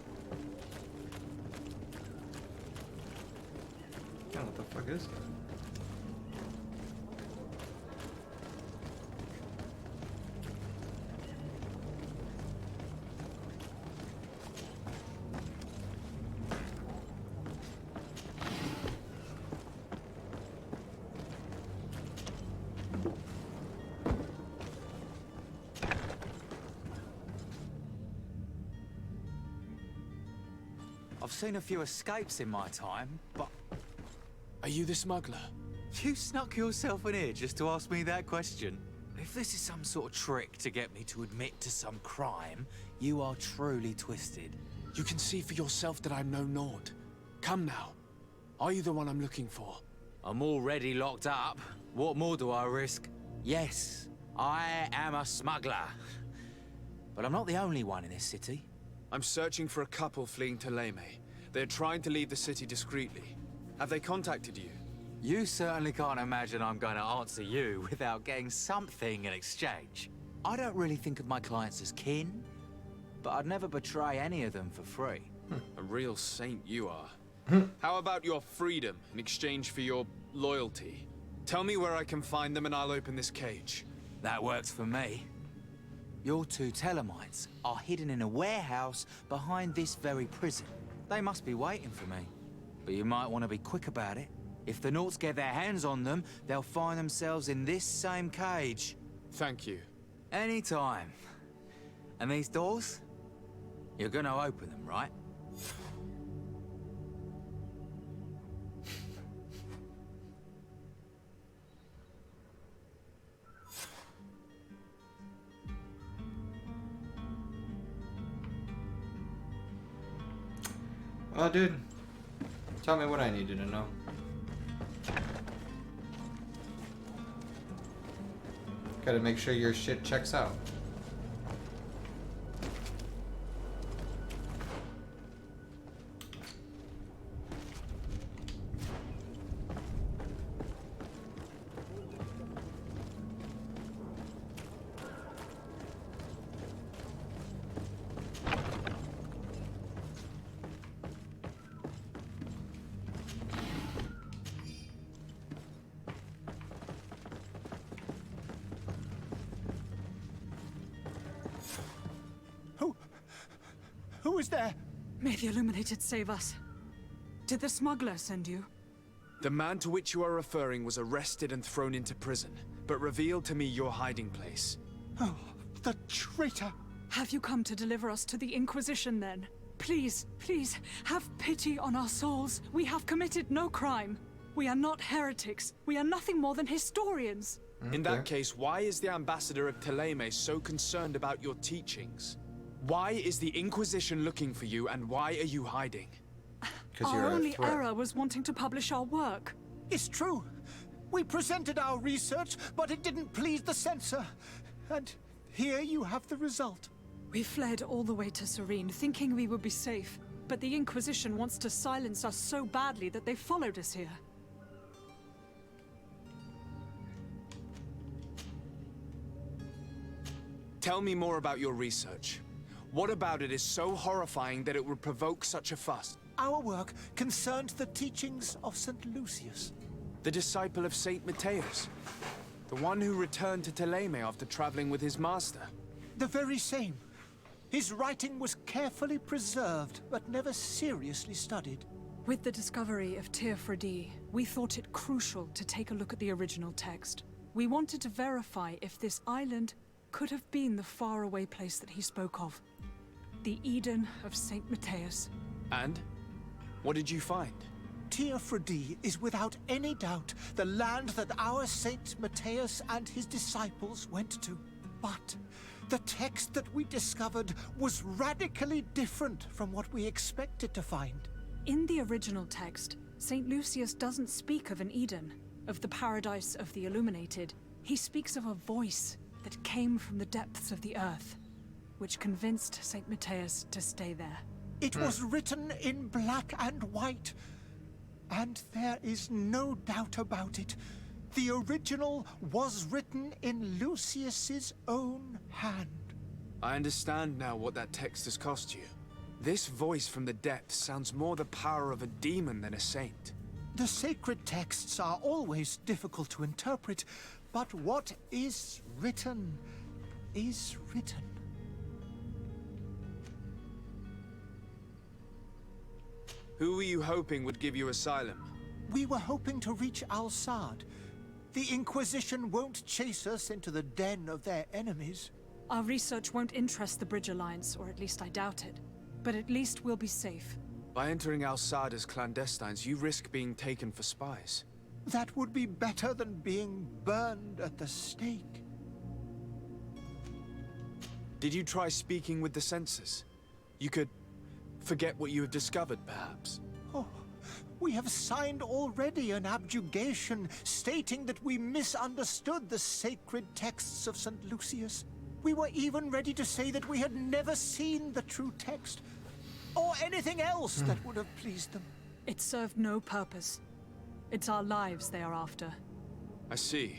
Speaker 1: Yeah, what the fuck is that?
Speaker 12: I've seen a few escapes in my time, but...
Speaker 15: Are you the smuggler?
Speaker 12: You snuck yourself in here just to ask me that question. If this is some sort of trick to get me to admit to some crime, you are truly twisted.
Speaker 15: You can see for yourself that I'm no Nord. Come now. Are you the one I'm looking for?
Speaker 12: I'm already locked up. What more do I risk? Yes, I am a smuggler. But I'm not the only one in this city.
Speaker 15: I'm searching for a couple fleeing to Leme. They're trying to leave the city discreetly. Have they contacted you?
Speaker 12: You certainly can't imagine I'm going to answer you without getting something in exchange. I don't really think of my clients as kin, but I'd never betray any of them for free.
Speaker 15: A real saint you are. How about your freedom in exchange for your loyalty? Tell me where I can find them and I'll open this cage.
Speaker 12: That works for me. Your two Telemites are hidden in a warehouse behind this very prison. They must be waiting for me. But you might want to be quick about it. If the Nauts get their hands on them, they'll find themselves in this same cage.
Speaker 15: Thank you.
Speaker 12: Anytime. And these doors? You're gonna open them, right?
Speaker 1: Oh, dude. Tell me what I needed to know. Gotta make sure your shit checks out.
Speaker 10: Who is there?
Speaker 8: May the Illuminated save us. Did the smuggler send you?
Speaker 15: The man to which you are referring was arrested and thrown into prison, but revealed to me your hiding place.
Speaker 10: Oh, the traitor!
Speaker 8: Have you come to deliver us to the Inquisition, then? Please, please, have pity on our souls. We have committed no crime. We are not heretics. We are nothing more than historians.
Speaker 15: In that case, why is the ambassador of Thélème so concerned about your teachings? Why is the Inquisition looking for you, and why are you hiding?
Speaker 8: Our only error was wanting to publish our work.
Speaker 10: It's true. We presented our research, but it didn't please the censor. And here you have the result.
Speaker 8: We fled all the way to Serene, thinking we would be safe. But the Inquisition wants to silence us so badly that they followed us here.
Speaker 15: Tell me more about your research. What about it is so horrifying that it would provoke such a fuss?
Speaker 10: Our work concerned the teachings of St. Lucius.
Speaker 15: The disciple of Saint Matthias. The one who returned to Thélème after traveling with his master.
Speaker 10: The very same. His writing was carefully preserved, but never seriously studied.
Speaker 8: With the discovery of Teofredi, we thought it crucial to take a look at the original text. We wanted to verify if this island could have been the faraway place that he spoke of. The Eden of Saint Matthias.
Speaker 15: And? What did you find?
Speaker 10: Teofredi is without any doubt the land that our Saint Matthias and his disciples went to. But the text that we discovered was radically different from what we expected to find.
Speaker 8: In the original text, Saint Lucius doesn't speak of an Eden, of the paradise of the Illuminated. He speaks of a voice that came from the depths of the earth, which convinced Saint Matthias to stay there.
Speaker 10: It was written in black and white, and there is no doubt about it. The original was written in Lucius's own hand.
Speaker 15: I understand now what that text has cost you. This voice from the depths sounds more the power of a demon than a saint.
Speaker 10: The sacred texts are always difficult to interpret, but what is written is written.
Speaker 15: Who were you hoping would give you asylum?
Speaker 10: We were hoping to reach Al-Sad. The Inquisition won't chase us into the den of their enemies.
Speaker 8: Our research won't interest the Bridge Alliance, or at least I doubt it. But at least we'll be safe.
Speaker 15: By entering Al-Sad as clandestines, you risk being taken for spies.
Speaker 10: That would be better than being burned at the stake.
Speaker 15: Did you try speaking with the censors? You could forget what you have discovered, perhaps.
Speaker 10: Oh, we have signed already an abjugation stating that we misunderstood the sacred texts of St. Lucius. We were even ready to say that we had never seen the true text, or anything else that would have pleased them.
Speaker 8: It served no purpose. It's our lives they are after.
Speaker 15: I see.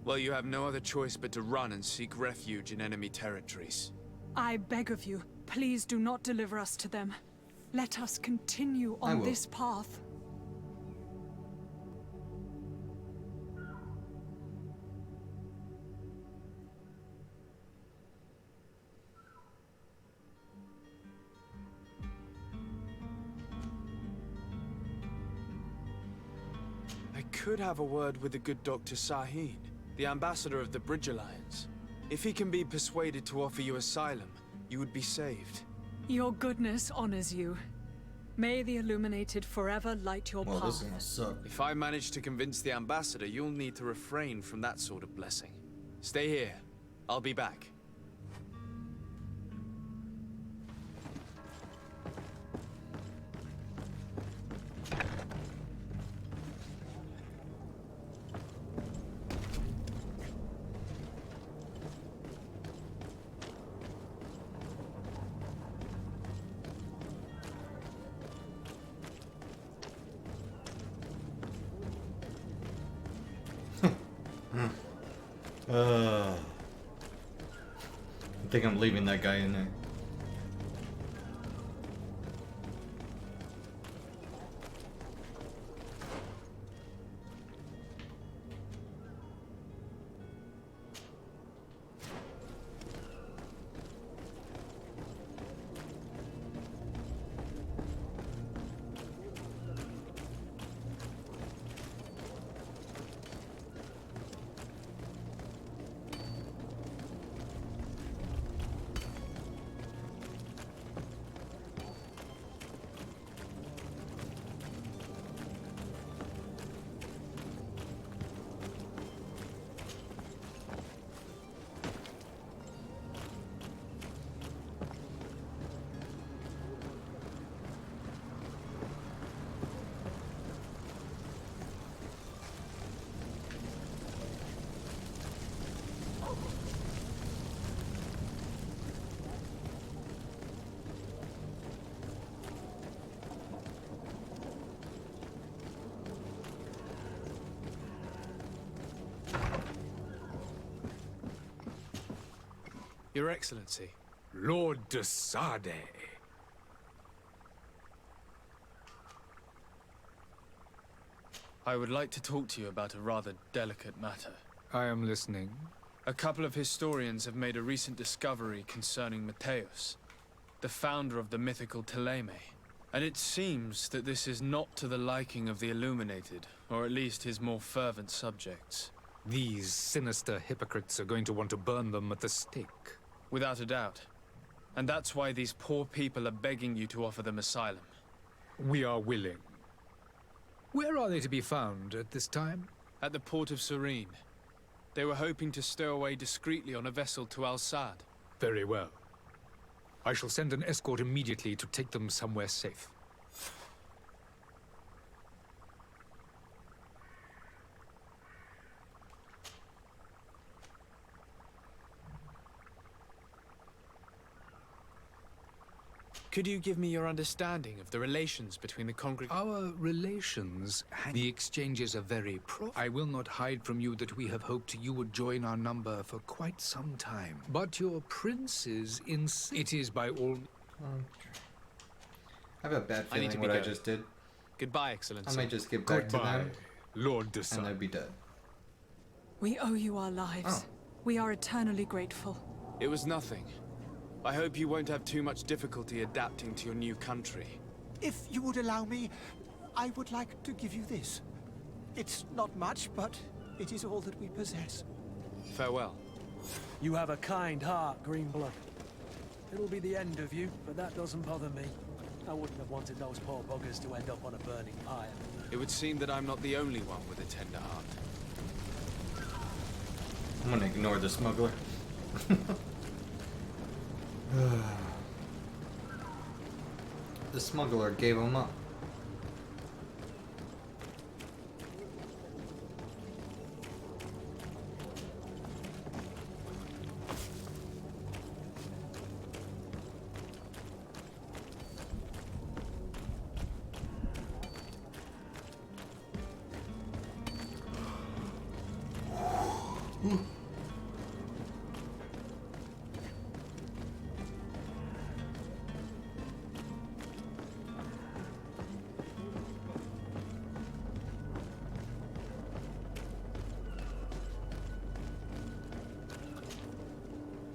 Speaker 15: Well, you have no other choice but to run and seek refuge in enemy territories.
Speaker 8: I beg of you, please do not deliver us to them. Let us continue on this path.
Speaker 15: I could have a word with the good Dr. Sahin, the ambassador of the Bridge Alliance. If he can be persuaded to offer you asylum, you would be saved.
Speaker 8: Your goodness honors you. May the Illuminated forever light your path.
Speaker 1: This is gonna suck.
Speaker 15: If I manage to convince the ambassador, you'll need to refrain from that sort of blessing. Stay here. I'll be back.
Speaker 1: I think I'm leaving that guy in there.
Speaker 3: Your Excellency.
Speaker 16: Lord de Sade.
Speaker 3: I would like to talk to you about a rather delicate matter.
Speaker 16: I am listening.
Speaker 3: A couple of historians have made a recent discovery concerning Matthäus, the founder of the mythical Teleme. And it seems that this is not to the liking of the Illuminated, or at least his more fervent subjects.
Speaker 16: These sinister hypocrites are going to want to burn them at the stake.
Speaker 3: Without a doubt. And that's why these poor people are begging you to offer them asylum.
Speaker 16: We are willing. Where are they to be found at this time?
Speaker 3: At the port of Serene. They were hoping to stow away discreetly on a vessel to Al-Sad.
Speaker 16: Very well. I shall send an escort immediately to take them somewhere safe.
Speaker 3: Could you give me your understanding of the relations between the
Speaker 16: Our relations, the exchanges are very I will not hide from you that we have hoped you would join our number for quite some time. But your prince's it is by all...
Speaker 1: I have a bad
Speaker 3: I need
Speaker 1: feeling
Speaker 3: to
Speaker 1: what I
Speaker 3: go.
Speaker 1: just did.
Speaker 3: Goodbye, Excellency.
Speaker 1: I might just get back to them,
Speaker 16: Lord de Sade.
Speaker 1: and they'll be dead.
Speaker 22: We owe you our lives. We are eternally grateful.
Speaker 3: It was nothing. I hope you won't have too much difficulty adapting to your new country.
Speaker 10: If you would allow me, I would like to give you this. It's not much, but it is all that we possess.
Speaker 3: Farewell.
Speaker 2: You have a kind heart, Greenblood. It'll be the end of you, but that doesn't bother me. I wouldn't have wanted those poor buggers to end up on a burning pyre.
Speaker 3: It would seem that I'm not the only one with a tender heart.
Speaker 1: I'm gonna ignore the smuggler. The smuggler gave him up.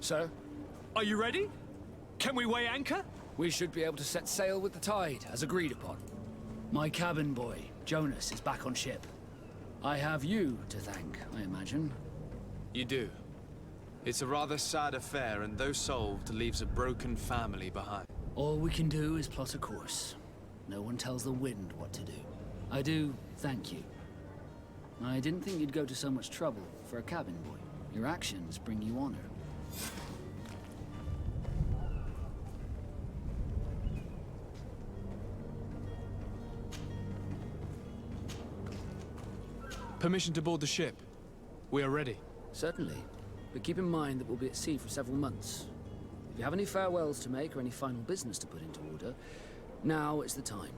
Speaker 17: So,
Speaker 19: Are you ready? Can we weigh anchor?
Speaker 17: we should be able to set sail with the tide, as agreed upon. My cabin boy, Jonas, is back on ship. I have you to thank, I imagine.
Speaker 3: You do. It's a rather sad affair, and though solved, leaves a broken family behind.
Speaker 17: All we can do is plot a course. No one tells the wind what to do. I do thank you. I didn't think you'd go to so much trouble for a cabin boy. Your actions bring you honor.
Speaker 3: Permission to board the ship. We are ready.
Speaker 17: Certainly. But keep in mind that we'll be at sea for several months. If you have any farewells to make or any final business to put into order, now is the time.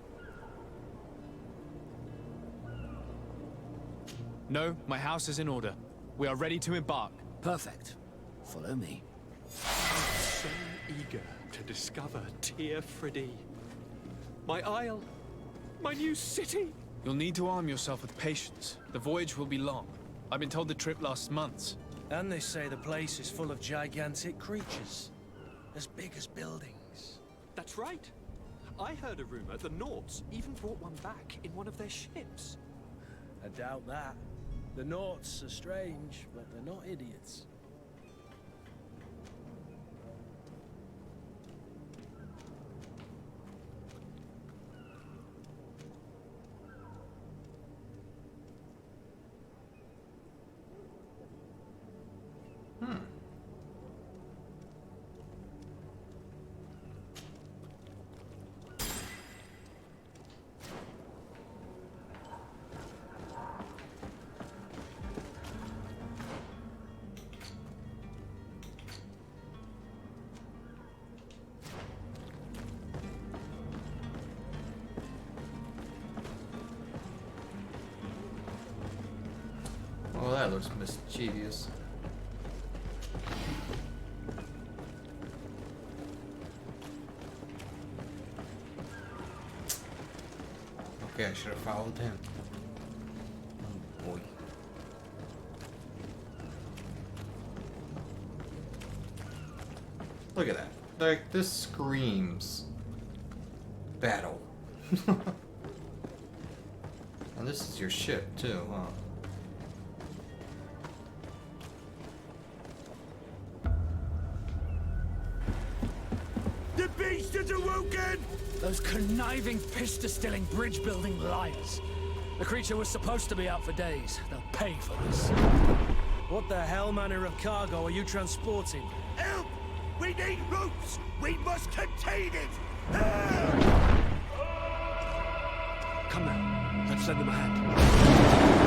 Speaker 3: No, my house is in order. We are ready to embark.
Speaker 17: Perfect. Follow me.
Speaker 19: So eager to discover Tir Friddy. My isle. My new city.
Speaker 3: You'll need to arm yourself with patience. The voyage will be long. I've been told the trip lasts months.
Speaker 2: And they say the place is full of gigantic creatures. As big as buildings.
Speaker 19: That's right. I heard a rumor the Nauts even brought one back in one of their ships.
Speaker 2: I doubt that. The Nauts are strange, but they're not idiots.
Speaker 1: Well, that looks mischievous. Okay, I should have followed him. Oh boy. Look at that. Like, this screams battle. And this is your ship too, huh?
Speaker 2: The beast has awoken!
Speaker 17: Those conniving, pista-stilling, bridge-building liars. The creature was supposed to be out for days. They'll pay for this.
Speaker 2: What the hell manner of cargo are you transporting?
Speaker 18: Help! We need ropes! We must contain it!
Speaker 2: Come now, let's lend them a hand.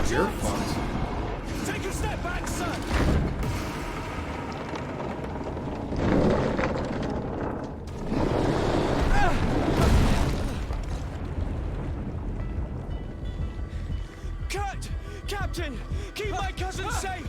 Speaker 1: You're fucked.
Speaker 2: Take a step back, son!
Speaker 19: Cut! Captain! Keep my cousin safe!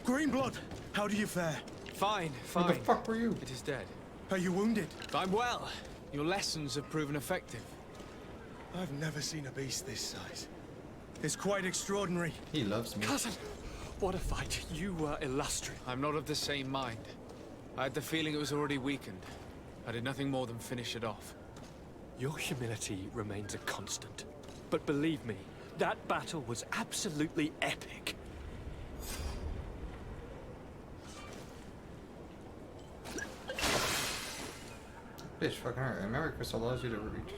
Speaker 2: Greenblood, how do you fare?
Speaker 3: Fine, fine.
Speaker 1: Who the fuck were you?
Speaker 3: It is dead.
Speaker 2: Are you wounded?
Speaker 3: I'm well. Your lessons have proven effective.
Speaker 2: I've never seen a beast this size. It's quite extraordinary.
Speaker 1: He loves me.
Speaker 19: Cousin, what a fight. You were illustrious.
Speaker 3: I'm not of the same mind. I had the feeling it was already weakened. I did nothing more than finish it off.
Speaker 19: Your humility remains a constant. But believe me, that battle was absolutely epic.
Speaker 1: Bitch, fucking hurt. Americus allows you to reach.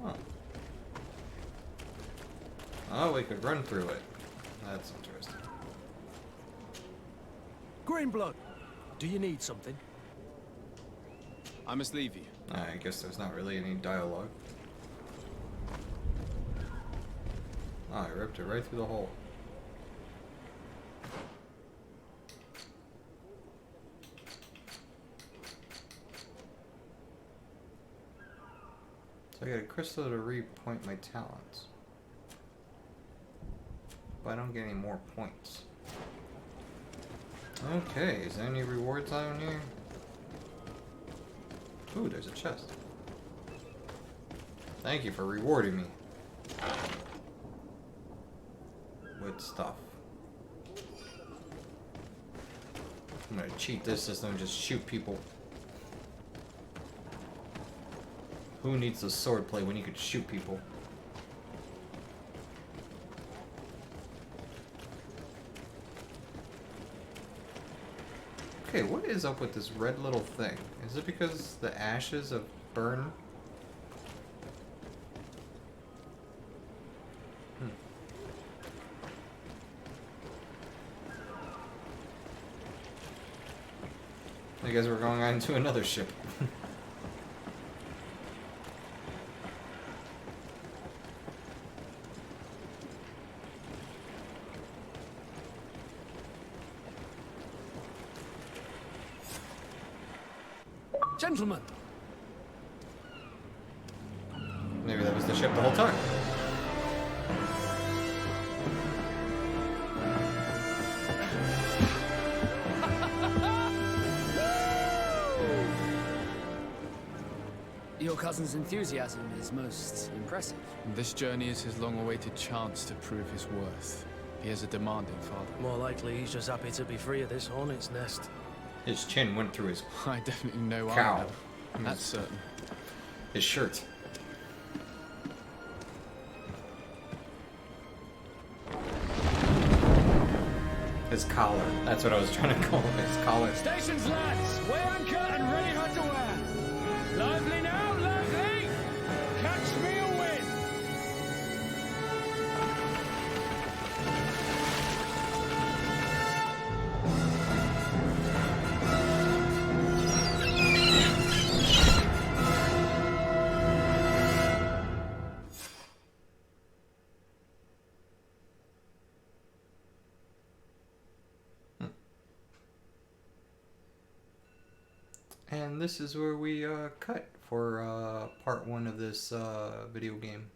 Speaker 1: Huh. Oh, we could run through it. That's interesting.
Speaker 2: Greenblood, do you need something?
Speaker 3: I must leave you.
Speaker 1: I guess there's not really any dialogue. Oh, I ripped it right through the hole. So I got a crystal to repoint my talents. But I don't get any more points. Okay, is there any rewards down here? Ooh, there's a chest. Thank you for rewarding me. With stuff. I'm gonna cheat this system and just shoot people. Who needs the swordplay when you could shoot people? Okay, what is up with this red little thing? Is it because the ashes have burned? I guess we're going on to another ship.
Speaker 19: Gentlemen!
Speaker 1: Maybe that was the ship the whole time.
Speaker 17: Your cousin's enthusiasm is most impressive.
Speaker 3: This journey is his long-awaited chance to prove his worth. He has a demanding father.
Speaker 9: More likely he's just happy to be free of this hornet's nest.
Speaker 1: His chin went through his
Speaker 3: I definitely know
Speaker 1: cow.
Speaker 3: I am. That's certain.
Speaker 1: His shirt. His collar. That's what I was trying to call him. His collar.
Speaker 2: Stations, lads! Weigh anchor and ready hard to wear! Lively now, lively! Catch me a win!
Speaker 1: And this is where we cut for part 1 of this video game.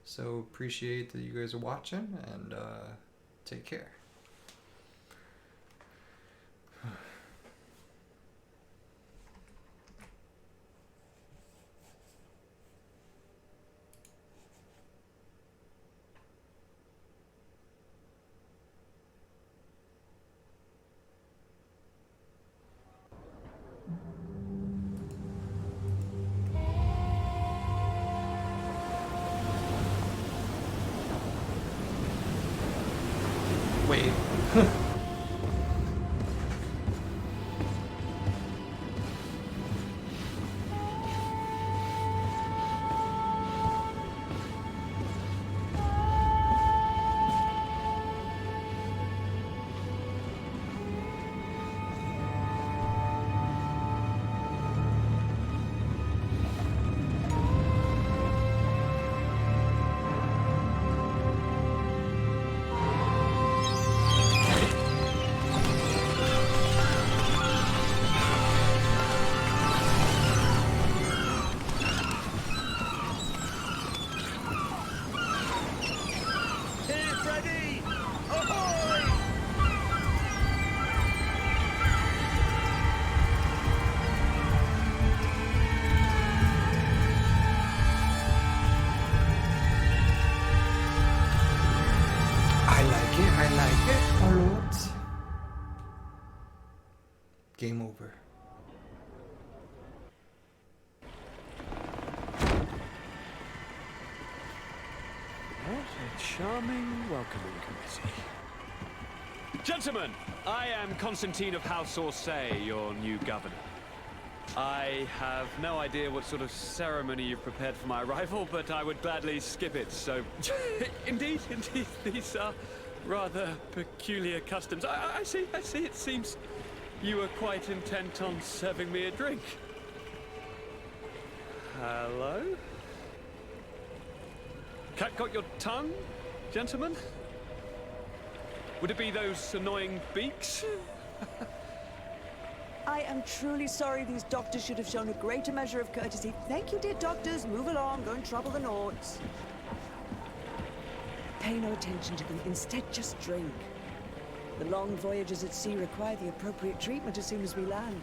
Speaker 1: So appreciate that you guys are watching, and take care. Wait. I like it a lot. Game over.
Speaker 19: What a charming welcoming committee. Gentlemen, I am Constantine of House Orsay, your new governor. I have no idea what sort of ceremony you've prepared for my arrival, but I would gladly skip it, so... indeed, these are rather peculiar customs. I see, it seems you were quite intent on serving me a drink. Hello? Cat got your tongue, gentlemen? Would it be those annoying beaks?
Speaker 7: I am truly sorry. These doctors should have shown a greater measure of courtesy. Thank you, dear doctors. Move along. Go and trouble the Nords. Pay no attention to them. Instead, just drink. The long voyages at sea require the appropriate treatment as soon as we land.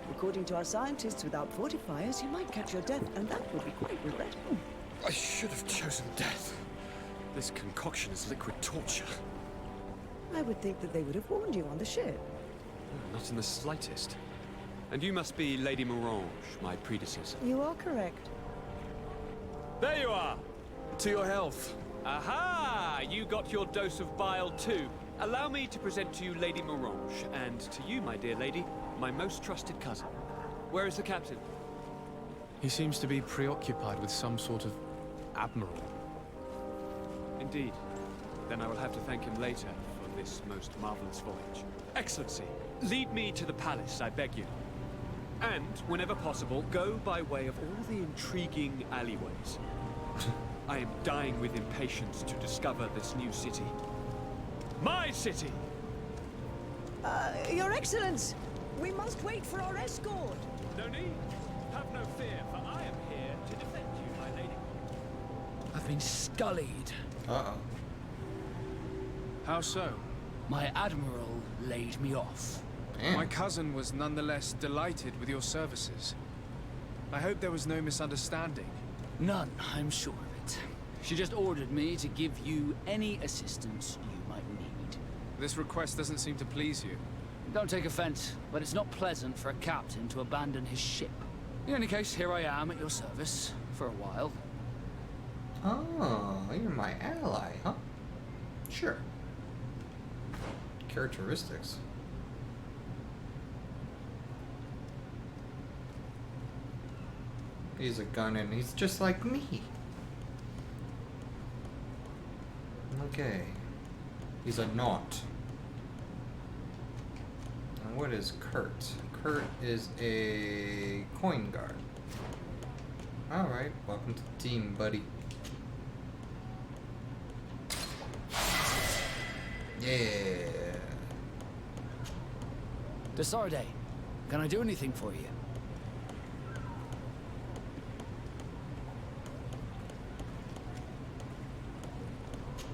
Speaker 7: According to our scientists, without fortifiers, you might catch your death, and that would be quite regrettable.
Speaker 19: I should have chosen death. This concoction is liquid torture.
Speaker 7: I would think that they would have warned you on the ship.
Speaker 19: Not in the slightest. And you must be Lady Morange, my predecessor.
Speaker 7: You are correct.
Speaker 19: There you are! To your health. Aha! You got your dose of bile too. Allow me to present to you Lady Morange, and to you, my dear lady, my most trusted cousin. Where is the captain?
Speaker 3: He seems to be preoccupied with some sort of admiral.
Speaker 19: Indeed. Then I will have to thank him later for this most marvelous voyage. Excellency, lead me to the palace, I beg you. And, whenever possible, go by way of all the intriguing alleyways. I am dying with impatience to discover this new city. My city!
Speaker 7: Your Excellence! We must wait for our escort.
Speaker 19: No need. Have no fear, for I am here to defend you, my lady.
Speaker 17: I've been scullied.
Speaker 1: Uh-oh.
Speaker 3: How so?
Speaker 17: My admiral laid me off.
Speaker 1: Damn.
Speaker 3: My cousin was nonetheless delighted with your services. I hope there was no misunderstanding.
Speaker 17: None, I'm sure of it. She just ordered me to give you any assistance you might need.
Speaker 3: This request doesn't seem to please you.
Speaker 17: Don't take offense, but it's not pleasant for a captain to abandon his ship. In any case, here I am at your service for a while.
Speaker 1: Oh, you're my ally, huh? Sure. Characteristics. He's a gun and he's just like me. Okay. He's a naught. And what is Kurt? Kurt is a coin guard. Alright, welcome to the team, buddy. Yeah.
Speaker 17: Desarde, can I do anything for you?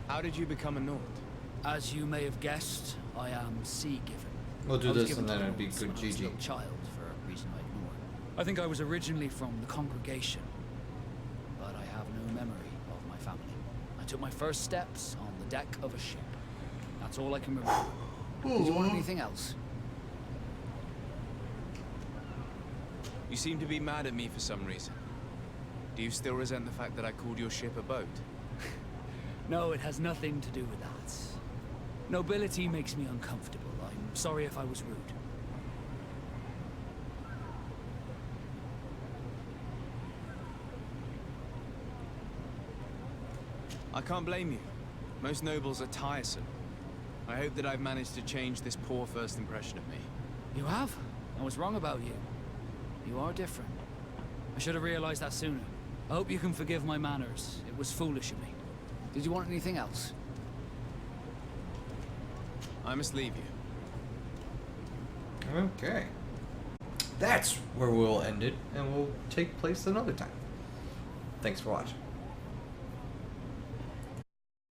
Speaker 3: How did you become a Nord?
Speaker 17: As you may have guessed, I am sea-given.
Speaker 1: We'll do
Speaker 17: I was
Speaker 1: this
Speaker 17: given
Speaker 1: and then
Speaker 17: to
Speaker 1: it'll be
Speaker 17: Lords
Speaker 1: good
Speaker 17: when I was a
Speaker 1: GG.
Speaker 17: little child for a reason I ignore. I think I was originally from the congregation, but I have no memory of my family. I took my first steps on the deck of a ship. That's all I can remember. Did you want anything else?
Speaker 3: You seem to be mad at me for some reason. Do you still resent the fact that I called your ship a boat?
Speaker 17: No, it has nothing to do with that. Nobility makes me uncomfortable. I'm sorry if I was rude.
Speaker 3: I can't blame you. Most nobles are tiresome. I hope that I've managed to change this poor first impression of me.
Speaker 17: You have? I was wrong about you. You are different. I should have realized that sooner. I hope you can forgive my manners. It was foolish of me. Did you want anything else?
Speaker 3: I must leave you.
Speaker 1: Okay. That's where we'll end it, and we'll take place another time. Thanks for watching.